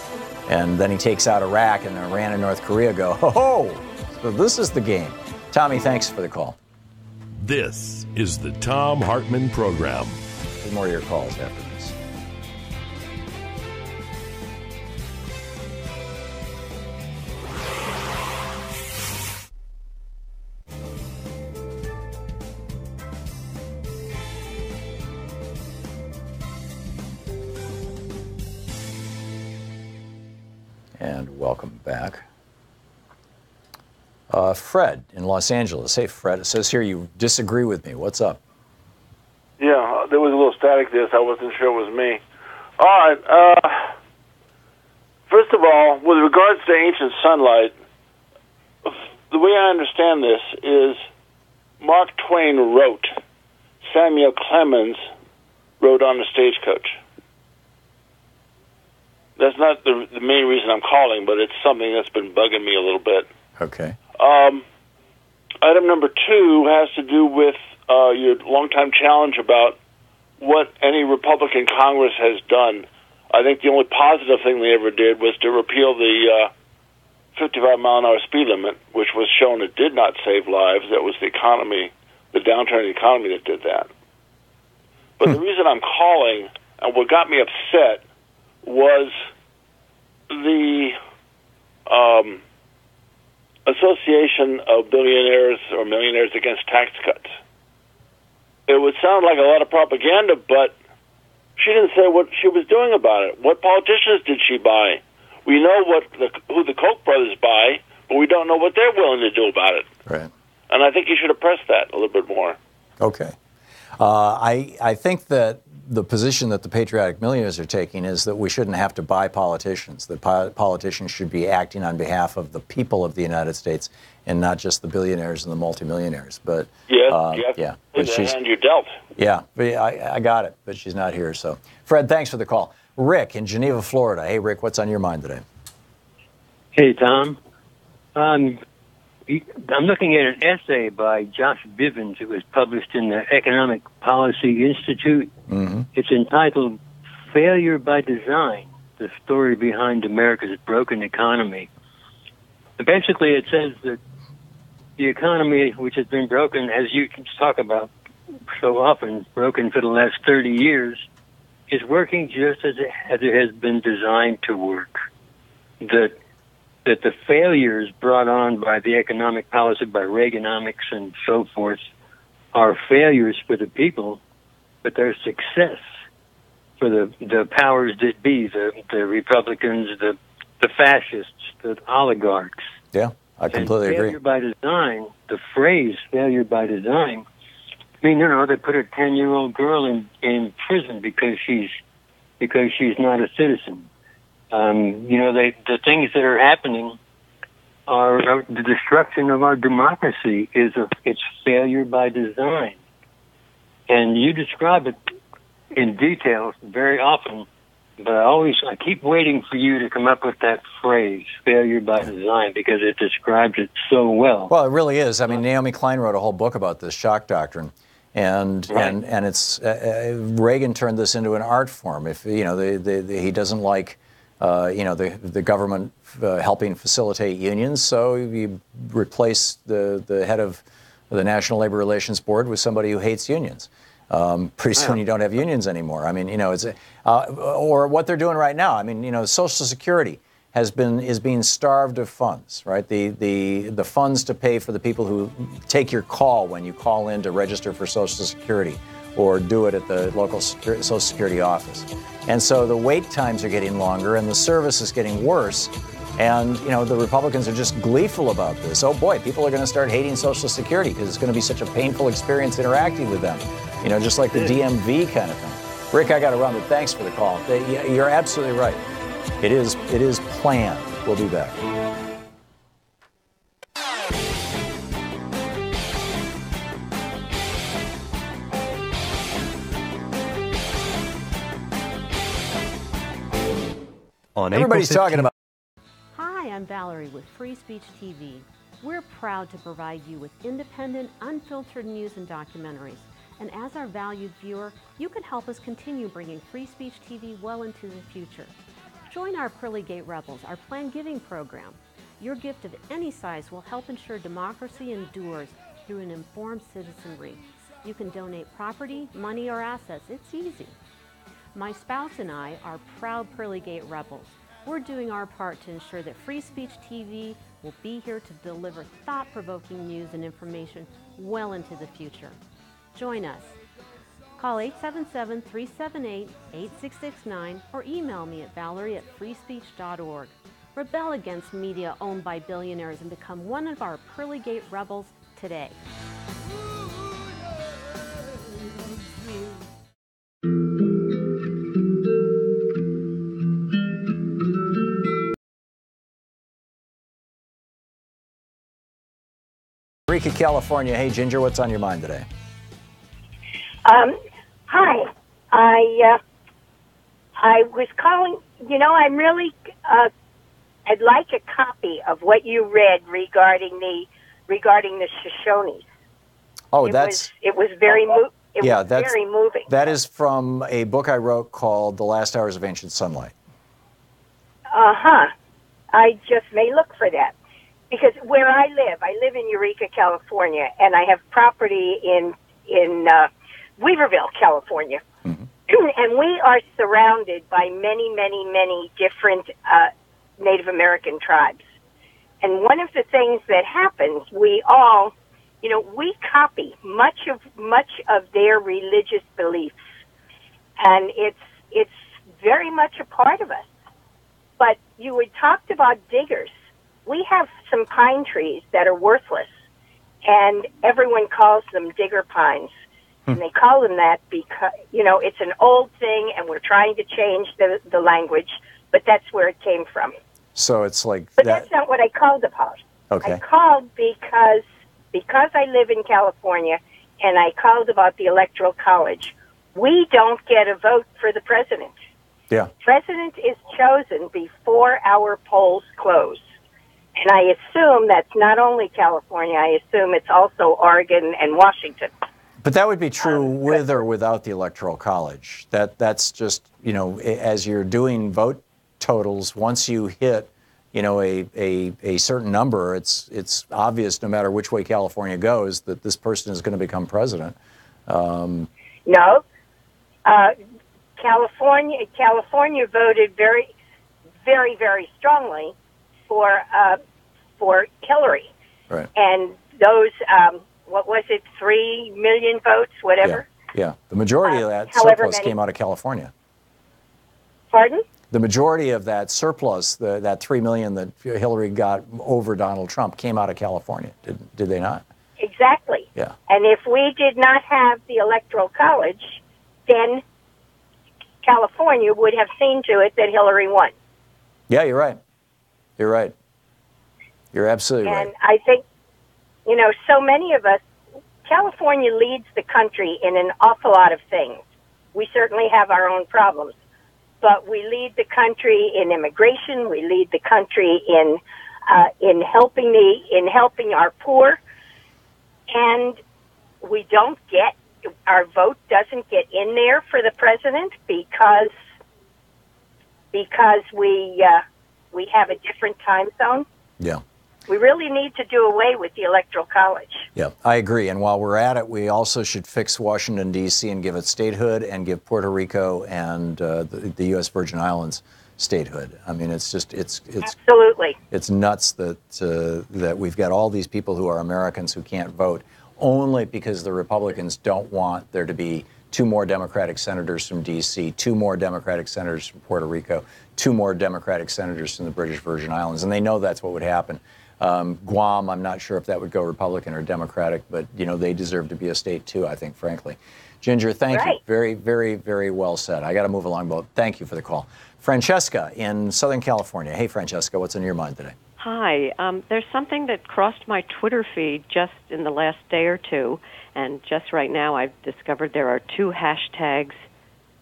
and then he takes out Iraq, and Iran and North Korea go, ho, so this is the game. Tommy, thanks for the call. This is the Thom Hartmann Program. There's more of your calls after this. And welcome back. Fred in Los Angeles. Hey, Fred, it says here you disagree with me. What's up? Yeah, there was a little static there, so I wasn't sure it was me. All right. First of all, with regards to ancient sunlight, the way I understand this is Mark Twain wrote, Samuel Clemens rode on the stagecoach. That's not the main reason I'm calling, but it's something that's been bugging me a little bit. Okay. Item number 2 has to do with your longtime challenge about what any Republican Congress has done. I think the only positive thing they ever did was to repeal the 55-mile-an-hour speed limit, which was shown it did not save lives. That was the economy, the downturn in the economy that did that. But the reason I'm calling, and what got me upset, was the Association of Billionaires or Millionaires Against Tax Cuts. It would sound like a lot of propaganda, but she didn't say what she was doing about it. What politicians did she buy? We know who the Koch brothers buy, but we don't know what they're willing to do about it. Right. And I think you should have pressed that a little bit more. Okay. I think that the position that the patriotic millionaires are taking is that we shouldn't have to buy politicians, that politicians should be acting on behalf of the people of the United States and not just the billionaires and the multimillionaires. But yeah, but she's, and you dealt. Yeah, but I got it, but she's not here. So, Fred, thanks for the call. Rick in Geneva, Florida. Hey, Rick, what's on your mind today? Hey, Tom. I'm looking at an essay by Josh Bivens. It was published in the Economic Policy Institute. Mm-hmm. It's entitled Failure by Design, the story behind America's broken economy. And basically, it says that the economy, which has been broken, as you talk about so often, broken for the last 30 years, is working just as it has been designed to work. That the failures brought on by the economic policy, by Reaganomics and so forth, are failures for the people, but they're success for the powers that be, the Republicans, the fascists, the oligarchs. Yeah, I completely agree. Failure by design, the phrase failure by design, I mean, they put a 10-year-old girl in prison because she's not a citizen. The things that are happening the destruction of our democracy it's failure by design. And you describe it in detail very often, but I keep waiting for you to come up with that phrase, failure by design, because it describes it so well. Well, it really is. I mean, Naomi Klein wrote a whole book about this shock doctrine. And it's Reagan turned this into an art form. If he doesn't like the government helping facilitate unions, so you replace the head of the National Labor Relations Board with somebody who hates unions. Pretty soon you don't have unions anymore. I mean, it's or what they're doing right now. I mean, Social Security is being starved of funds, right? The funds to pay for the people who take your call when you call in to register for Social Security or do it at the local Social Security office. And so the wait times are getting longer and the service is getting worse. And, the Republicans are just gleeful about this. Oh, boy, people are going to start hating Social Security because it's going to be such a painful experience interacting with them, just like the DMV kind of thing. Rick, I got to run, but thanks for the call. You're absolutely right. It is planned. We'll be back. Everybody's talking about. Hi, I'm Valerie with Free Speech TV. We're proud to provide you with independent, unfiltered news and documentaries. And as our valued viewer, you can help us continue bringing Free Speech TV well into the future. Join our Pearly Gate Rebels, our planned giving program. Your gift of any size will help ensure democracy endures through an informed citizenry. You can donate property, money, or assets. It's easy. My spouse and I are proud Pearly Gate Rebels. We're doing our part to ensure that Free Speech TV will be here to deliver thought-provoking news and information well into the future. Join us. Call 877-378-8669 or email me at valerie@freespeech.org. Rebel against media owned by billionaires and become one of our Pearly Gate Rebels today. Eureka, California. Hey, Ginger, what's on your mind today? Hi. I was calling. I'm really. I'd like a copy of what you read regarding the Shoshones. Oh, it was very very moving. That is from a book I wrote called The Last Hours of Ancient Sunlight. I just may look for that. Because where I live in Eureka, California, and I have property in Weaverville, California. Mm-hmm. And we are surrounded by many, many, many different Native American tribes. And one of the things that happens, we all, we copy much of their religious beliefs. And it's very much a part of us. But you had talked about diggers. We have some pine trees that are worthless, and everyone calls them digger pines. And they call them that because, it's an old thing, and we're trying to change the language, but that's where it came from. So it's like But that's not what I called about. Okay. I called because I live in California, and I called about the Electoral College. We don't get a vote for the president. Yeah. President is chosen before our polls close. And I assume that's not only California, I assume it's also Oregon and Washington. But that would be true with or without the Electoral College. That's just, as you're doing vote totals, once you hit, a certain number, it's obvious no matter which way California goes that this person is going to become president. No. California voted very, very, very strongly for Hillary. Right. And those, 3 million votes, whatever? Yeah. The majority of that surplus came out of California. Pardon? The majority of that surplus, that 3 million that Hillary got over Donald Trump, came out of California. Did they not? Exactly. Yeah. And if we did not have the Electoral College, then California would have seen to it that Hillary won. Yeah, you're right. You're right. You're absolutely right. And I think, you know, so many of us, California leads the country in an awful lot of things. We certainly have our own problems, but we lead the country in immigration. We lead the country in helping our poor, and we don't get, our vote doesn't get in there for the president because we have a different time zone. Yeah. We really need to do away with the Electoral College. Yeah, I agree. And while we're at it, we also should fix Washington, D.C. and give it statehood and give Puerto Rico and the U.S. Virgin Islands statehood. I mean, it's absolutely. It's nuts that we've got all these people who are Americans who can't vote only because the Republicans don't want there to be 2 more Democratic senators from D.C., 2 more Democratic senators from Puerto Rico, 2 more Democratic senators from the British Virgin Islands. And they know that's what would happen. Guam, I'm not sure if that would go Republican or Democratic, but, you know, they deserve to be a state, too, I think, frankly. Ginger, thank you. Very, very, very well said. I got to move along, but thank you for the call. Francesca in Southern California. Hey, Francesca, what's on your mind today? Hi. There's something that crossed my Twitter feed just in the last day or two, and just right now I've discovered there are 2 hashtags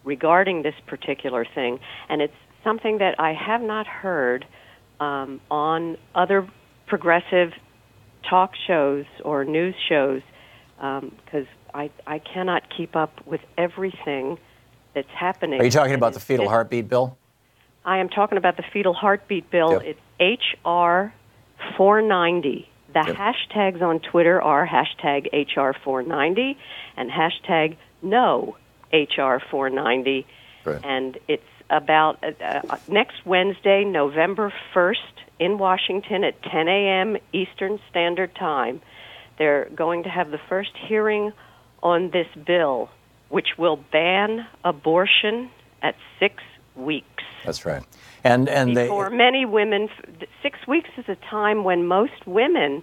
regarding this particular thing, and it's something that I have not heard on other progressive talk shows or news shows, because I cannot keep up with everything that's happening. Are you talking about the fetal heartbeat bill? I am talking about the fetal heartbeat bill. Yep. It's H.R. 490. The hashtags on Twitter are hashtag HR 490 and hashtag no HR 490. Right. And it's about next Wednesday, November 1st, in Washington at 10 a.m. Eastern Standard Time. They're going to have the first hearing on this bill, which will ban abortion at 6 weeks. That's right. And for many women, 6 weeks is a time when most women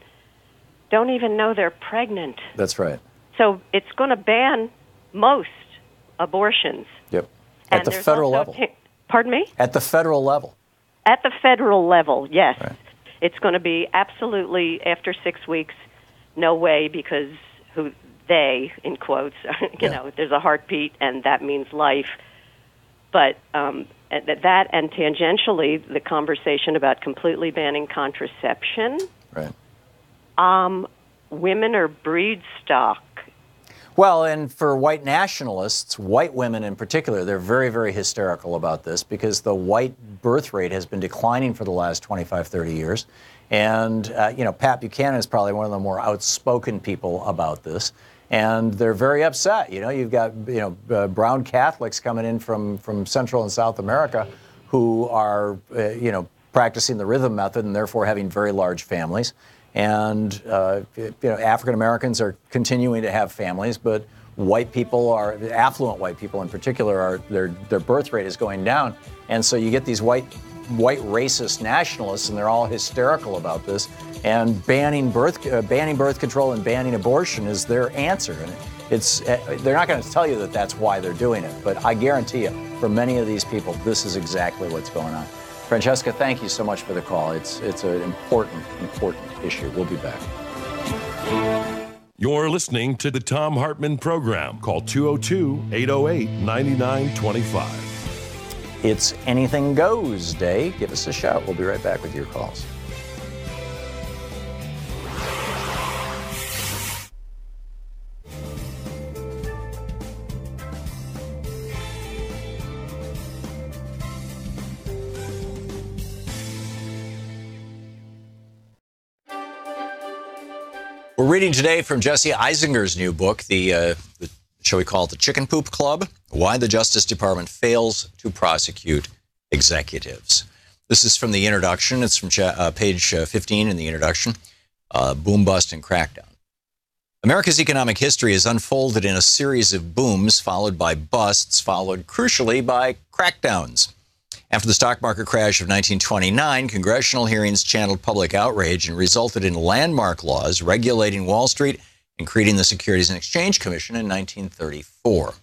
don't even know they're pregnant. That's right. So it's going to ban most abortions. Yep. At the federal level. Pardon me? At the federal level. At the federal level, yes. Right. It's going to be absolutely, after 6 weeks, no way, because who they, in quotes, you know, there's a heartbeat and that means life. But that and tangentially, the conversation about completely banning contraception. Right. Women are breed stock. Well, and for white nationalists, white women in particular, they're very, very hysterical about this because the white birth rate has been declining for the last 25, 30 years. And, you know, Pat Buchanan is probably one of the more outspoken people about this. And they're very upset. You know, you've got, you know, brown Catholics coming in from Central and South America who are, you know, practicing the rhythm method and therefore having very large families. And, you know, African Americans are continuing to have families, but white people are, affluent white people in particular, their birth rate is going down. And so you get these white racist nationalists, and they're all hysterical about this. And banning birth control and banning abortion is their answer. And they're not going to tell you that that's why they're doing it, but I guarantee you, for many of these people, this is exactly what's going on. Francesca, thank you so much for the call. It's an important issue. We'll be back. You're listening to the Thom Hartmann Program. Call 202-808-9925. It's Anything Goes Day. Give us a shout. We'll be right back with your calls. We're reading today from Jesse Eisinger's new book, shall we call it the Chicken Poop Club? Why the Justice Department Fails to Prosecute Executives. This is from the introduction. It's from page 15 in the introduction. Boom, bust, and crackdown. America's economic history is unfolded in a series of booms followed by busts, followed crucially by crackdowns. After the stock market crash of 1929, congressional hearings channeled public outrage and resulted in landmark laws regulating Wall Street and creating the Securities and Exchange Commission in 1934.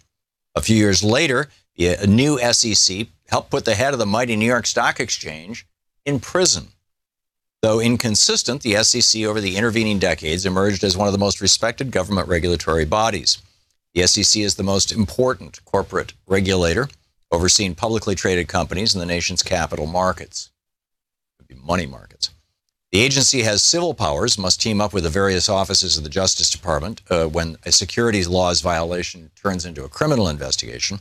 A few years later, a new SEC helped put the head of the mighty New York Stock Exchange in prison. Though inconsistent, the SEC over the intervening decades emerged as one of the most respected government regulatory bodies. The SEC is the most important corporate regulator, overseeing publicly traded companies in the nation's capital markets, money markets. The agency has civil powers, must team up with the various offices of the Justice Department when a securities laws violation turns into a criminal investigation.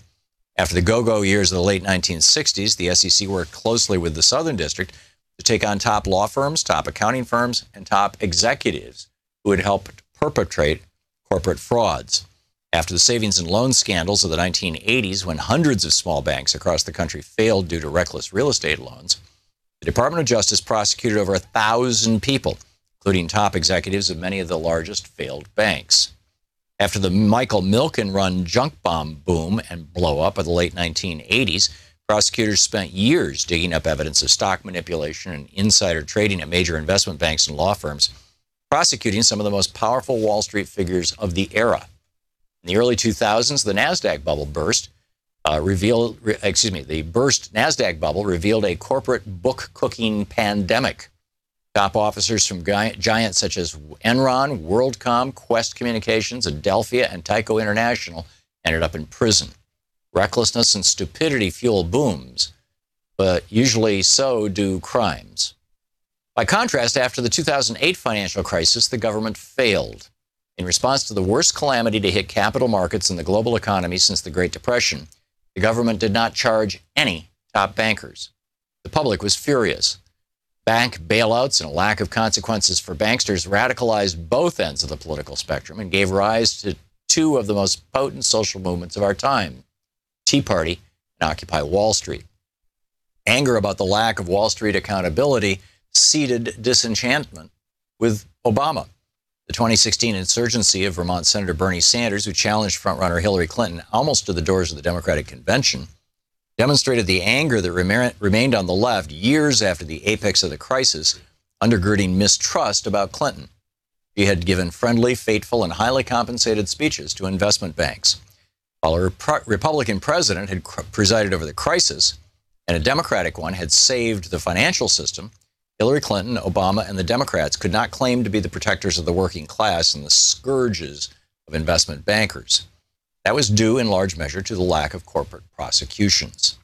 After the go-go years of the late 1960s, the SEC worked closely with the Southern District to take on top law firms, top accounting firms, and top executives who had helped perpetrate corporate frauds. After the savings and loan scandals of the 1980s, when hundreds of small banks across the country failed due to reckless real estate loans, the Department of Justice prosecuted over 1,000 people, including top executives of many of the largest failed banks. After the Michael Milken-run junk bomb boom and blow-up of the late 1980s, prosecutors spent years digging up evidence of stock manipulation and insider trading at major investment banks and law firms, prosecuting some of the most powerful Wall Street figures of the era. In the early 2000s, the NASDAQ bubble burst. The burst NASDAQ bubble revealed a corporate book-cooking pandemic. Top officers from giants such as Enron, WorldCom, Quest Communications, Adelphia, and Tyco International ended up in prison. Recklessness and stupidity fuel booms, but usually so do crimes. By contrast, after the 2008 financial crisis, the government failed. In response to the worst calamity to hit capital markets and the global economy since the Great Depression, the government did not charge any top bankers. The public was furious. Bank bailouts and a lack of consequences for banksters radicalized both ends of the political spectrum and gave rise to two of the most potent social movements of our time, Tea Party and Occupy Wall Street. Anger about the lack of Wall Street accountability seeded disenchantment with Obama. The 2016 insurgency of Vermont Senator Bernie Sanders, who challenged frontrunner Hillary Clinton almost to the doors of the Democratic Convention, demonstrated the anger that remained on the left years after the apex of the crisis, undergirding mistrust about Clinton. She had given friendly, fateful, and highly compensated speeches to investment banks. While a Republican president had presided over the crisis and a Democratic one had saved the financial system, Hillary Clinton, Obama, and the Democrats could not claim to be the protectors of the working class and the scourges of investment bankers. That was due in large measure to the lack of corporate prosecutions.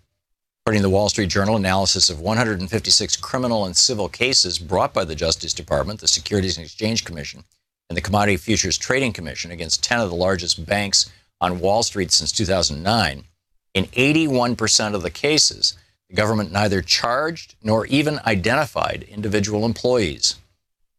According to the Wall Street Journal, analysis of 156 criminal and civil cases brought by the Justice Department, the Securities and Exchange Commission, and the Commodity Futures Trading Commission against 10 of the largest banks on Wall Street since 2009, in 81% of the cases, the government neither charged nor even identified individual employees.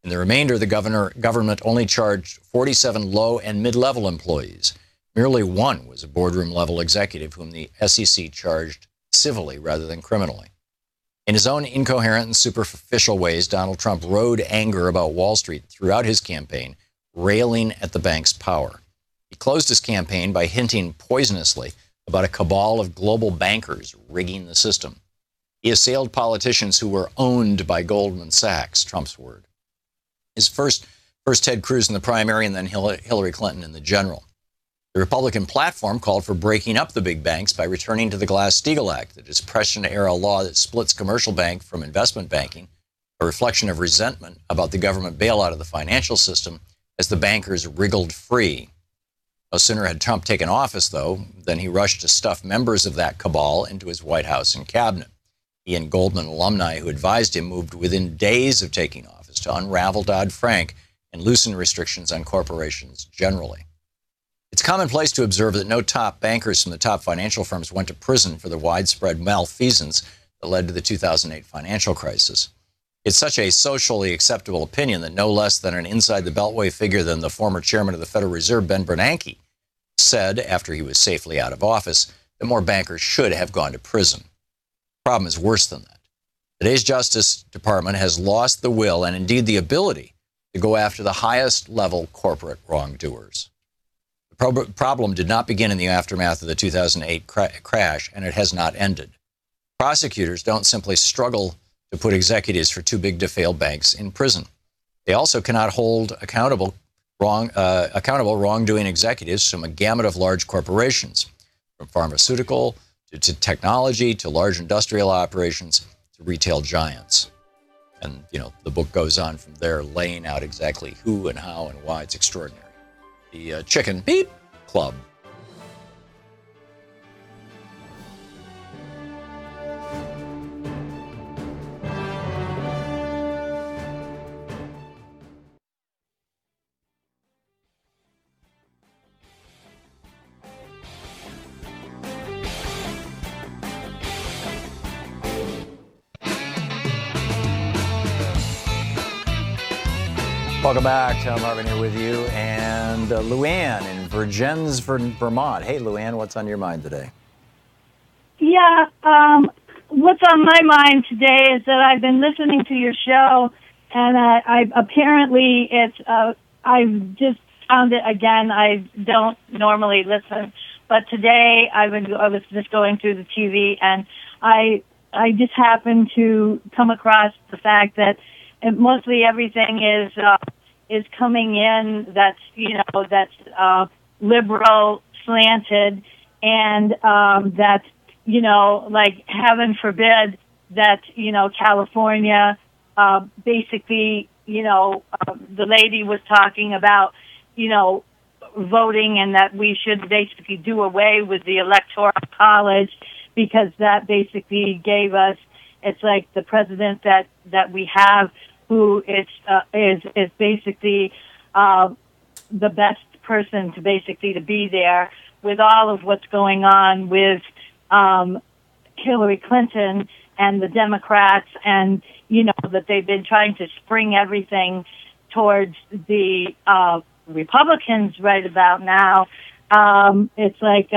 In the remainder, the government only charged 47 low and mid-level employees. Merely one was a boardroom-level executive whom the SEC charged civilly rather than criminally. In his own incoherent and superficial ways, Donald Trump rode anger about Wall Street throughout his campaign, railing at the bank's power. He closed his campaign by hinting poisonously about a cabal of global bankers rigging the system. He assailed politicians who were owned by Goldman Sachs, Trump's word. His first Ted Cruz in the primary and then Hillary Clinton in the general. The Republican platform called for breaking up the big banks by returning to the Glass-Steagall Act, the Depression-era law that splits commercial bank from investment banking, a reflection of resentment about the government bailout of the financial system as the bankers wriggled free. No sooner had Trump taken office, though, than he rushed to stuff members of that cabal into his White House and cabinet. He and Goldman alumni who advised him moved within days of taking office to unravel Dodd-Frank and loosen restrictions on corporations generally. It's commonplace to observe that no top bankers from the top financial firms went to prison for the widespread malfeasance that led to the 2008 financial crisis. It's such a socially acceptable opinion that no less than an inside-the-beltway figure than the former chairman of the Federal Reserve, Ben Bernanke, said, after he was safely out of office, that more bankers should have gone to prison. The problem is worse than that. Today's Justice Department has lost the will and indeed the ability to go after the highest-level corporate wrongdoers. The problem did not begin in the aftermath of the 2008 crash, and it has not ended. Prosecutors don't simply struggle to put executives for too-big-to-fail banks in prison. They also cannot hold accountable wrongdoing executives from a gamut of large corporations, from pharmaceutical to technology to large industrial operations to retail giants. And, the book goes on from there, laying out exactly who and how and why. It's extraordinary. The Chicken Beep Club. Welcome back. Thom Hartmann here with you, and Luann in Vergennes, Vermont. Hey, Luann, what's on your mind today? Yeah, what's on my mind today is that I've been listening to your show, and I apparently I've just found it again. I don't normally listen, but today I was just going through the TV, and I just happened to come across the fact that mostly everything is coming in that's liberal slanted, and that's like heaven forbid that California basically the lady was talking about voting, and that we should basically do away with the Electoral College because that basically gave us, it's like the president that we have, who is basically the best person to be there with all of what's going on with Hillary Clinton and the Democrats, and that they've been trying to spring everything towards the Republicans right about now. It's like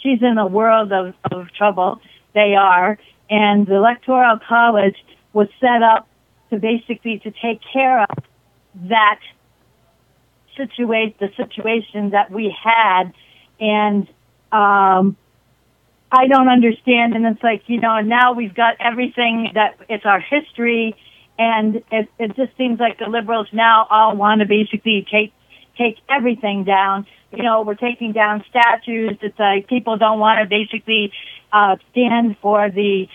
she's in a world of trouble. They are, and the Electoral College was set up to basically to take care of that the situation that we had, and I don't understand. And it's like and now we've got everything that it's our history, and it just seems like the liberals now all want to basically take everything down. We're taking down statues. It's like people don't want to basically stand for the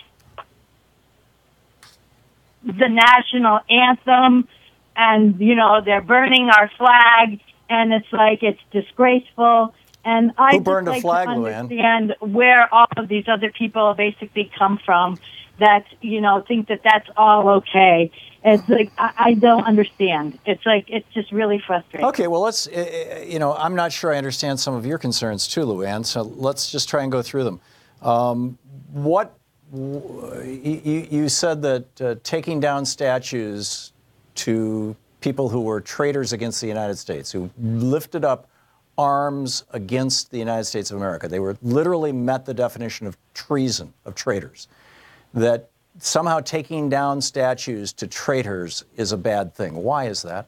national anthem, and they're burning our flag, and it's like it's disgraceful. And I just burned a like flag, to understand where all of these other people basically come from that think that that's all okay. It's like I don't understand. It's like it's just really frustrating. Okay, well, let's I'm not sure I understand some of your concerns too, Luann. So let's just try and go through them. You said that taking down statues to people who were traitors against the United States, who lifted up arms against the United States of America, they were literally met the definition of treason, of traitors, that somehow taking down statues to traitors is a bad thing. Why is that?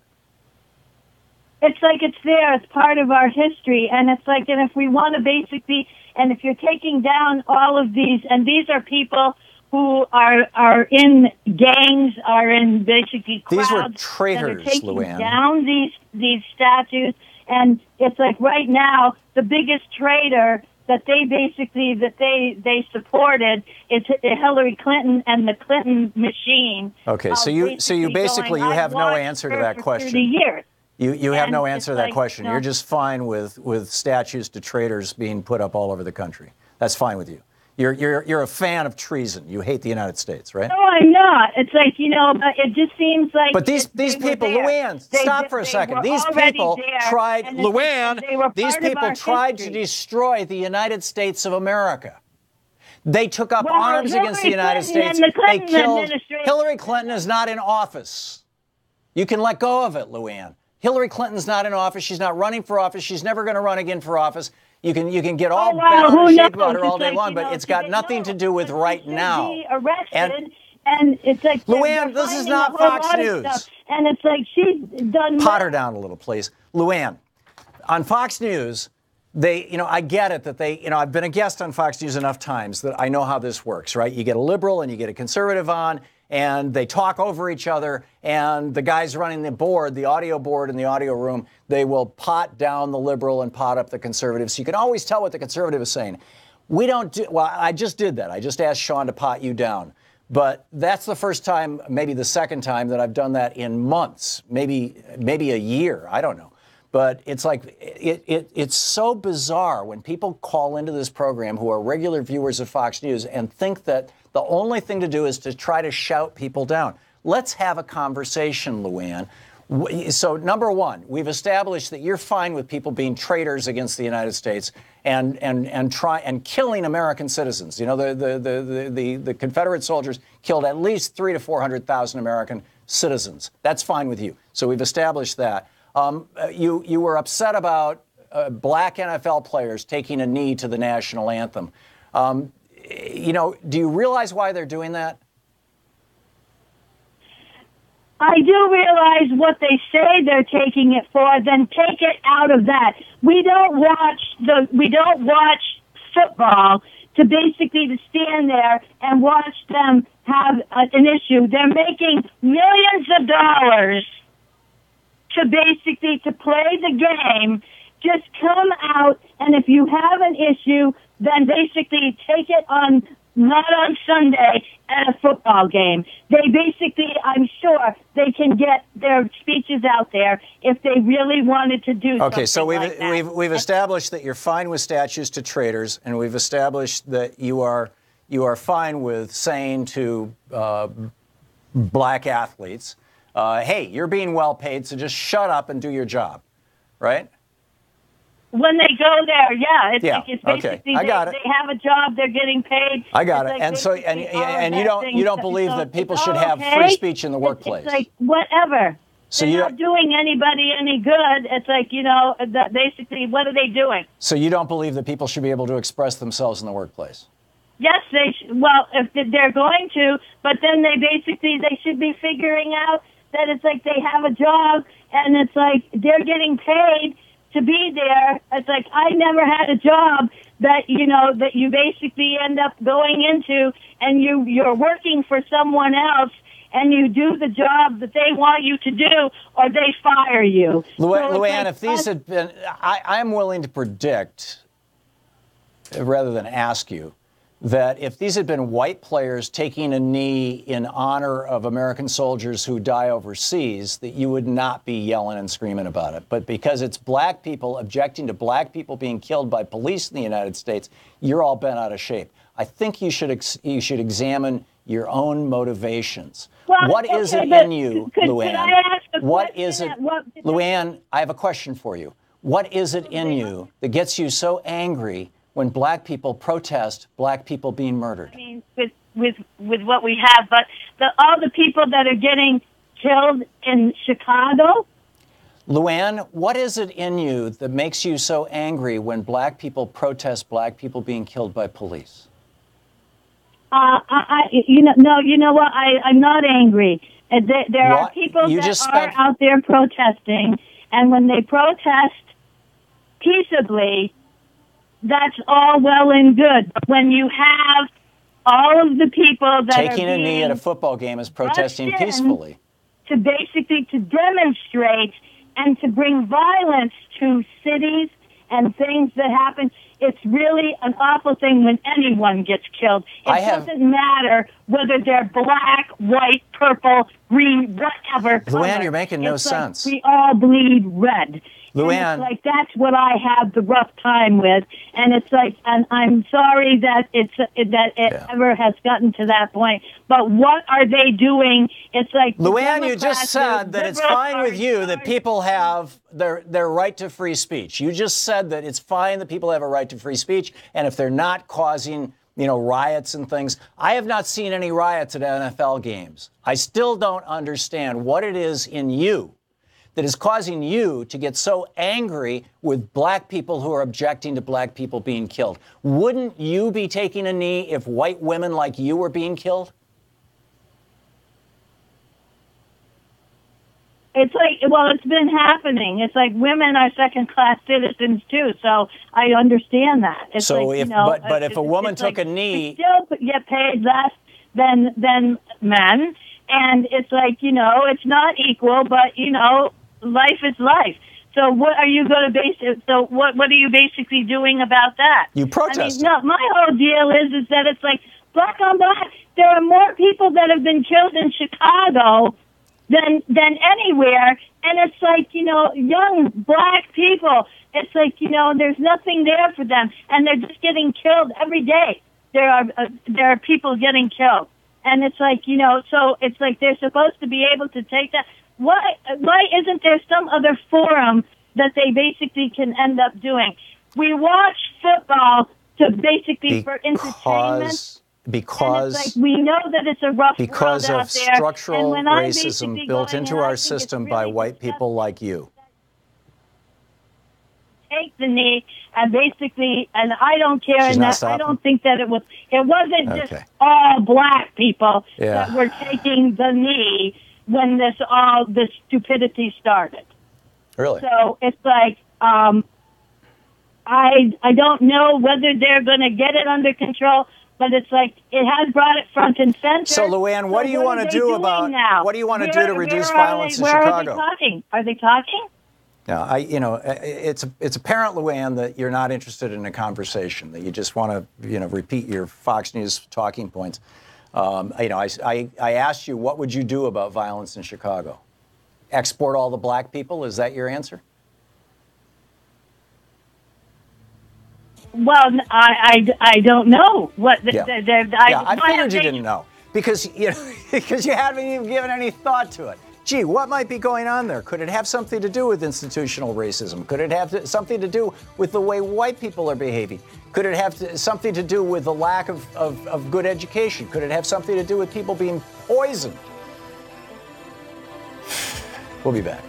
It's like it's there. It's part of our history. And it's like, and if we want to basically, and if you're taking down all of these, and these are people who are in gangs, are in basically crowds. These were traitors, that are taking Luann. down these statues. And it's like right now, the biggest traitor that they supported is Hillary Clinton and the Clinton machine. Okay, so you basically have no answer to that question. 30 years. You have no answer to that question. No. You're just fine with statues to traitors being put up all over the country. That's fine with you. You're a fan of treason. You hate the United States, right? No, I'm not. It's like, it just seems like... But these people, Luann, stop for a second. These people tried, Luann, these people tried to destroy the United States of America. They took up arms against the United States. They killed... Hillary Clinton is not in office. You can let go of it, Luann. Hillary Clinton's not in office. She's not running for office. She's never going to run again for office. You can get all bent out of shape about her all day long, but it's got nothing to do with right now. And it's like, Luann, this is not Fox News. And it's like she's done. Pot her down a little, please, Luann. On Fox News, I get it that I've been a guest on Fox News enough times that I know how this works, right? You get a liberal and you get a conservative on, and they talk over each other, and the guys running the board, the audio board in the audio room, they will pot down the liberal and pot up the conservative. So you can always tell what the conservative is saying. We don't do, well, I just did that. I just asked Sean to pot you down. But that's the first time, maybe the second time, that I've done that in months, maybe a year. I don't know. But it's like it's so bizarre when people call into this program who are regular viewers of Fox News and think that the only thing to do is to try to shout people down. Let's have a conversation, Luann. So, number one, we've established that you're fine with people being traitors against the United States and killing American citizens. You know, the Confederate soldiers killed at least 300,000 to 400,000 American citizens. That's fine with you. So we've established that. You were upset about black NFL players taking a knee to the national anthem. You know, do you realize why they're doing that? I do realize what they say they're taking it for, then take it out of that. We don't watch football to basically to stand there and watch them have an issue. They're making millions of dollars to basically to play the game. Just come out, and if you have an issue, then basically take it on, not on Sunday at a football game. They basically, I'm sure, they can get their speeches out there if they really wanted to do something. Okay, so we've that. established that you're fine with statues to traitors, and we've established that you are fine with saying to black athletes, hey, you're being well paid, so just shut up and do your job, right? When they go there, yeah, it's basically okay. I got they have a job, they're getting paid. I got it's it. like And so, and you don't believe that people should have free speech in the workplace. It's like whatever. So they're not doing anybody any good. It's like, you know, basically, what are they doing? So you don't believe that people should be able to express themselves in the workplace? Yes, well, if they're going to, but then they should be figuring out that it's like they have a job and it's like they're getting paid to be there. It's like, I never had a job that, you know, that you basically end up going into and you're working for someone else and you do the job that they want you to do or they fire you. Luann, if these had been, I'm willing to predict, rather than ask you, that if these had been white players taking a knee in honor of American soldiers who die overseas, that you would not be yelling and screaming about it. But because it's black people objecting to black people being killed by police in the United States, you're all bent out of shape. I think you should examine your own motivations. Well, what is it in you, Luann? Could I ask a what question is it, Luann? I have a question for you. What is it in you that gets you so angry when black people protest black people being murdered? I mean, with what we have, but all the people that are getting killed in Chicago. Luann, what is it in you that makes you so angry when black people protest black people being killed by police? You know what? I'm not angry. There are people that are out there protesting, and when they protest peaceably, that's all well and good. But when you have all of the people that taking a knee at a football game is protesting peacefully, to basically to demonstrate and to bring violence to cities and things that happen, it's really an awful thing when anyone gets killed. It doesn't matter whether they're black, white, purple, green, whatever. Luann, you're making no sense. We all bleed red. Luann, it's like that's what I have the rough time with, and it's like, and I'm sorry that it ever has gotten to that point. But what are they doing? It's like, Luann, you just said that it's fine with you that people have their right to free speech. You just said that it's fine that people have a right to free speech, and if they're not causing, you know, riots and things. I have not seen any riots at NFL games. I still don't understand what it is in you that is causing you to get so angry with black people who are objecting to black people being killed. Wouldn't you be taking a knee if white women like you were being killed? It's like, well, it's been happening. It's like women are second-class citizens too, so I understand that. It's so like, if, you know, but if a woman took a knee, still get paid less than men, and it's like, you know, it's not equal, but you know, life is life. So what are you going to base it? So what are you basically doing about that? You protest. I mean, no, my whole deal is that it's like, black on black. There are more people that have been killed in Chicago than anywhere, and it's like, you know, young black people. It's like, you know, there's nothing there for them, and they're just getting killed every day. There are people getting killed, and it's like, you know, so it's like they're supposed to be able to take that. Why isn't there some other forum that they basically can end up doing? We watch football to basically for entertainment. Because and it's like we know that it's a rough because world of out there. structural and when I'm racism basically built going into and I our think it's system really by white people like you. Take the knee and basically, and I don't care. She's And not that stopping? I don't think that it wasn't Okay. just all black people Yeah. that were taking the knee when this stupidity started. Really? So it's like I don't know whether they're going to get it under control, but it's like it has brought it front and center. So, Luann, what do you want to do about what do you want to do to reduce violence in Chicago? Are they talking? No, it's apparent, Luann, that you're not interested in a conversation. That you just want to, repeat your Fox News talking points. I asked you, what would you do about violence in Chicago? Export all the black people? Is that your answer? Well, I don't know what. I figured you didn't know because you haven't even given any thought to it. Gee, what might be going on there? Could it have something to do with institutional racism? Could it have something to do with the way white people are behaving? Could it have something to do with the lack of good education? Could it have something to do with people being poisoned? We'll be back.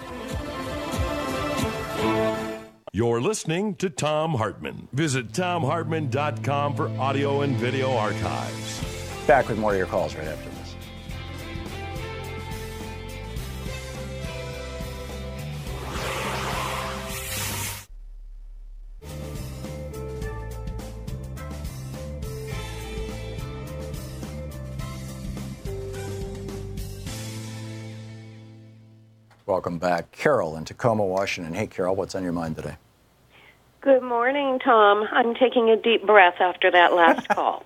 You're listening to Thom Hartmann. Visit thomhartmann.com for audio and video archives. Back with more of your calls right after this. Welcome back. Carol in Tacoma, Washington. Hey, Carol, what's on your mind today? Good morning, Tom. I'm taking a deep breath after that last call.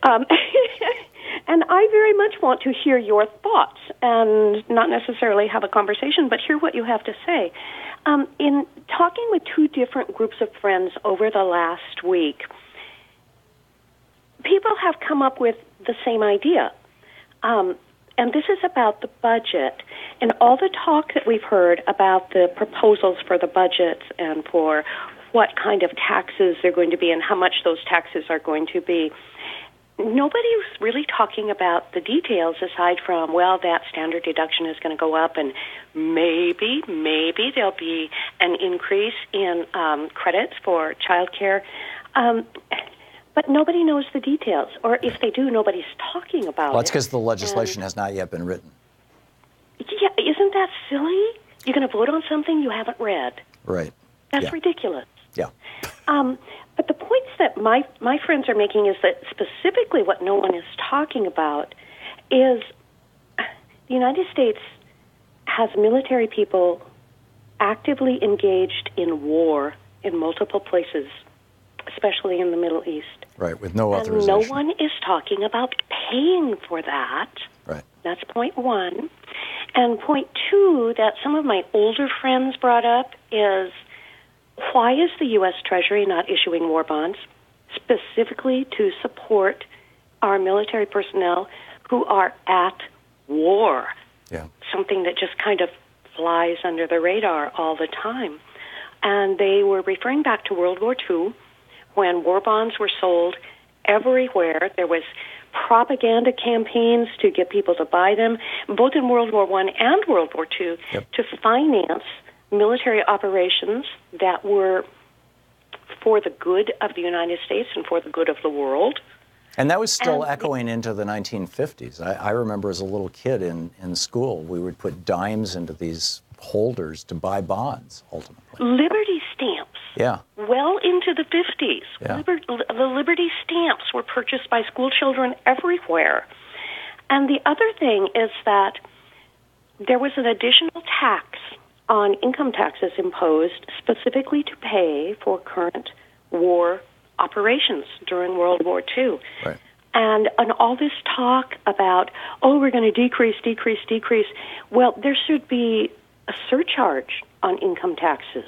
And I very much want to hear your thoughts and not necessarily have a conversation, but hear what you have to say. In talking with two different groups of friends over the last week, people have come up with the same idea. And this is about the budget. And all the talk that we've heard about the proposals for the budget and for what kind of taxes they're going to be and how much those taxes are going to be, nobody's really talking about the details aside from, well, that standard deduction is going to go up and maybe there'll be an increase in credits for child care. But nobody knows the details, or if they do, nobody's talking about it. Well, that's because the legislation has not yet been written. Yeah, isn't that silly? You're going to vote on something you haven't read. Right. That's ridiculous. Yeah. But the points that my friends are making is that specifically what no one is talking about is the United States has military people actively engaged in war in multiple places, especially in the Middle East. Right, with no And authorization. no one is talking about paying for that. Right. That's point one. And point two that some of my older friends brought up is, why is the U.S. Treasury not issuing war bonds specifically to support our military personnel who are at war? Yeah. Something that just kind of flies under the radar all the time. And they were referring back to World War II, when war bonds were sold everywhere. There was propaganda campaigns to get people to buy them, both in World War I and World War II, to finance military operations that were for the good of the United States and for the good of the world. And that was still echoing into the 1950s. I remember as a little kid in school, we would put dimes into these holders to buy bonds, ultimately. Liberty stamps. Yeah. Well into the 50s. Yeah. The Liberty stamps were purchased by school children everywhere. And the other thing is that there was an additional tax on income taxes imposed specifically to pay for current war operations during World War II. Right. And all this talk about, oh, we're going to decrease. Well, there should be a surcharge on income taxes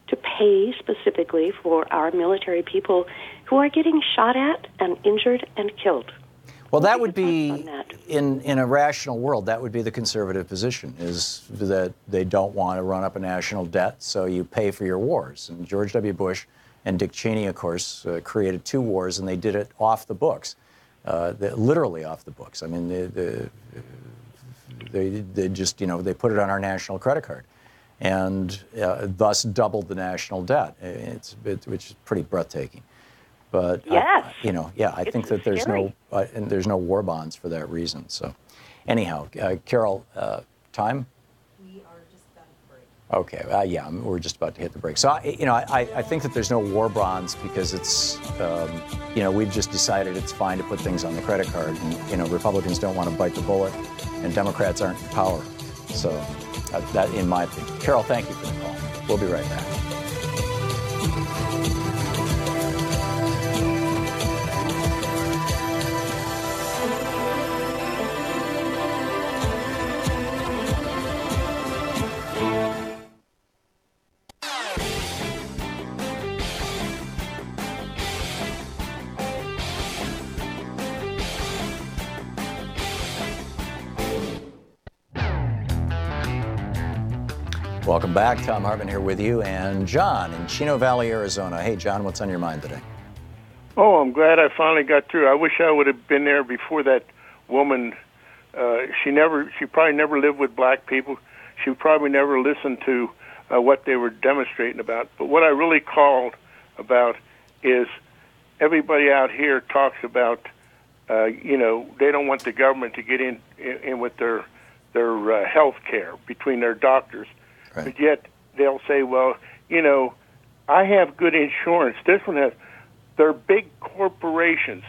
to pay specifically for our military people who are getting shot at and injured and killed. Well, that would be, in a rational world, that would be the conservative position, is that they don't want to run up a national debt, so you pay for your wars. And George W. Bush and Dick Cheney, of course, created 2 wars, and they did it off the books, literally off the books. I mean, they just, they put it on our national credit card, and thus doubled the national debt, which is pretty breathtaking. But yes. I think that there's no war bonds for that reason. So, anyhow, Carol, time? We are just about to break. Okay, we're just about to hit the break. So, I think that there's no war bonds because it's, we've just decided it's fine to put things on the credit card, and Republicans don't want to bite the bullet, and Democrats aren't in power. So, that, in my opinion. Carol, thank you for the call. We'll be right back. Welcome back. Thom Hartmann here with you, and John in Chino Valley, Arizona. Hey, John, what's on your mind today? Oh, I'm glad I finally got through. I wish I would have been there before that woman. She probably never lived with black people. She probably never listened to what they were demonstrating about. But what I really called about is everybody out here talks about, they don't want the government to get in with their health care between their doctors. Right. But yet they'll say, well, I have good insurance. This one has. They're big corporations.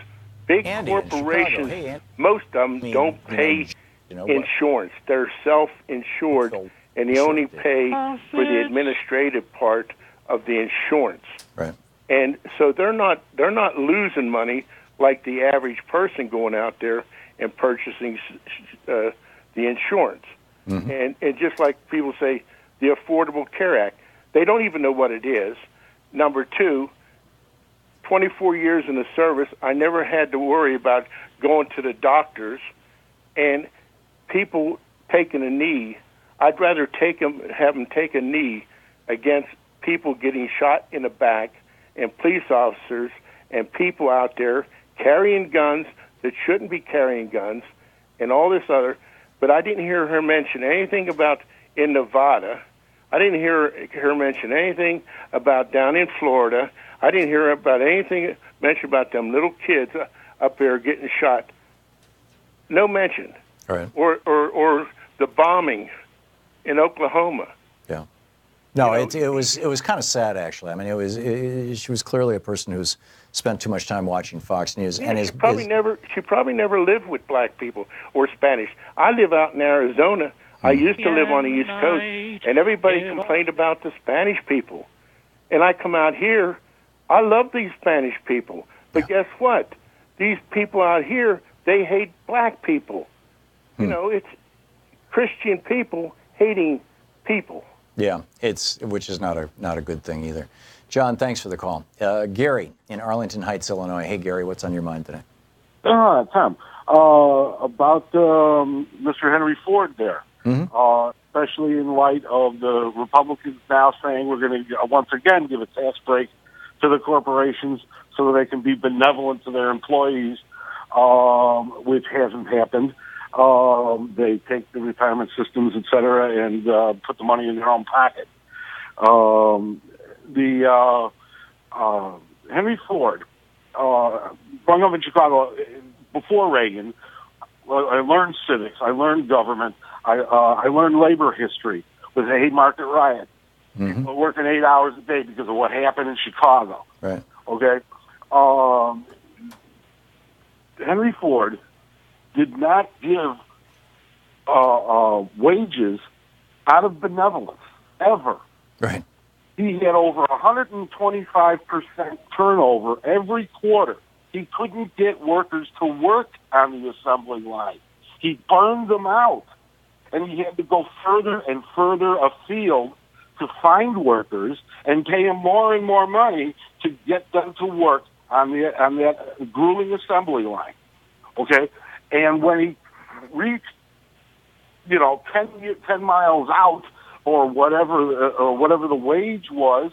Most of them don't pay insurance. They're self-insured, and they only pay for the administrative part of the insurance. Right. And so they're not losing money like the average person going out there and purchasing the insurance. Mm-hmm. And just like people say, the Affordable Care Act, they don't even know what it is. Number 2, 24 years in the service, I never had to worry about going to the doctors and people taking a knee. I'd rather have them take a knee against people getting shot in the back and police officers and people out there carrying guns that shouldn't be carrying guns and all this other. But I didn't hear her mention anything about in Nevada. I didn't hear her mention anything about down in Florida. I didn't hear about anything mentioned about them little kids up there getting shot. No mention. All right. Or the bombing in Oklahoma. Yeah. No, it was kind of sad, actually. I mean, she was clearly a person who's spent too much time watching Fox News. Yeah, and she probably never lived with black people or Spanish. I live out in Arizona. I used to live on the East Coast, and everybody complained about the Spanish people. And I come out here, I love these Spanish people. But guess what? These people out here, they hate black people. It's Christian people hating people. Yeah, which is not a good thing either. John, thanks for the call. Gary in Arlington Heights, Illinois. Hey, Gary, what's on your mind today? Tom, about Mr. Henry Ford there. Mm-hmm. Especially in light of the Republicans now saying we're going to once again give a tax break to the corporations so that they can be benevolent to their employees, which hasn't happened. They take the retirement systems, et cetera, and put the money in their own pocket. Henry Ford, growing up in Chicago before Reagan, I learned civics, I learned government, I learned labor history with the Haymarket riot. Mm-hmm. Working 8 hours a day because of what happened in Chicago. Right. Okay. Henry Ford did not give wages out of benevolence ever. Right. He had over 125% turnover every quarter he couldn't get workers to work on the assembly line. He burned them out, and he had to go further and further afield to find workers and pay them more and more money to get them to work on that grueling assembly line. Okay? And when he reached, 10 miles out or whatever the wage was,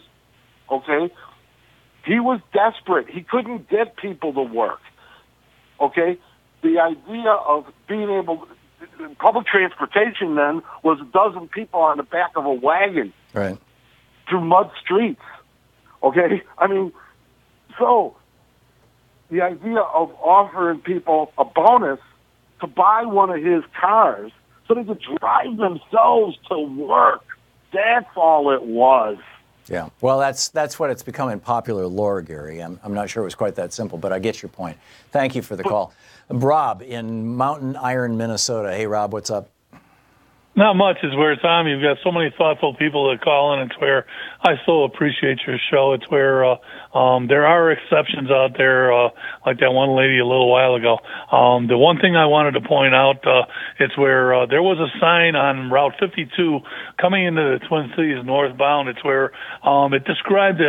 okay, he was desperate. He couldn't get people to work. Okay? The idea of being able public transportation then was a dozen people on the back of a wagon. Right. Through mud streets. Okay? I mean, so the idea of offering people a bonus to buy one of his cars so they could drive themselves to work, that's all it was. Yeah. Well, that's what it's become in popular lore, Gary. I'm not sure it was quite that simple, but I get your point. Thank you for the call. Rob in Mountain Iron, Minnesota. Hey, Rob, what's up? Not much is where, Tom, you've got so many thoughtful people that call in. It's where I so appreciate your show. It's where there are exceptions out there, like that one lady a little while ago. The one thing I wanted to point out, it's where there was a sign on Route 52 coming into the Twin Cities northbound. It's where it described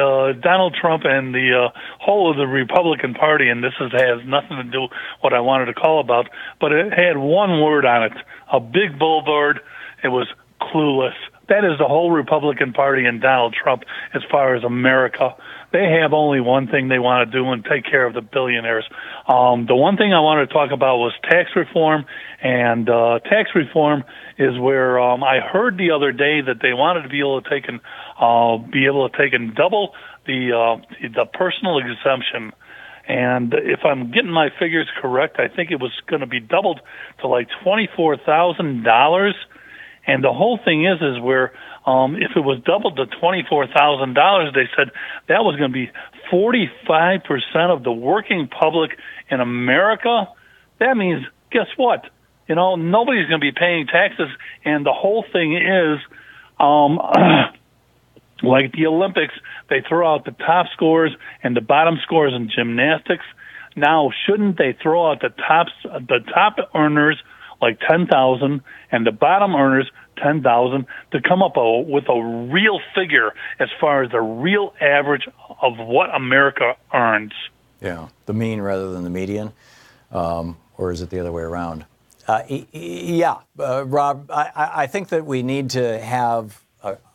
Donald Trump and the whole of the Republican Party, and this has nothing to do with what I wanted to call about, but it had one word on it, a big billboard. It was clueless. That is the whole Republican Party and Donald Trump as far as America. They have only one thing they want to do and take care of the billionaires. The one thing I wanted to talk about was tax reform, and tax reform is where I heard the other day that they wanted to be able to take and double the personal exemption. And if I'm getting my figures correct, I think it was going to be doubled to like $24,000. And the whole thing is where if it was doubled to $24,000, they said that was going to be 45% of the working public in America. That means, guess what? Nobody's going to be paying taxes. And the whole thing is, like the Olympics, they throw out the top scores and the bottom scores in gymnastics. Now, shouldn't they throw out the top earners like 10,000 and the bottom earners 10,000 to come up with a real figure as far as the real average of what America earns? Yeah, the mean rather than the median, or is it the other way around? Rob, I think that we need to have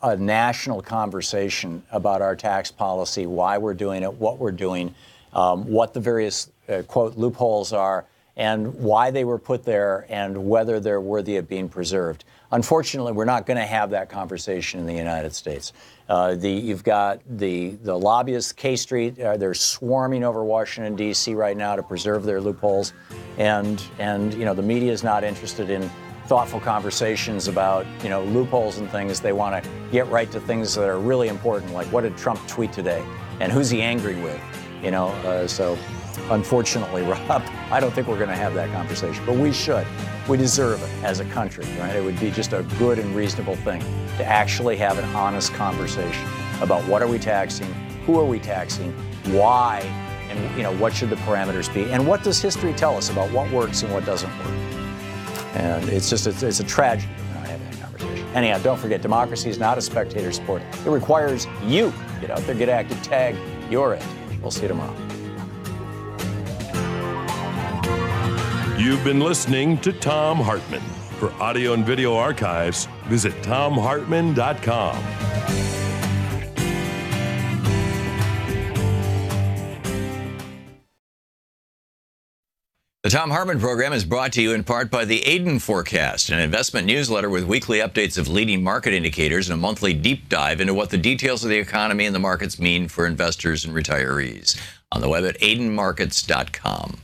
a national conversation about our tax policy, why we're doing it, what we're doing, what the various, quote, loopholes are, and why they were put there, and whether they're worthy of being preserved. Unfortunately, we're not going to have that conversation in the United States. You've got the lobbyists, K Street, they're swarming over Washington, D.C. right now to preserve their loopholes, and the media is not interested in thoughtful conversations about loopholes and things. They want to get right to things that are really important, like what did Trump tweet today, and who's he angry with? So unfortunately, Rob, I don't think we're going to have that conversation, but we should. We deserve it as a country, right? It would be just a good and reasonable thing to actually have an honest conversation about what are we taxing, who are we taxing, why, and what should the parameters be, and what does history tell us about what works and what doesn't work. And it's a tragedy that we're not having that conversation. Anyhow, don't forget, democracy is not a spectator sport. It requires you. Get out there, get active, tag, you're it. We'll see you tomorrow. You've been listening to Thom Hartmann. For audio and video archives, visit thomhartmann.com. The Thom Hartmann Program is brought to you in part by the Aiden Forecast, an investment newsletter with weekly updates of leading market indicators and a monthly deep dive into what the details of the economy and the markets mean for investors and retirees. On the web at aidenmarkets.com.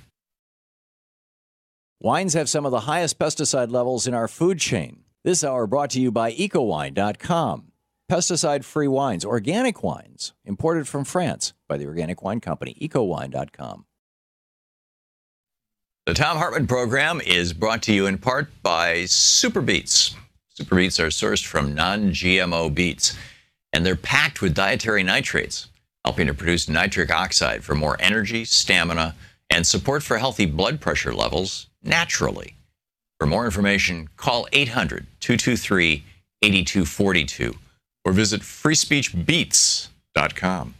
Wines have some of the highest pesticide levels in our food chain. This hour brought to you by ecowine.com. Pesticide-free wines, organic wines, imported from France by the Organic Wine Company, ecowine.com. The Thom Hartmann Program is brought to you in part by Super Beets. Super Beets are sourced from non-GMO beets, and they're packed with dietary nitrates, helping to produce nitric oxide for more energy, stamina, and support for healthy blood pressure levels naturally. For more information, call 800-223-8242 or visit freespeechbeats.com.